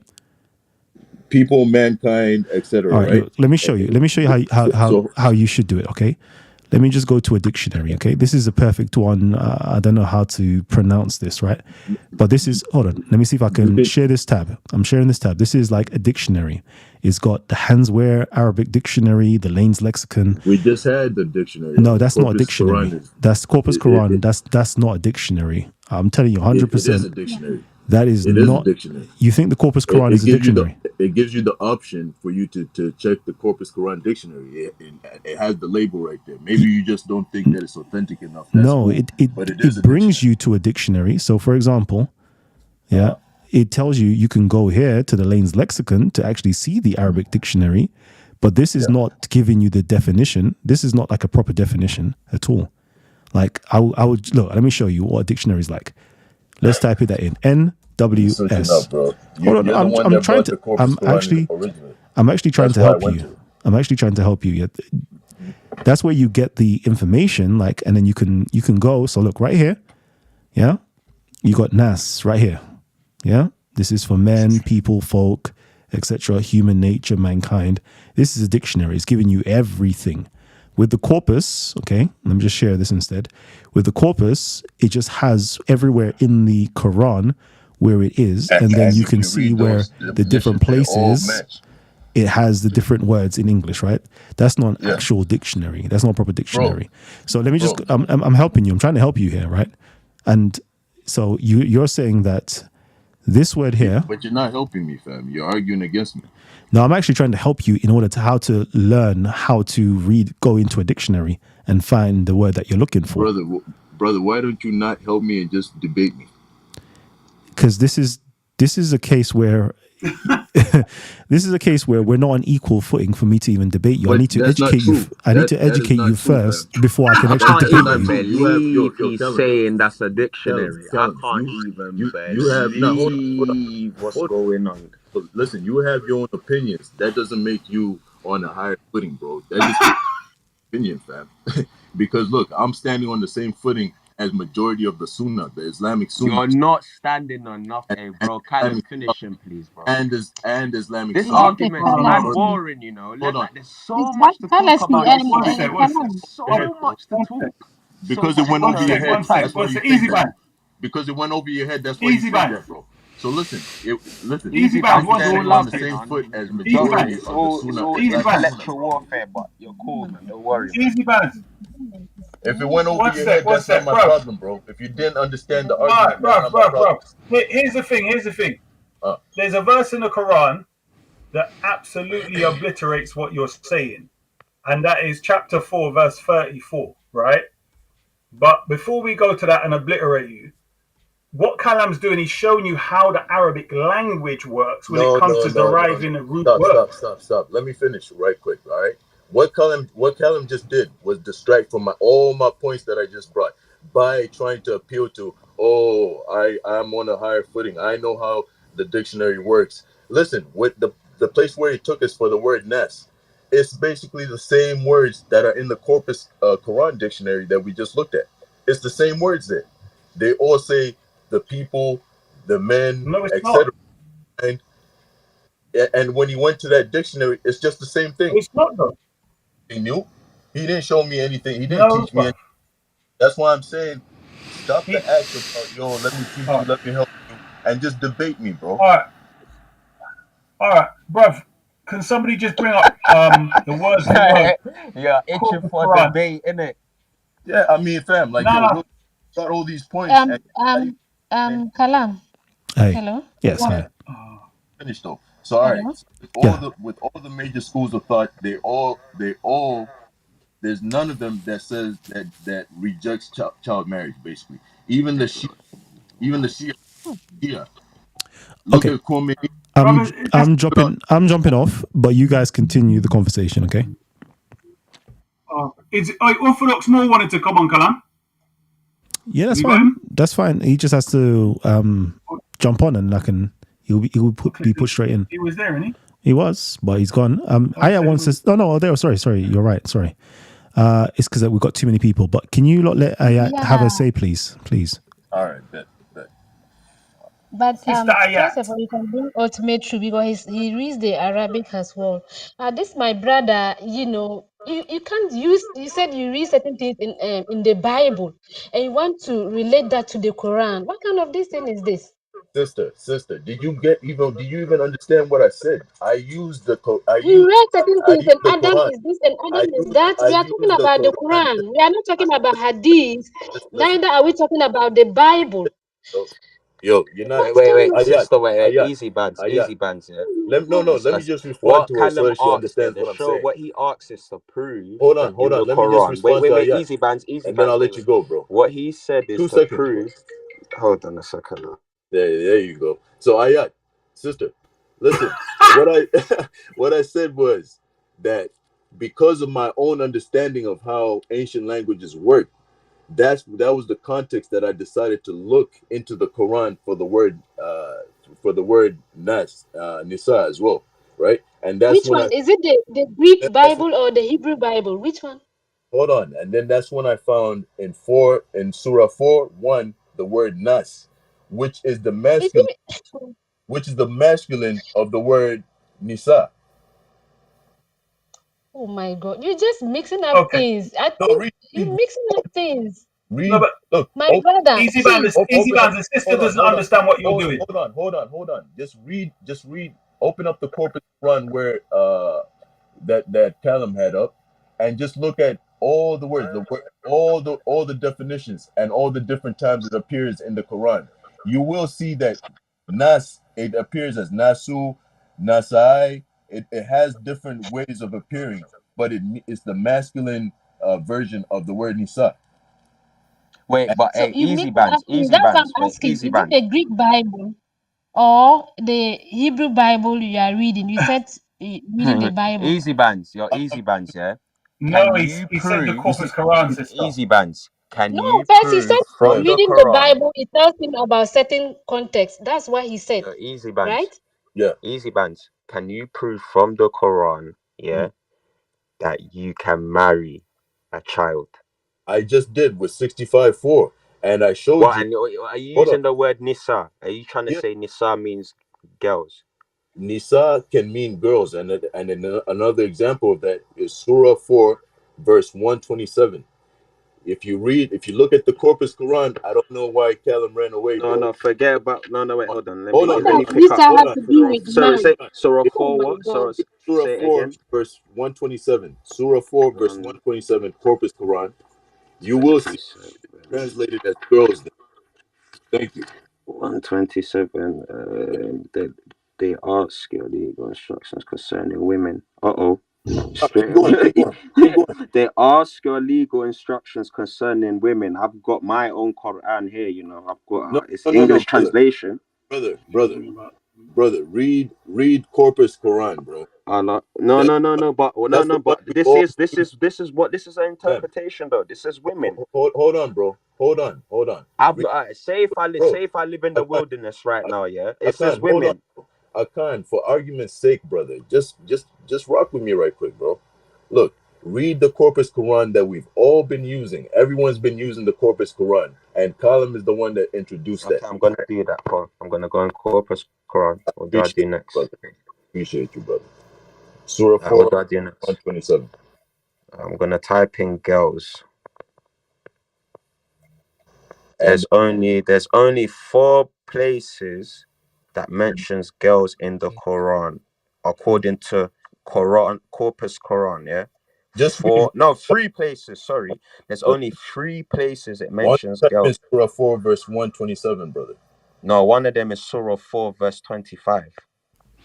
Speaker 8: People, mankind, etc. Right?
Speaker 1: Look, let me show you. Let me show you how you should do it. Okay. Let me just go to a dictionary. Okay. This is a perfect one. I don't know how to pronounce this, right? But this is, hold on. Let me see if I can share this tab. I'm sharing this tab. This is like a dictionary. It's got the Hansware Arabic Dictionary, the Lane's Lexicon.
Speaker 8: We just had the dictionary.
Speaker 1: No, that's not a dictionary. That's Corpus Quran. That's not a dictionary. I'm telling you 100%. It is
Speaker 8: a dictionary.
Speaker 1: That is not a dictionary. You think the Corpus Quran is a dictionary?
Speaker 8: It gives you the option for you to check the Corpus Quran dictionary. It has the label right there. Maybe you just don't think that it's authentic enough.
Speaker 1: No, it brings you to a dictionary. So, for example, it tells you can go here to the Lane's Lexicon to actually see the Arabic dictionary, but this is not giving you the definition. This is not like a proper definition at all. Like I would look. Let me show you what a dictionary is like. Let's type it that in. NWS.
Speaker 8: Bro.
Speaker 1: Hold on, I'm trying to. I'm actually trying to help you. I'm actually trying to help you. Yeah, that's where you get the information. Like, and then you can go. So look right here. Yeah, you got Nas right here. Yeah, this is for men, people, folk, etc. Human nature, mankind. This is a dictionary. It's giving you everything. With the corpus, okay, let me just share this instead. With the corpus, it just has everywhere in the Quran where it is, and then you can see where the different places it has the different words in English, right? That's not an actual dictionary. That's not a proper dictionary. So let me just, I'm helping you. I'm trying to help you here, right? And so you're saying that this word here.
Speaker 8: But you're not helping me, fam. You're arguing against me.
Speaker 1: No, I'm actually trying to help you in order to how to learn how to go into a dictionary and find the word that you're looking for.
Speaker 8: Brother, why don't you not help me and just debate me?
Speaker 1: Because this is a case where we're not on equal footing for me to even debate you.
Speaker 8: But
Speaker 1: I need to educate you. I need to educate you first before I can actually debate
Speaker 5: even
Speaker 1: you.
Speaker 5: believe he's saying that's a dictionary. I can't even believe what's going on.
Speaker 8: Listen, you have your own opinions. That doesn't make you on a higher footing, bro. That just opinion, fam. Because look, I'm standing on the same footing as majority of the Sunnah, the Islamic Sunnah.
Speaker 5: You're not standing on nothing, bro. Callum, finish him, please, bro.
Speaker 8: And Islamic
Speaker 5: this
Speaker 8: Sunnah.
Speaker 5: argument is mad boring, you know. There's so much to talk about. So much to talk.
Speaker 8: Because it went over your head. Because it went over your head. That's why you said that, bro. So listen.
Speaker 5: Easy
Speaker 8: I'm standing on the same foot as majority of the Sunnah.
Speaker 5: It's intellectual warfare, but you're cool, man. Don't worry.
Speaker 2: Easy bands.
Speaker 8: If it went over your head, that's not my problem, bro. If you didn't understand the argument,
Speaker 2: bro. Here's the thing. There's a verse in the Quran that absolutely obliterates what you're saying, and that is chapter 4, verse 34, right? But before we go to that and obliterate you, what Kalam's doing, he's showing you how the Arabic language works when it comes to deriving a root word.
Speaker 8: Stop. Let me finish right quick, all right? What Kalam just did was distract from all my points that I just brought by trying to appeal to, I'm on a higher footing. I know how the dictionary works. Listen, with the place where he took us for the word nest, it's basically the same words that are in the Corpus Quran dictionary that we just looked at. It's the same words there. They all say the people, the men, etc. And when he went to that dictionary, it's just the same thing.
Speaker 2: It's not though.
Speaker 8: He knew. He didn't show me anything. He didn't teach me anything. That's why I'm saying, stop the act of, let me teach you, let me help you, and just debate me, bro.
Speaker 2: All right, bruv. Can somebody just bring up the words?
Speaker 5: Yeah, itching for debate, innit?
Speaker 8: Yeah, I mean, fam, like, got all these points.
Speaker 7: Kalam.
Speaker 1: Hey.
Speaker 7: Hello.
Speaker 1: Yes. Hi.
Speaker 8: Finished though. So all right, with all the major schools of thought, they all. There's none of them that says that rejects child marriage. Basically, even the Shia. Look at Khomeini.
Speaker 1: I'm jumping off, but you guys continue the conversation, okay?
Speaker 2: Orthodox more wanted to come on, Kalam.
Speaker 1: Yeah, that's fine. That's fine. He just has to jump on, and he'll be put straight in.
Speaker 2: He was there, isn't he?
Speaker 1: He was, but he's gone. Ayat wants to. No, there. Sorry. You're right. Sorry. It's because we've got too many people. But can you let Ayat have a say, please?
Speaker 8: All right, bet.
Speaker 7: But first of all, you can bring ultimate truth because he reads the Arabic as well. This my brother. You can't use. You said you read certain things in the Bible, and you want to relate that to the Quran. What kind of this thing is this?
Speaker 8: Sister, did you even understand what I said? I used the
Speaker 7: You read certain things, and Adam is this, and Adam is that. We are talking about the Quran. We are not talking about Hadith. Neither are we talking about the Bible.
Speaker 8: Yo, you're not.
Speaker 5: Wait, sister, wait. Easy bands, yeah.
Speaker 8: Let me just respond to her so that she understands what I'm saying.
Speaker 5: What he asks is to prove.
Speaker 8: Hold on. Let me just respond to Ayat.
Speaker 5: Easy bands,
Speaker 8: and then I'll let you go, bro.
Speaker 5: What he said is
Speaker 8: 2
Speaker 5: to
Speaker 8: seconds.
Speaker 5: prove. Hold on a second now.
Speaker 8: There you go. So Ayat, sister, listen. What I said was that because of my own understanding of how ancient languages work, that was the context that I decided to look into the Quran for the word nas, nisa as well, right? And that's
Speaker 7: Which
Speaker 8: when
Speaker 7: one?
Speaker 8: I
Speaker 7: Is it the Greek
Speaker 8: that's when,
Speaker 7: Bible or the Hebrew Bible? Which one?
Speaker 8: hold on, and then that's when I found in Surah 4:1 the word nas, which is the
Speaker 7: Is
Speaker 8: masculine,
Speaker 7: it?
Speaker 8: which is the masculine of the word nisa.
Speaker 7: Oh my God! You're just mixing up
Speaker 2: Okay.
Speaker 7: things. I
Speaker 8: No,
Speaker 7: think you're mixing up things.
Speaker 2: No,
Speaker 8: read.
Speaker 2: but
Speaker 8: Look,
Speaker 7: My brother,
Speaker 2: easy
Speaker 7: please.
Speaker 2: bands, easy
Speaker 8: open up.
Speaker 2: bands. The sister
Speaker 8: Hold on,
Speaker 2: doesn't
Speaker 8: hold on,
Speaker 2: understand what you're doing.
Speaker 8: hold on. Just read. Open up the corpus run where that Callum had up, and just look at all the words, all the definitions, and all the different times it appears in the Quran. You will see that nas, it appears as nasu, nasai. It has different ways of appearing, but it's the masculine version of the word nisa.
Speaker 5: Wait, but
Speaker 7: So
Speaker 5: hey,
Speaker 7: you mean
Speaker 5: easy
Speaker 7: to
Speaker 5: bands,
Speaker 7: ask me?
Speaker 5: easy
Speaker 7: That's what
Speaker 5: bands.
Speaker 7: I'm
Speaker 5: Wait,
Speaker 7: asking.
Speaker 5: easy
Speaker 7: Is it
Speaker 5: bands.
Speaker 7: the Greek Bible or the Hebrew Bible you are reading? You said reading the Bible.
Speaker 5: Easy bands, your easy bands, yeah.
Speaker 2: No,
Speaker 5: Can you
Speaker 2: he said the
Speaker 5: prove?
Speaker 2: Corpus Quran, sister.
Speaker 5: Easy bands. Can
Speaker 7: No,
Speaker 5: you
Speaker 7: first he said
Speaker 5: prove from the
Speaker 7: reading the
Speaker 5: Quran?
Speaker 7: Bible, it tells him about certain context. That's what he said,
Speaker 5: Your easy bands,
Speaker 7: right?
Speaker 8: Yeah.
Speaker 5: easy bands. Can you prove from the Quran, yeah, that you can marry a child?
Speaker 8: I just did with 65:4, and I showed
Speaker 5: What?
Speaker 8: you.
Speaker 5: And are you
Speaker 8: Hold on.
Speaker 5: using the word nisa? Are you trying to
Speaker 8: Yeah,
Speaker 5: say nisa means girls?
Speaker 8: Nisa can mean girls, another example of that is Surah 4, verse 127. If you look at the Corpus Quran, I don't know why Callum ran away,
Speaker 5: No,
Speaker 8: bro.
Speaker 5: no, forget about. No, no, wait, hold on. Let
Speaker 8: Hold
Speaker 5: me
Speaker 7: What
Speaker 8: on,
Speaker 5: let
Speaker 8: hold
Speaker 7: does
Speaker 5: me
Speaker 8: on,
Speaker 5: pick
Speaker 7: Lisa
Speaker 5: up.
Speaker 8: hold
Speaker 7: have
Speaker 8: on.
Speaker 7: to do
Speaker 5: Surah,
Speaker 7: with
Speaker 5: sorry, say
Speaker 7: marriage?
Speaker 5: Surah
Speaker 8: If
Speaker 7: Oh
Speaker 5: 4
Speaker 7: my
Speaker 5: what?
Speaker 7: God.
Speaker 8: Surah
Speaker 5: Say it
Speaker 8: 4,
Speaker 5: again.
Speaker 8: verse 127, Surah 4, verse 127, Corpus Quran, you will see
Speaker 5: 127.
Speaker 8: translated as girls. Thank you.
Speaker 5: 127. They ask your legal instructions concerning women.
Speaker 8: Keep
Speaker 5: Straight
Speaker 8: going, keep
Speaker 5: away.
Speaker 8: going, keep going.
Speaker 5: They ask your legal instructions concerning women. I've got my own Quran here, you know. I've got it's
Speaker 8: No,
Speaker 5: English translation.
Speaker 8: brother. Read Corpus Quran, bro.
Speaker 5: No,
Speaker 8: That's
Speaker 5: no,
Speaker 8: that's the
Speaker 5: no,
Speaker 8: one
Speaker 5: but
Speaker 8: we
Speaker 5: this
Speaker 8: all
Speaker 5: is what this is an
Speaker 8: man.
Speaker 5: interpretation though. This is women.
Speaker 8: Hold on, bro. Hold on. Read,
Speaker 5: Say
Speaker 8: bro.
Speaker 5: if I live in the
Speaker 8: Akan,
Speaker 5: wilderness right now, yeah. It says
Speaker 8: Akan, hold on.
Speaker 5: women.
Speaker 8: Akan, for argument's sake, brother, just rock with me right quick, bro. Look, read the Corpus Quran that we've all been using. Everyone's been using the Corpus Quran, and Colin is the one that introduced that.
Speaker 5: Okay, I'm gonna do that, Paul. I'm gonna go in Corpus Quran. What do I
Speaker 8: Appreciate
Speaker 5: do
Speaker 8: you,
Speaker 5: next?
Speaker 8: brother. Appreciate you, brother. Surah
Speaker 5: What
Speaker 8: 4,
Speaker 5: do I do next?
Speaker 8: 127.
Speaker 5: I'm gonna type in girls.
Speaker 8: And
Speaker 5: There's only 4 places that mentions girls in the Quran, according to Corpus Quran. Yeah,
Speaker 8: just read
Speaker 5: 3 places. Sorry, there's
Speaker 8: one.
Speaker 5: only 3 places it
Speaker 8: One
Speaker 5: mentions
Speaker 8: time in
Speaker 5: girls.
Speaker 8: Surah 4, verse 127, brother.
Speaker 5: No, one of them is Surah 4, verse 25.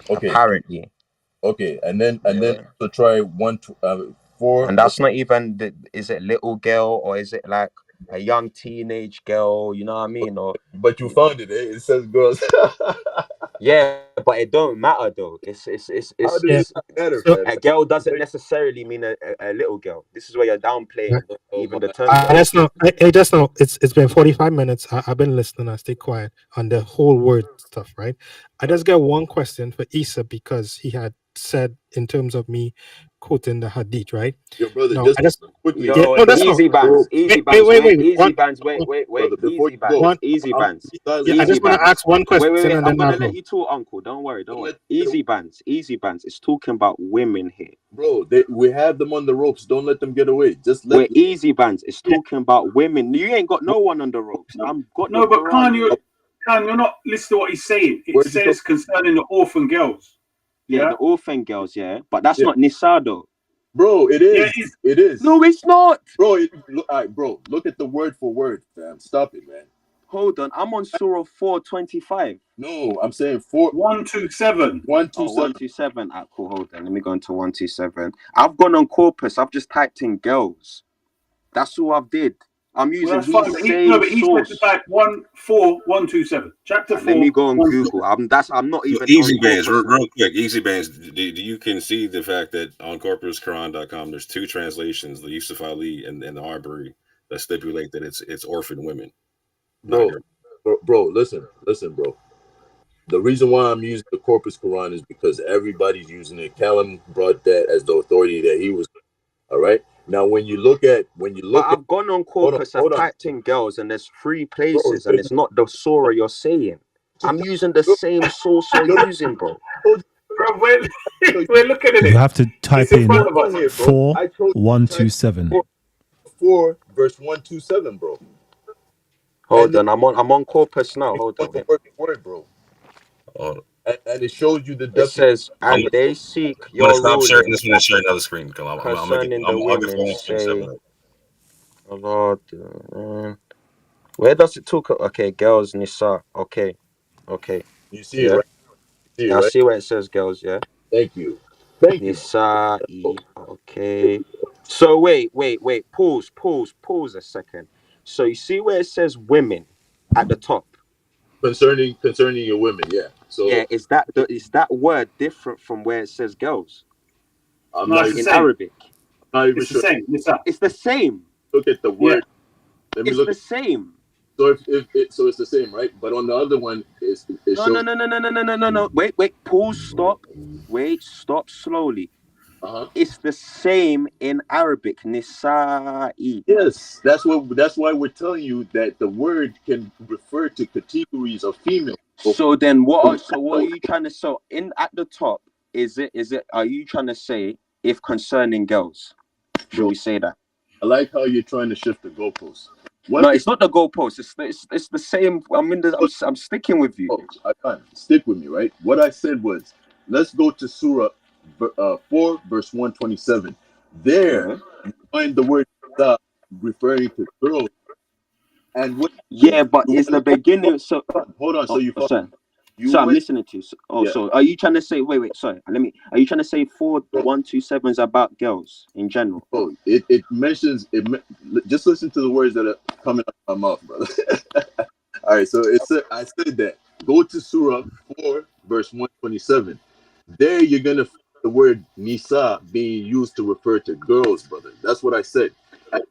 Speaker 8: Okay,
Speaker 5: Apparently,
Speaker 8: and then
Speaker 5: yeah.
Speaker 8: also try 4.
Speaker 5: And that's not even is it little girl or is it like a young teenage girl? You know what I mean? Or
Speaker 8: But you found it, eh? It says girls.
Speaker 5: yeah, but it don't matter though.
Speaker 8: How does
Speaker 4: Yeah.
Speaker 8: it not matter,
Speaker 4: So
Speaker 8: fam?
Speaker 5: A girl doesn't necessarily mean a little girl. This is where you're downplaying
Speaker 8: Oh
Speaker 5: even
Speaker 8: my
Speaker 5: the term
Speaker 4: I
Speaker 5: girl.
Speaker 4: just know. I just know. It's been 45 minutes. I've been listening. I stay quiet on the whole word stuff, right? I just got one question for Issa because he had said in terms of me quoting the hadith, right?
Speaker 8: Yo, brother,
Speaker 4: No,
Speaker 8: just
Speaker 4: I just
Speaker 8: quickly,
Speaker 4: yeah.
Speaker 5: Yo,
Speaker 4: No, that's not.
Speaker 5: easy bands,
Speaker 8: bro,
Speaker 5: easy bands.
Speaker 4: One,
Speaker 5: Wait,
Speaker 8: brother, before
Speaker 5: easy
Speaker 8: you go,
Speaker 5: bands,
Speaker 4: one.
Speaker 5: easy
Speaker 8: I'm
Speaker 5: bands,
Speaker 8: be silent.
Speaker 4: Yeah, I
Speaker 5: easy
Speaker 4: just want to
Speaker 5: bands.
Speaker 4: ask one question
Speaker 5: Wait.
Speaker 4: and
Speaker 5: I'm
Speaker 4: then
Speaker 5: gonna
Speaker 4: I'll
Speaker 5: let
Speaker 4: go.
Speaker 5: you talk, Uncle. Don't worry.
Speaker 8: Don't let
Speaker 5: Easy bands, easy bands. It's talking about women here.
Speaker 8: bro. We have them on the ropes. Don't let them get away. Just
Speaker 5: We're
Speaker 8: let.
Speaker 5: easy bands. It's
Speaker 4: Yeah,
Speaker 5: talking about women. You ain't got no one on the ropes. I'm got the
Speaker 2: No, but
Speaker 5: Quran here.
Speaker 2: You're not listening to what he's saying. It
Speaker 8: Where did you talk?
Speaker 2: says concerning the orphan girls.
Speaker 5: Yeah,
Speaker 2: Yeah?
Speaker 5: the orphan girls. Yeah, but that's
Speaker 8: Yeah,
Speaker 5: not Nisa though.
Speaker 8: bro. It
Speaker 2: Yeah,
Speaker 8: is.
Speaker 2: it is.
Speaker 8: It is,
Speaker 5: No, it's not.
Speaker 8: bro. All right, bro. Look at the word for word, fam. Stop it, man.
Speaker 5: Hold on. I'm on Surah 425.
Speaker 8: No, I'm saying 4,
Speaker 2: 127.
Speaker 8: 127.
Speaker 5: 127. Ah, cool. Hold on. Let me go into 127. I've gone on Corpus. I've just typed in girls. That's all I've did. I'm
Speaker 2: Well,
Speaker 5: using
Speaker 2: that's fine.
Speaker 5: his
Speaker 2: But
Speaker 5: same
Speaker 2: he's meant to
Speaker 5: source.
Speaker 2: type 14127. Chapter 4.
Speaker 5: Let me go on
Speaker 2: 1,
Speaker 5: Google. I'm not
Speaker 3: So
Speaker 5: even
Speaker 3: easy
Speaker 5: on
Speaker 3: bands,
Speaker 5: Corpus now.
Speaker 3: real quick. Easy bands. Do you concede the fact that on corpusquran.com there's two translations, the Yusuf Ali and the Arbery, that stipulate that it's orphan women, not
Speaker 8: Bro, listen, bro. The reason why I'm using the Corpus Quran is because everybody's using it. Callum brought that as the authority that he was. All right. Now, when you look at,
Speaker 5: I've gone on Corpus, I've typed in girls, and there's 3 places, and it's not the Surah you're saying. I'm using the same source you're using, bro.
Speaker 2: Bro, we're looking at it.
Speaker 1: You have to type in
Speaker 2: front of us.
Speaker 1: 4127.
Speaker 8: 4 verse 127, bro.
Speaker 5: Hold on, I'm on Corpus now. Hold on.
Speaker 8: Word, bro.
Speaker 3: Oh.
Speaker 8: And it shows you the
Speaker 5: It
Speaker 8: definition.
Speaker 5: says, and they seek
Speaker 3: I'm gonna
Speaker 5: your
Speaker 3: stop sharing
Speaker 5: ruling
Speaker 3: this one and share another screen.
Speaker 5: concerning the
Speaker 3: I'll get
Speaker 5: women, say,
Speaker 3: 127.
Speaker 5: Lord, where does it talk? Okay, girls, Nisa. Okay.
Speaker 8: You see it, right?
Speaker 5: I see where it says girls, yeah.
Speaker 8: Thank you.
Speaker 5: Nisa. Okay. So wait. Pause a second. So you see where it says women at the top?
Speaker 8: Concerning your women, yeah. So
Speaker 5: yeah, is that word different from where it says girls?
Speaker 8: I'm
Speaker 2: No,
Speaker 8: not
Speaker 2: it's the
Speaker 5: in
Speaker 2: same.
Speaker 5: Arabic.
Speaker 8: not even
Speaker 2: It's the
Speaker 8: sure.
Speaker 2: same. Nisa.
Speaker 5: It's the same.
Speaker 8: Look at the word. Let me
Speaker 5: It's
Speaker 8: look.
Speaker 5: the same.
Speaker 8: So so it's the same, right? But on the other one, it shows.
Speaker 5: No. Wait. Pause. Stop. Wait. Stop slowly. It's the same in Arabic. Nisa'i.
Speaker 8: Yes, that's why we're telling you that the word can refer to categories of female.
Speaker 5: So then, what are you trying to? So in at the top, is it? Are you trying to say if concerning girls? Should we say that?
Speaker 8: I like how you're trying to shift the goalposts.
Speaker 5: No, it's not the goalpost. It's the same. I'm sticking with you.
Speaker 8: I can't stick with me, right? What I said was, let's go to Surah 4 verse 127. There, you find the word referring to girls, and what?
Speaker 5: Yeah, but it's the beginning. So
Speaker 8: hold on. So you
Speaker 5: sorry.
Speaker 8: You
Speaker 5: so I'm listening to you.
Speaker 8: Yeah.
Speaker 5: So are you trying to say? Wait. Sorry. Are you trying to say 4127 is about girls in general?
Speaker 8: Oh, it mentions it. Just listen to the words that are coming out of my mouth, brother. All right. So I said that. Go to Surah 4 verse 127. There you're gonna find the word Nisa being used to refer to girls, brother. That's what I said.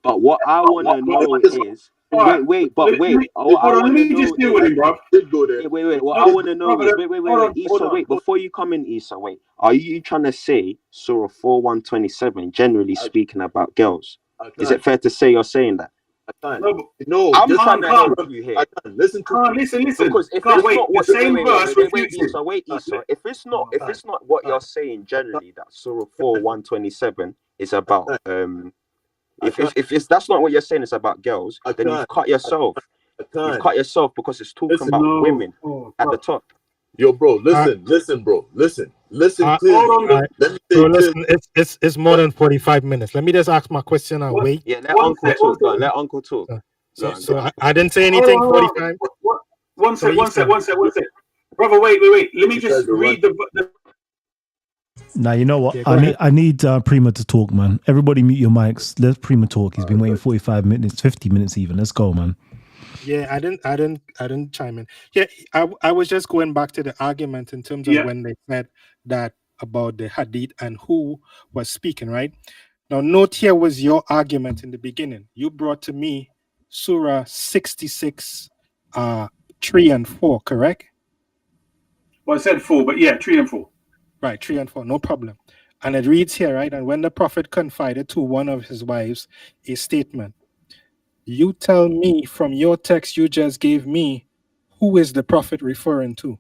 Speaker 5: But what I want to know is wait.
Speaker 2: Hold on, let me just deal with him, bro.
Speaker 8: Did go there.
Speaker 5: Wait. What I want to know is wait. Issa, wait. Before you come in, Issa, wait. Are you trying to say Surah 4:127, generally speaking, about girls? Is it fair to say you're saying that?
Speaker 8: I can't. No,
Speaker 5: I'm trying to help you here.
Speaker 8: Listen.
Speaker 2: Listen.
Speaker 5: Because if
Speaker 2: Can't
Speaker 5: it's
Speaker 2: wait.
Speaker 5: not what
Speaker 2: The same verse refutes
Speaker 5: Issa, Issa. If it's not what you're saying generally, that Surah 4:127 is about if it's that's not what you're saying, it's about girls, then you've cut yourself. You've cut yourself because it's talking about women at the top.
Speaker 8: Yo, bro, listen, bro. Listen clearly. Let me say
Speaker 4: listen, it's more than 45 minutes. Let me just ask my question and wait.
Speaker 5: Yeah, let Uncle talk. Let Uncle talk.
Speaker 4: So I didn't say anything. 45.
Speaker 2: One sec. Brother, wait. Let me just read the.
Speaker 1: Now you know what? I need Prima to talk, man. Everybody mute your mics. Let Prima talk. He's been waiting 45 minutes, 50 minutes even. Let's go, man.
Speaker 4: Yeah, I didn't chime in. Yeah, I was just going back to the argument in terms of when they said that about the Hadith and who was speaking, right? Now, note here was your argument in the beginning. You brought to me Surah 66, 3 and 4, correct?
Speaker 2: Well, I said 4, but yeah, 3 and 4.
Speaker 4: Right, 3 and 4, no problem. And it reads here, right? And when the prophet confided to one of his wives a statement, you tell me from your text you just gave me, who is the prophet referring to?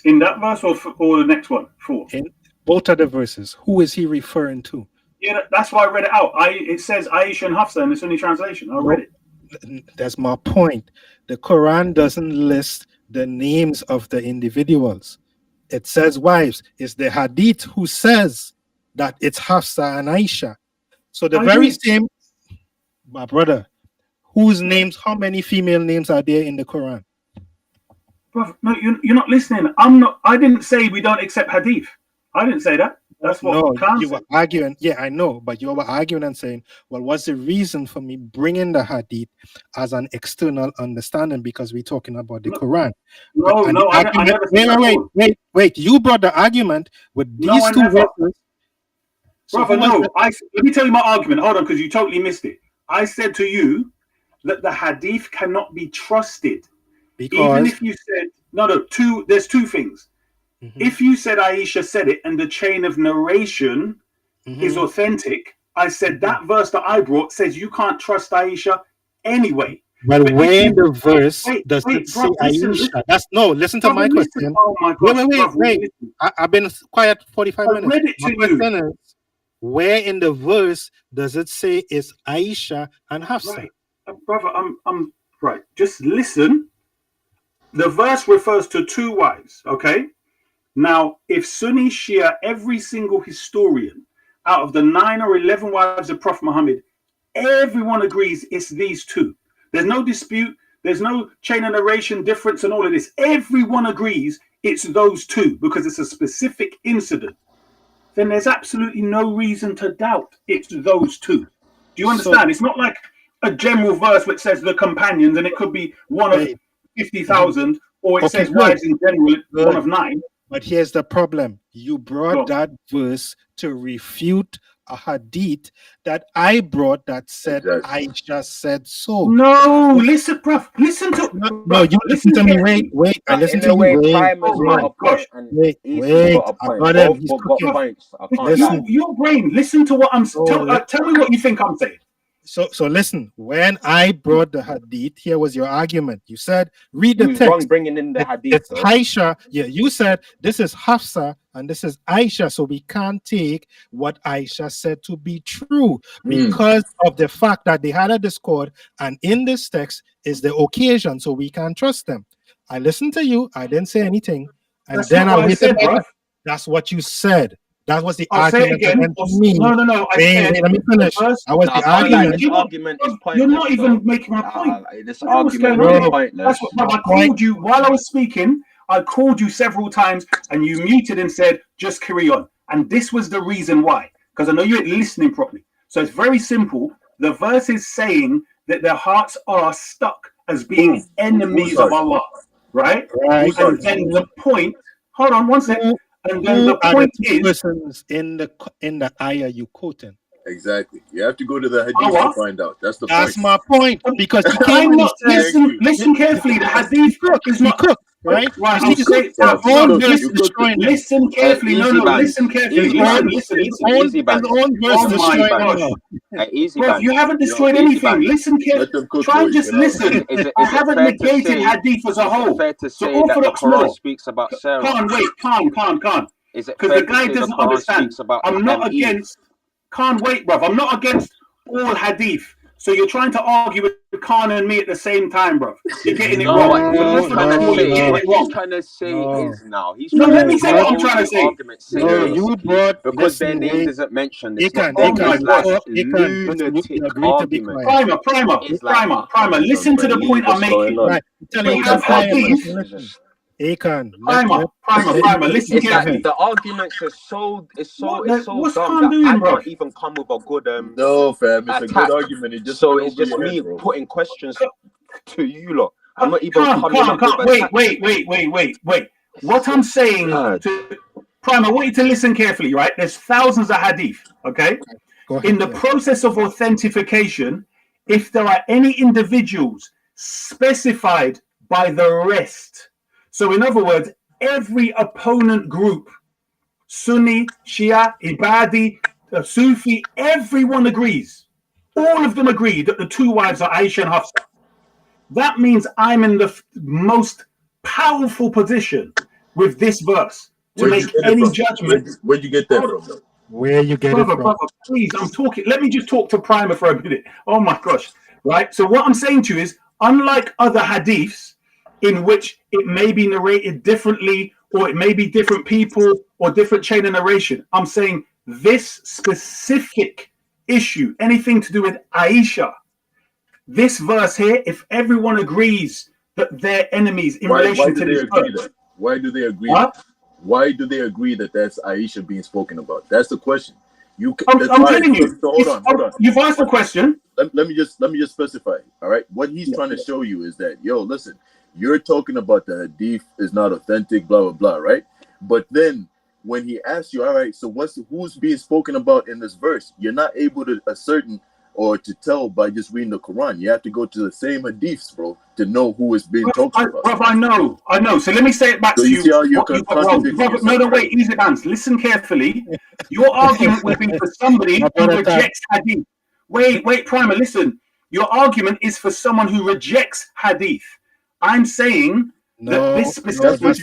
Speaker 2: In that verse or the next one? 4.
Speaker 4: In both of the verses, who is he referring to?
Speaker 2: Yeah, that's why I read it out. It says Aisha and Hafsa in the Sunni translation. I read it.
Speaker 4: That's my point. The Quran doesn't list the names of the individuals. It says wives. It's the Hadith who says that it's Hafsa and Aisha. So the very same, my brother, whose names, how many female names are there in the Quran?
Speaker 2: Brother, no, you're not listening. I didn't say we don't accept Hadith. I didn't say that. That's what
Speaker 4: No,
Speaker 2: Khan
Speaker 4: you
Speaker 2: said.
Speaker 4: were arguing. Yeah, I know, but you were arguing and saying, well, what's the reason for me bringing the hadith as an external understanding? Because we're talking about the
Speaker 2: No,
Speaker 4: Quran.
Speaker 2: no,
Speaker 4: And the
Speaker 2: I
Speaker 4: argument,
Speaker 2: never said that at all.
Speaker 4: wait. You brought the argument with
Speaker 2: No,
Speaker 4: these
Speaker 2: I
Speaker 4: two
Speaker 2: never.
Speaker 4: verses. So
Speaker 2: Brother,
Speaker 4: who was
Speaker 2: no.
Speaker 4: the,
Speaker 2: Let me tell you my argument. Hold on, because you totally missed it. I said to you that the hadith cannot be trusted. Even
Speaker 4: because
Speaker 2: if you said, there's two things. If you said Aisha said it and the chain of narration is authentic, I said that verse that I brought says you can't trust Aisha anyway.
Speaker 4: well,
Speaker 2: But if
Speaker 4: where in
Speaker 2: you
Speaker 4: the verse does it
Speaker 2: wait,
Speaker 4: say
Speaker 2: bro, listen,
Speaker 4: Aisha? That's no. Listen to
Speaker 2: brother,
Speaker 4: my
Speaker 2: listen.
Speaker 4: question.
Speaker 2: Oh my gosh, brother,
Speaker 4: Wait.
Speaker 2: listen.
Speaker 4: I've been quiet 45
Speaker 2: I
Speaker 4: minutes.
Speaker 2: read it
Speaker 4: My
Speaker 2: to you.
Speaker 4: question is, where in the verse does it say it's Aisha and Hafsa?
Speaker 2: Right, brother, I'm right. Just listen. The verse refers to two wives. Okay. Now, if Sunni Shia, every single historian out of the 9 or 11 wives of Prophet Muhammad, everyone agrees it's these two. There's no dispute. There's no chain of narration difference and all of this. Everyone agrees it's those two because it's a specific incident. Then there's absolutely no reason to doubt it's those two. Do you understand? It's not like a general verse which says the companions and it could be one of 50,000, or it says wives in general, one of 9.
Speaker 4: But here's the problem. You brought
Speaker 2: Go.
Speaker 4: that verse to refute a hadith that I brought that said Aisha said so.
Speaker 2: No, listen, bruv. Listen to
Speaker 4: No, you listen to me. Wait. I listen to you. Wait.
Speaker 2: Oh my gosh.
Speaker 4: Wait. I got him. He's cooking.
Speaker 2: Listen, your brain. Listen to what I'm saying. Tell me what you think I'm saying.
Speaker 4: So listen. When I brought the hadith, here was your argument. You said, read the text.
Speaker 5: Wrong bringing in the hadith.
Speaker 4: It's Aisha. Yeah, you said this is Hafsa and this is Aisha, so we can't take what Aisha said to be true because of the fact that they had a discord, and in this text is the occasion, so we can't trust them. I listened to you. I didn't say anything, and
Speaker 2: That's
Speaker 4: then
Speaker 2: not what I said, bro.
Speaker 4: That's what you said. That was the
Speaker 2: I'll say it
Speaker 4: argument
Speaker 2: again.
Speaker 4: against me.
Speaker 2: No.
Speaker 4: Wait, let me finish. That was the argument.
Speaker 5: This argument is pointless.
Speaker 2: You're not even making my point.
Speaker 5: This argument is pointless.
Speaker 2: That's what I called you while I was speaking. I called you several times and you muted and said, just carry on. And this was the reason why. Because I know you ain't listening properly. So it's very simple. The verse is saying that their hearts are stuck as being enemies of Allah. Right? And then the point, hold on one second. And then the point is
Speaker 4: persons in the ayah you quoting.
Speaker 8: Exactly. You have to go to the hadith to find out. That's
Speaker 4: point. My point. Because you
Speaker 2: can't listen carefully. The hadith is not
Speaker 4: cooked, right?
Speaker 2: Listen carefully. Listen carefully. Bro, you haven't destroyed anything. Listen carefully. Try and just listen. I haven't negated hadith as a whole. So Orthodox law
Speaker 5: speaks about Sarah.
Speaker 2: Can't. Because the guy doesn't understand. I'm not against. Can't wait, bruv. I'm not against all hadith. So you're trying to argue with Khan and me at the same time, bruv. You're getting it wrong.
Speaker 5: What he's trying to say is now.
Speaker 2: Let me say what I'm trying to say.
Speaker 4: You brought
Speaker 5: because their name isn't mentioned. It's not lunatic argument.
Speaker 2: Primer. Listen to the point I'm making.
Speaker 4: Right.
Speaker 2: We have hadith. Primer. Listen carefully.
Speaker 5: The arguments are so dumb that I can't even come with a good
Speaker 8: No, fam, it's a good argument. It's
Speaker 5: just me putting questions to you lot. I'm not even coming up with
Speaker 2: Wait. What I'm saying to Primer, I want you to listen carefully, right? There's thousands of hadith, okay? In the process of authentication, if there are any individuals specified by the rest. So in other words, every opponent group, Sunni, Shia, Ibadi, Sufi, everyone agrees. All of them agree that the two wives are Aisha and Hafsa. That means I'm in the most powerful position with this verse to make any judgment.
Speaker 8: Where'd you get that from?
Speaker 4: Where you get it from?
Speaker 2: Brother, please, I'm talking. Let me just talk to Primer for a minute. Oh my gosh. Right? So what I'm saying to you is, unlike other hadiths, in which it may be narrated differently, or it may be different people or different chain of narration. I'm saying this specific issue, anything to do with Aisha, this verse here, if everyone agrees that they're enemies in relation to this verse.
Speaker 8: Why do they agree? Why do they agree that that's Aisha being spoken about? That's the question.
Speaker 2: I'm telling you.
Speaker 8: So hold on.
Speaker 2: You've asked the question.
Speaker 8: Let me just specify. All right, what he's trying to show you is that, yo, listen, you're talking about the hadith is not authentic, blah blah blah, right? But then when he asks you, all right, so who's being spoken about in this verse? You're not able to ascertain or to tell by just reading the Quran. You have to go to the same hadiths, bro, to know who is being talked about.
Speaker 2: Brother, I know. So let me say it back to you.
Speaker 8: See how you're contradicting yourself?
Speaker 2: No, wait, easy bands. Listen carefully. Your argument would be for somebody who rejects hadith. Wait, Primer, listen. Your argument is for someone who rejects hadith. I'm saying that this specific...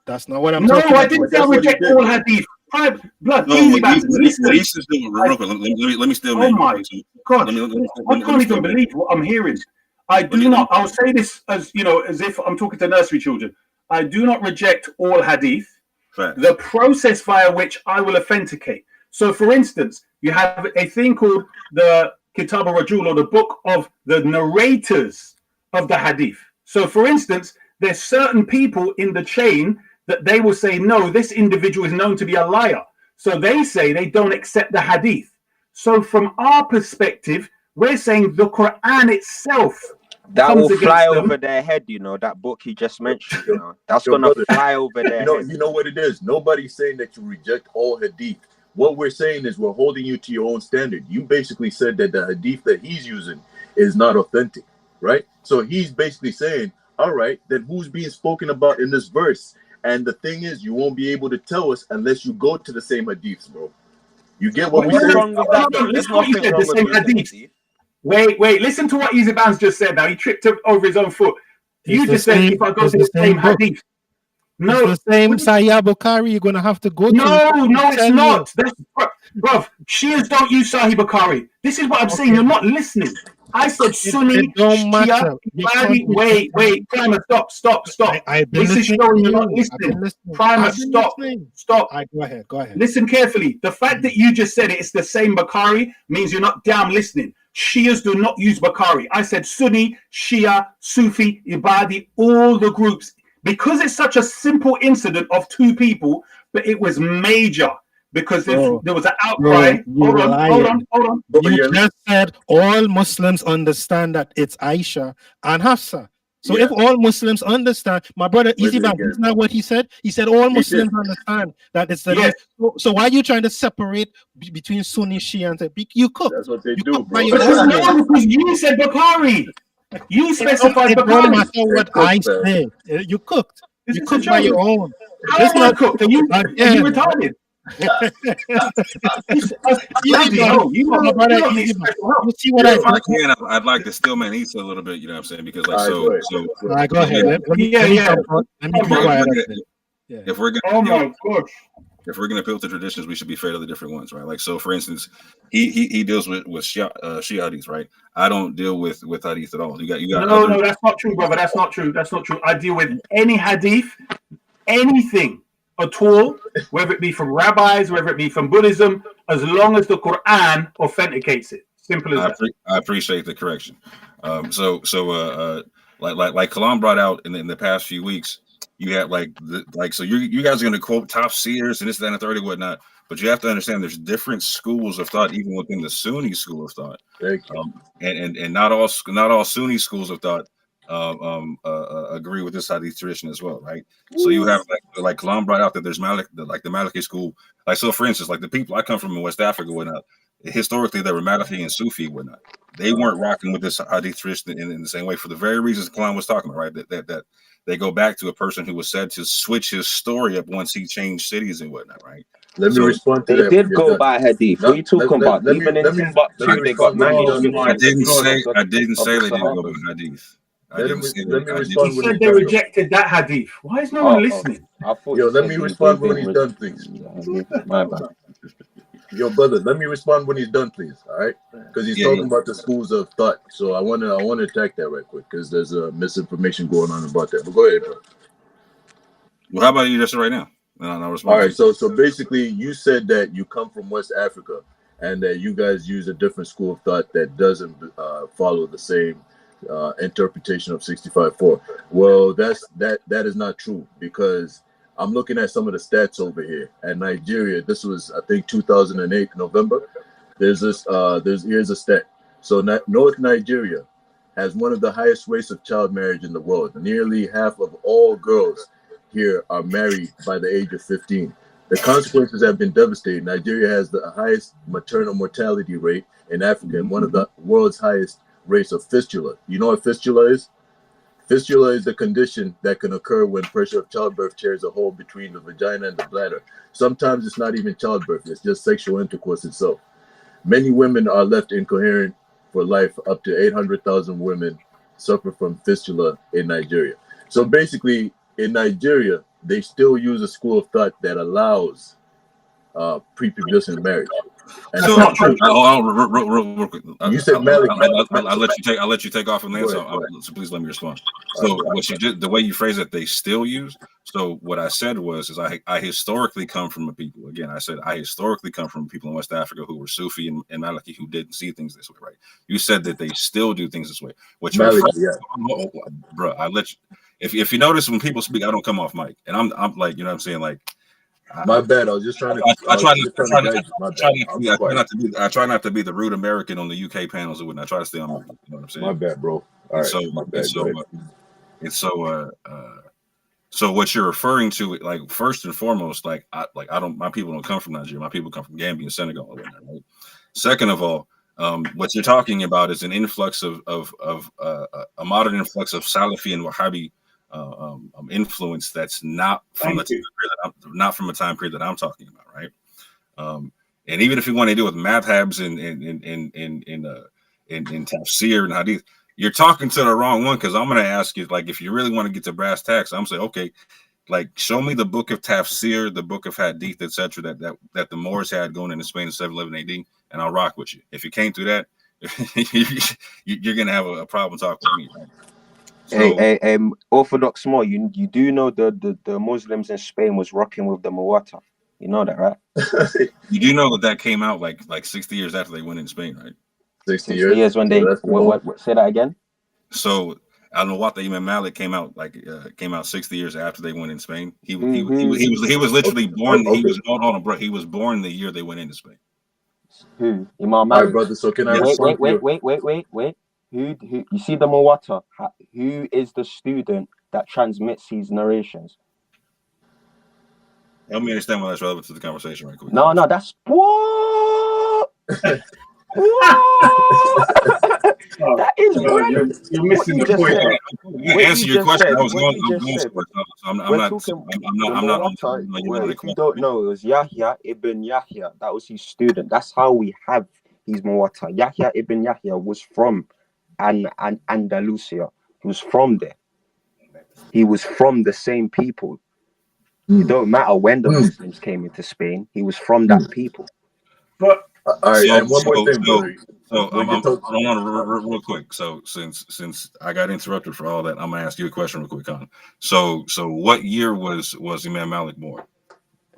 Speaker 4: That's not what I'm
Speaker 2: talking about.
Speaker 4: No,
Speaker 2: I didn't say I reject all hadith. Blood,
Speaker 3: No,
Speaker 2: easy bands.
Speaker 3: Listen. Let me still.
Speaker 2: Oh my God! I can't even believe what I'm hearing. I do not. I'll say this as if I'm talking to nursery children. I do not reject all hadith.
Speaker 3: Fact.
Speaker 2: The process via which I will authenticate. So, for instance, you have a thing called the Kitab al-Rajul, or the book of the narrators of the hadith. So, for instance, there's certain people in the chain that they will say, no, this individual is known to be a liar. So they say they don't accept the hadith. So from our perspective, we're saying the Quran itself
Speaker 5: that will fly over their head, that book you just mentioned, that's going to fly over their head.
Speaker 8: You know what it is? Nobody's saying that you reject all hadith. What we're saying is we're holding you to your own standard. You basically said that the hadith that he's using is not authentic, right? So he's basically saying, all right, then who's being spoken about in this verse? And the thing is, you won't be able to tell us unless you go to the same hadiths, bro. You get what we're saying?
Speaker 5: Wrong with that? There's nothing wrong with the hadith.
Speaker 2: Wait, listen to what Easy Bands just said now. He tripped up over his own foot. You just said if I go to the same hadith.
Speaker 4: No, it's the same Sahih Bukhari you're going to have to go to.
Speaker 2: No, it's not. Bruv, Shias don't use Sahih Bukhari. This is what I'm saying. You're not listening. I said Sunni, Shia, wait, Primer, stop. This is showing you're not listening. Primer, stop.
Speaker 4: Go ahead.
Speaker 2: Listen carefully. The fact that you just said it's the same Bukhari means you're not damn listening. Shias do not use Bukhari. I said Sunni, Shia, Sufi, Ibadi, all the groups. Because it's such a simple incident of two people, but it was major. Because there was an outcry. Hold on.
Speaker 4: You just said all Muslims understand that it's Aisha and Hafsa. So if all Muslims understand, my brother Easy Bank, isn't that what he said? He said all Muslims understand that it's the So why are you trying to separate between Sunni, Shia, and you cook?
Speaker 8: That's what they do, bro.
Speaker 2: Because you said Bukhari. You specified Bukhari.
Speaker 4: It don't matter what I say. You cooked. You cooked by your own.
Speaker 2: How am I cooked? Are you retarded?
Speaker 4: You see what
Speaker 3: I'd like to still man Issa a little bit, you know what I'm saying? Because go
Speaker 4: ahead. Let me be quiet.
Speaker 3: If we're gonna appeal to traditions, we should be fair to the different ones, right? Like, so for instance, he deals with Shia hadith, right? I don't deal with hadith at all. You got
Speaker 2: no, that's not true, brother. That's not true. I deal with any hadith, anything at all, whether it be from rabbis, whether it be from Buddhism, as long as the Quran authenticates it. Simple as that.
Speaker 3: I appreciate the correction. Like Kalam brought out in the past few weeks, you had so you guys are going to quote top seers and this, that, and the third and whatnot, but you have to understand there's different schools of thought even within the Sunni school of thought, and not all Sunni schools of thought agree with this hadith tradition as well, right? So you have like Kalam brought out that there's the Maliki school, like, so for instance, like the people I come from in West Africa and whatnot, historically they were Maliki and Sufi and whatnot. They weren't rocking with this hadith tradition in the same way for the very reasons Kalam was talking about, right? That they go back to a person who was said to switch his story up once he changed cities and whatnot, right?
Speaker 8: Let me respond to
Speaker 5: that. They did go by hadith. What are you talking about? Even in Timbuktu, they got manuscripts.
Speaker 3: I didn't say they didn't go by hadith.
Speaker 2: He said they rejected that hadith. Why is no one listening?
Speaker 8: Let me respond when he's done, please.
Speaker 5: My bad.
Speaker 8: Yo, brother, let me respond when he's done, please. All right, because he's talking about the schools of thought. So I want to attack that right quick because there's a misinformation going on about that. But go ahead, bro.
Speaker 3: Well, how about you just right now? All
Speaker 8: right. So basically, you said that you come from West Africa and that you guys use a different school of thought that doesn't follow the same interpretation of 65:4. Well, that is not true, because I'm looking at some of the stats over here. At Nigeria, this was, I think, 2008 November. Here's a stat. So North Nigeria has one of the highest rates of child marriage in the world. Nearly half of all girls here are married by the age of 15. The consequences have been devastating. Nigeria has the highest maternal mortality rate in Africa and one of the world's highest rates of fistula. You know what fistula is? Fistula is a condition that can occur when pressure of childbirth tears a hole between the vagina and the bladder. Sometimes it's not even childbirth, it's just sexual intercourse itself. Many women are left incoherent for life. Up to 800,000 women suffer from fistula in Nigeria. So basically, in Nigeria, they still use a school of thought that allows prepubescent marriage. And
Speaker 3: So, real quick,
Speaker 8: you said Malik.
Speaker 3: I'll let you take off from there. So please let me respond. So what you did, the way you phrase it, they still use. So what I said is I historically come from a people. Again, I said I historically come from people in West Africa who were Sufi and Maliki who didn't see things this way, right? You said that they still do things this way. What you're bro, I let you. If you notice when people speak, I don't come off mic, and I'm like, you know what I'm saying, like.
Speaker 8: My bad. I was just trying to. I
Speaker 3: try not to be the rude American on the UK panels or whatnot. I try to stay on mute. You know what I'm saying?
Speaker 8: My bad, bro.
Speaker 3: So what you're referring to, like first and foremost, my people don't come from Nigeria. My people come from Gambia and Senegal or whatnot, right? Second of all, what you're talking about is an influx of a modern influx of Salafi and Wahhabi influence that's not from a time period that I'm talking about, right? And even if you want to do with madhabs in tafsir and hadith, you're talking to the wrong one, because I'm going to ask you, like, if you really want to get to brass tacks, I'm saying, okay, like, show me the book of tafsir, the book of hadith, etc., that the Moors had going into Spain in 711 AD, and I'll rock with you. If you can't do that, you're going to have a problem talking with me, right?
Speaker 5: Hey, Orthodox Mo, you do know the Muslims in Spain was rocking with the Muwatta. You know that, right?
Speaker 3: You do know that came out like 60 years after they went in Spain, right?
Speaker 5: 60 years when they what say that again?
Speaker 3: So Al-Muwatta Imam Malik came out 60 years after they went in Spain. He was literally born.
Speaker 8: Okay.
Speaker 3: He was hold on, bro. He was born the year they went into Spain.
Speaker 5: Who? Imam Malik.
Speaker 8: All right, brother. So can I
Speaker 5: wait? Who? You see the Muwatta? Who is the student that transmits these narrations?
Speaker 3: Help me understand why that's relevant to the conversation, right quick.
Speaker 5: No, that's what. That is
Speaker 2: you're missing the point.
Speaker 3: Answer your question.
Speaker 5: If you don't know, it was Yahya ibn Yahya. That was his student. That's how we have his Muwatta. Yahya ibn Yahya was from Andalusia. He was from there. He was from the same people. It don't matter when the Muslims came into Spain. He was from that people.
Speaker 2: But
Speaker 8: all right, and one more thing, brother.
Speaker 3: Real quick. So since I got interrupted for all that, I'm gonna ask you a question real quick, Con. So what year was Imam Malik born?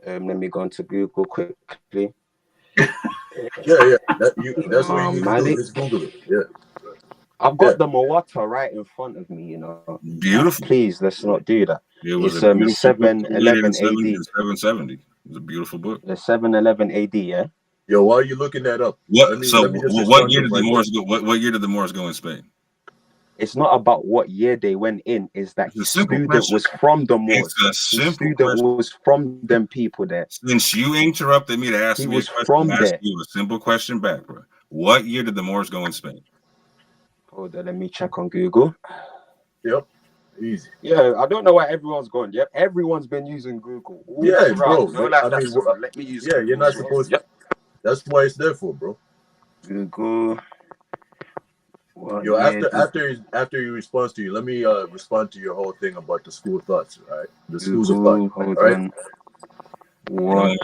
Speaker 5: Let me go into Google quickly.
Speaker 8: Yeah. That's what you need to do. Just Google it. Yeah.
Speaker 5: I've got the Muwatta right in front of me, you know.
Speaker 3: Beautiful.
Speaker 5: Please, let's not do that.
Speaker 3: It's
Speaker 5: 711 AD.
Speaker 3: 770. It was a beautiful book.
Speaker 5: The 711 AD, yeah.
Speaker 8: Yo, why are you looking that up?
Speaker 3: What year did the Moors go in Spain?
Speaker 5: It's not about what year they went in. Is that his student was from the Moors? His student was from them people there.
Speaker 3: Since you interrupted me to ask me a question, I'm asking you a simple question back, bro. What year did the Moors go in Spain?
Speaker 5: Hold on, let me check on Google.
Speaker 8: Yep. Easy.
Speaker 5: Yeah, I don't know why everyone's going. Yep, everyone's been using Google.
Speaker 8: Bro.
Speaker 5: Let me use.
Speaker 8: Yeah, Google. You're not supposed to. That's why it's there for, bro.
Speaker 5: Google.
Speaker 8: Yo, after he responds to you, let me respond to your whole thing about the school of thoughts, right? The schools of thought, right? Yeah,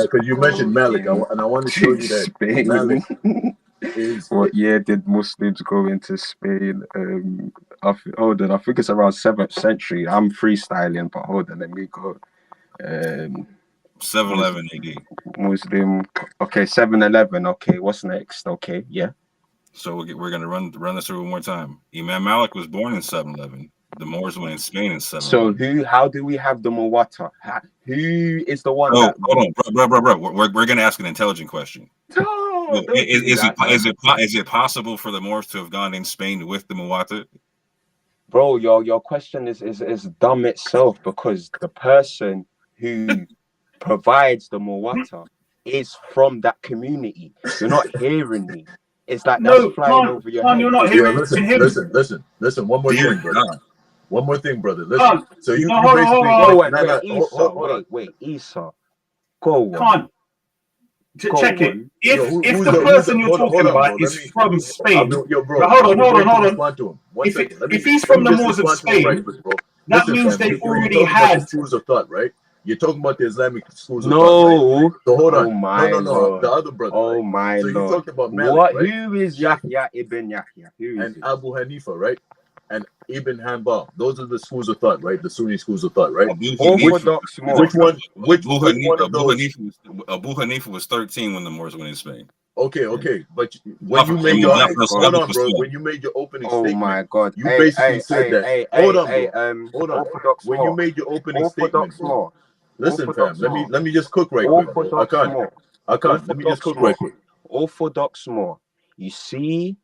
Speaker 8: because you mentioned Malik, and I want to show you that Malik is.
Speaker 5: What year did Muslims go into Spain? Hold on, I think it's around 7th century. I'm freestyling, but hold on, let me go.
Speaker 3: 711 AD.
Speaker 5: Muslim. Okay, 711. Okay, what's next? Okay, yeah.
Speaker 3: So we're gonna run this through one more time. Imam Malik was born in 711. The Moors went in Spain in 711.
Speaker 5: So how do we have the Muwatta? Who is the one
Speaker 3: So
Speaker 5: that?
Speaker 3: hold on, bro. We're gonna ask an intelligent question.
Speaker 5: No, don't do that, man.
Speaker 3: Is it possible for the Moors to have gone in Spain with the Muwatta?
Speaker 5: Bro, your question is dumb itself, because the person who provides the Muwatta is from that community. You're not hearing me. It's like that's
Speaker 2: No,
Speaker 5: flying over your
Speaker 2: Khan,
Speaker 5: head.
Speaker 2: you're not
Speaker 8: Yeah,
Speaker 2: hearing him.
Speaker 8: listen. One more
Speaker 3: Dear
Speaker 8: thing, brother.
Speaker 3: God.
Speaker 8: One more thing, brother. Listen.
Speaker 2: Khan,
Speaker 8: So you
Speaker 2: hold on, hold
Speaker 8: basically
Speaker 2: on.
Speaker 5: Wait,
Speaker 8: nah,
Speaker 5: Esau.
Speaker 8: hold on.
Speaker 5: Wait, Esau. Go on.
Speaker 2: Khan,
Speaker 5: Go
Speaker 2: check it.
Speaker 5: on.
Speaker 2: If the person you're talking about is from Spain,
Speaker 8: bro.
Speaker 2: hold on.
Speaker 8: Respond to him. One second.
Speaker 2: If he's from the Moors of
Speaker 8: Respond to him
Speaker 2: Spain,
Speaker 8: quick, bro.
Speaker 2: that
Speaker 8: Listen,
Speaker 2: means
Speaker 8: fam,
Speaker 2: they
Speaker 8: you're
Speaker 2: already
Speaker 8: talking about the
Speaker 2: had.
Speaker 8: schools of thought, right? You're talking about the Islamic schools of thought, right?
Speaker 5: No.
Speaker 8: So hold on.
Speaker 5: Oh my
Speaker 8: No.
Speaker 5: Lord.
Speaker 8: The other brother,
Speaker 5: Oh
Speaker 8: right?
Speaker 5: my
Speaker 8: So you
Speaker 5: Lord.
Speaker 8: talked about Malik,
Speaker 5: What?
Speaker 8: right?
Speaker 5: Who is Yahya ibn Yahya? Who is
Speaker 8: And
Speaker 5: he?
Speaker 8: Abu Hanifa, right? And Ibn Hanbal. Those are the schools of thought, right? The Sunni schools of thought, right?
Speaker 5: Orthodox
Speaker 8: Which
Speaker 5: Moors.
Speaker 8: one? Which one of those?
Speaker 3: Abu Hanifa was 13 when the Moors went in Spain.
Speaker 8: Okay. But when you made your hold on, bro. When you made your opening
Speaker 5: Oh my
Speaker 8: statement,
Speaker 5: God.
Speaker 8: you basically said that. Hold on, bro. Hold on.
Speaker 5: Orthodox
Speaker 8: When you
Speaker 5: Moor.
Speaker 8: made your opening statement,
Speaker 5: Orthodox
Speaker 8: bro.
Speaker 5: Moor.
Speaker 8: Listen,
Speaker 5: Orthodox
Speaker 8: fam.
Speaker 5: Moor.
Speaker 8: Let me just cook right quick, bro.
Speaker 5: Orthodox Moor.
Speaker 8: Let me just cook right quick.
Speaker 5: Orthodox Moor. You see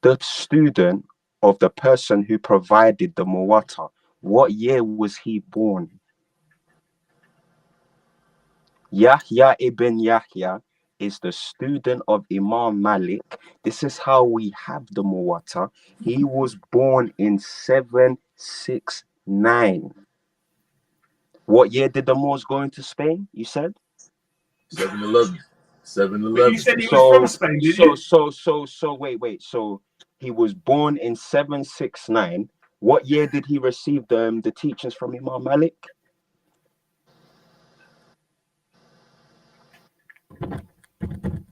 Speaker 5: the student of the person who provided the Muwatta. What year was he born? Yahya ibn Yahya is the student of Imam Malik. This is how we have the Muwatta. He was born in 769. What year did the Moors go into Spain? You said
Speaker 8: 711.
Speaker 2: But you said he was from Spain, did you?
Speaker 5: So wait. So he was born in 769. What year did he receive the teachings from Imam Malik?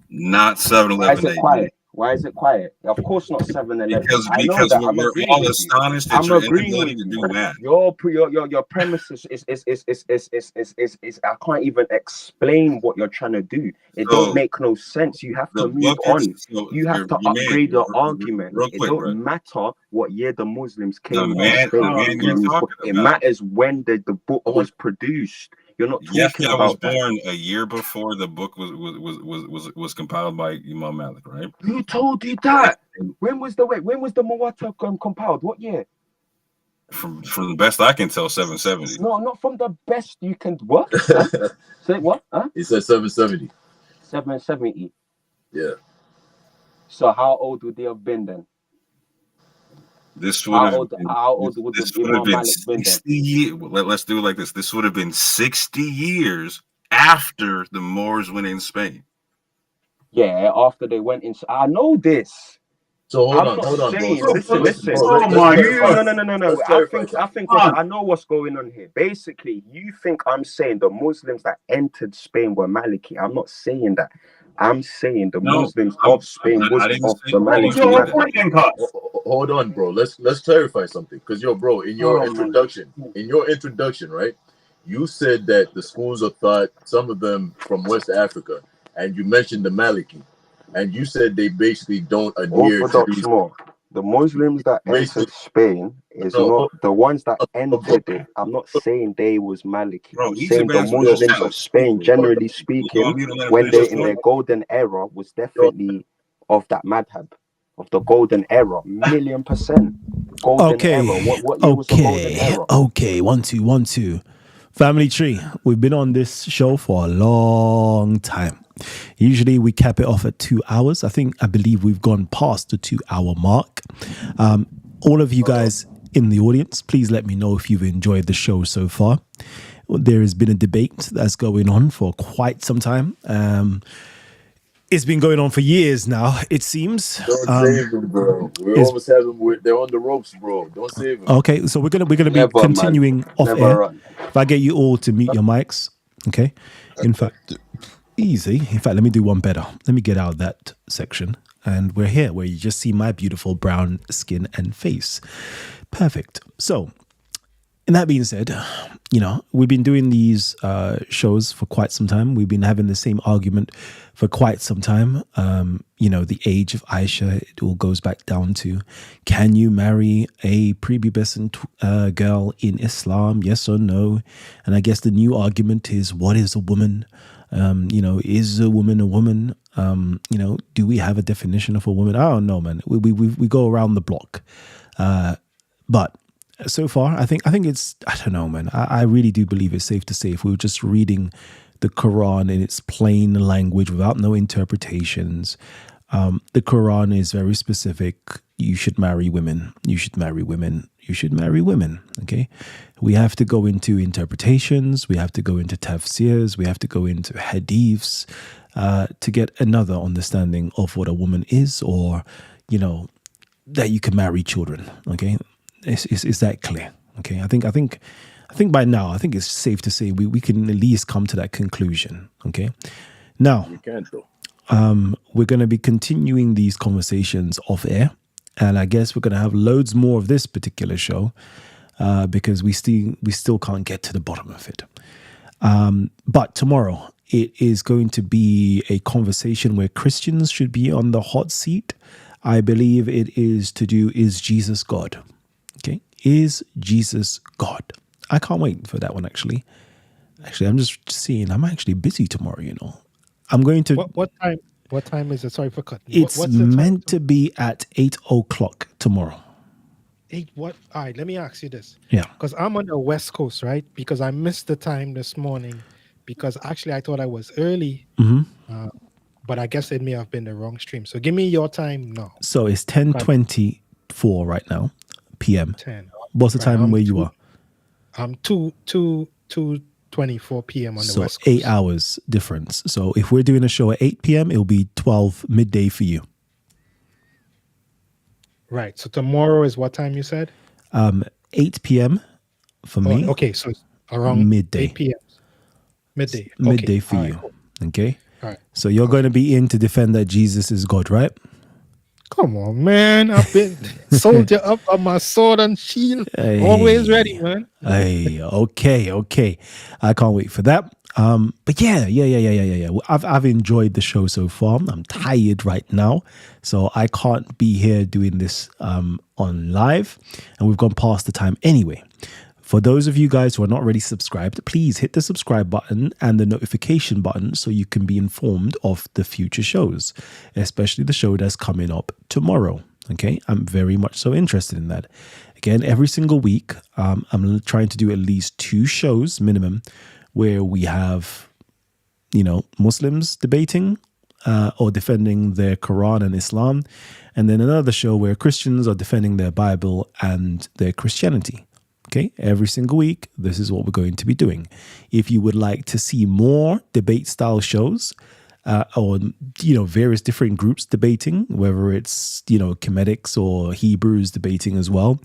Speaker 3: Not 711.
Speaker 5: Why is it quiet? Why is it quiet? Of course not 711. I know that. I'm
Speaker 3: we're
Speaker 5: agreeing
Speaker 3: all
Speaker 5: with you.
Speaker 3: astonished at
Speaker 5: I'm
Speaker 3: your
Speaker 5: agreeing
Speaker 3: inability
Speaker 5: with
Speaker 3: to
Speaker 5: you.
Speaker 3: do math.
Speaker 5: Your premise is I can't even explain what you're trying to do. It don't make no sense. You have to move on. You have to upgrade your argument. It don't matter what year the Muslims came to Spain. It matters when the book was produced. You're not talking about
Speaker 3: was born a year before the book was compiled by Imam Malik, right?
Speaker 5: Who told you that? When was the Muwatta compiled? What year?
Speaker 3: From the best I can tell, 770.
Speaker 5: No, not from the best you can. What? Huh? Say what? Huh?
Speaker 8: He said 770.
Speaker 5: 770.
Speaker 8: Yeah.
Speaker 5: So how old would they have been then?
Speaker 3: This would have been,
Speaker 5: how old would Imam Malik been
Speaker 3: 60 years. Let's do it like this. This would have been 60 years after the Moors went in Spain.
Speaker 5: Yeah, after they went in. I know this.
Speaker 8: So hold on,
Speaker 5: Listen.
Speaker 2: Oh my God.
Speaker 5: No. I think I know what's going on here. Basically, you think I'm saying the Muslims that entered Spain were Maliki. I'm not saying that. I'm saying the Muslims of Spain was of the Maliki.
Speaker 8: Hold on, bro. Let's clarify something. Because bro, in your introduction, right? You said that the schools of thought, some of them from West Africa, and you mentioned the Maliki. And you said they basically don't adhere to these.
Speaker 5: The Muslims that entered Spain is not the ones that entered it. I'm not saying they was Maliki. I'm saying the Muslims of Spain, generally speaking, when they in their golden era, was definitely of that madhab, of the golden era, 1,000,000%. Golden era. What year was the golden era?
Speaker 1: Okay. 1 2. Family Tree. We've been on this show for a long time. Usually we cap it off at 2 hours. I believe we've gone past the 2 hour mark. All of you guys in the audience, please let me know if you've enjoyed the show so far. There has been a debate that's going on for quite some time. It's been going on for years now, it seems.
Speaker 8: Don't save them, bro. We almost have them. They're on the ropes, bro. Don't save them.
Speaker 1: Okay, so we're gonna be continuing off air. If I get you all to mute your mics, okay. In fact, let me do one better. Let me get out of that section, and we're here where you just see my beautiful brown skin and face. Perfect. So, And that being said, we've been doing these shows for quite some time. We've been having the same argument for quite some time. The age of Aisha, it all goes back down to, can you marry a prepubescent girl in Islam? Yes or no? And I guess the new argument is, what is a woman? Is a woman a woman? Do we have a definition of a woman? I don't know, man. We go around the block. But so far, I think it's, I don't know, man. I really do believe it's safe to say, if we were just reading the Quran in its plain language without no interpretations, the Quran is very specific. You should marry women. You should marry women. You should marry women. Okay. We have to go into interpretations. We have to go into tafsirs. We have to go into hadiths to get another understanding of what a woman is, or, that you can marry children. Okay. Is that clear? Okay, I think by now, I think it's safe to say we can at least come to that conclusion. Okay, now
Speaker 8: You can't though.
Speaker 1: we're going to be continuing these conversations off air, and I guess we're going to have loads more of this particular show because we still can't get to the bottom of it. But tomorrow it is going to be a conversation where Christians should be on the hot seat. I believe it is to do, is Jesus God? Okay, is Jesus God? I can't wait for that one, actually. I'm just seeing, I'm actually busy tomorrow, I'm going to...
Speaker 4: What time is it? Sorry for cutting.
Speaker 1: It's
Speaker 4: What's the time?
Speaker 1: meant to be at 8 o'clock tomorrow.
Speaker 4: 8 what? All right, let me ask you this.
Speaker 1: Yeah.
Speaker 4: Because I'm on the West Coast, right? Because I missed the time this morning, because actually I thought I was early.
Speaker 1: Mm-hmm.
Speaker 4: But I guess it may have been the wrong stream. So give me your time now.
Speaker 1: So it's 10:24 right now, PM.
Speaker 4: 10.
Speaker 1: What's the time where you are?
Speaker 4: I'm 2:24 p.m. on the West Coast.
Speaker 1: 8 hours difference. So if we're doing a show at 8 p.m., it'll be 12 midday for you.
Speaker 4: Right. So tomorrow is what time you said?
Speaker 1: 8 p.m. for me.
Speaker 4: Okay, so it's around
Speaker 1: midday.
Speaker 4: 8 p.m. Midday.
Speaker 1: Midday for
Speaker 4: All
Speaker 1: you.
Speaker 4: right, cool.
Speaker 1: Okay.
Speaker 4: All right.
Speaker 1: So you're going to be in to defend that Jesus is God, right?
Speaker 4: Come on, man. I've been soldier up on my sword and shield.
Speaker 1: Hey.
Speaker 4: Always ready, man.
Speaker 1: Hey, okay. I can't wait for that. But yeah. I've enjoyed the show so far. I'm tired right now, so I can't be here doing this on live, and we've gone past the time anyway. For those of you guys who are not already subscribed, please hit the subscribe button and the notification button so you can be informed of the future shows, especially the show that's coming up tomorrow. Okay, I'm very much so interested in that. Again, every single week, I'm trying to do at least 2 shows minimum where we have, Muslims debating or defending their Quran and Islam, and then another show where Christians are defending their Bible and their Christianity. Okay, every single week, this is what we're going to be doing. If you would like to see more debate style shows, or various different groups debating, whether it's Chemetics or Hebrews debating as well,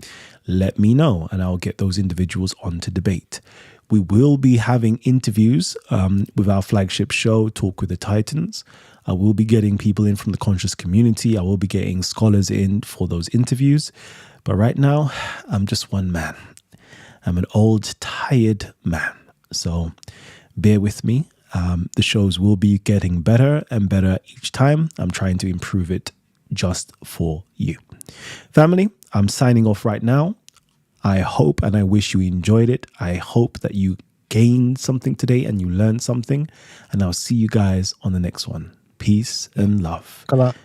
Speaker 1: let me know and I'll get those individuals on to debate. We will be having interviews with our flagship show, Talk with the Titans. I will be getting people in from the conscious community. I will be getting scholars in for those interviews. But right now, I'm just one man. I'm an old, tired man. So bear with me. The shows will be getting better and better each time. I'm trying to improve it just for you. Family, I'm signing off right now. I hope and I wish you enjoyed it. I hope that you gained something today and you learned something. And I'll see you guys on the next one. Peace and love.
Speaker 4: Kala.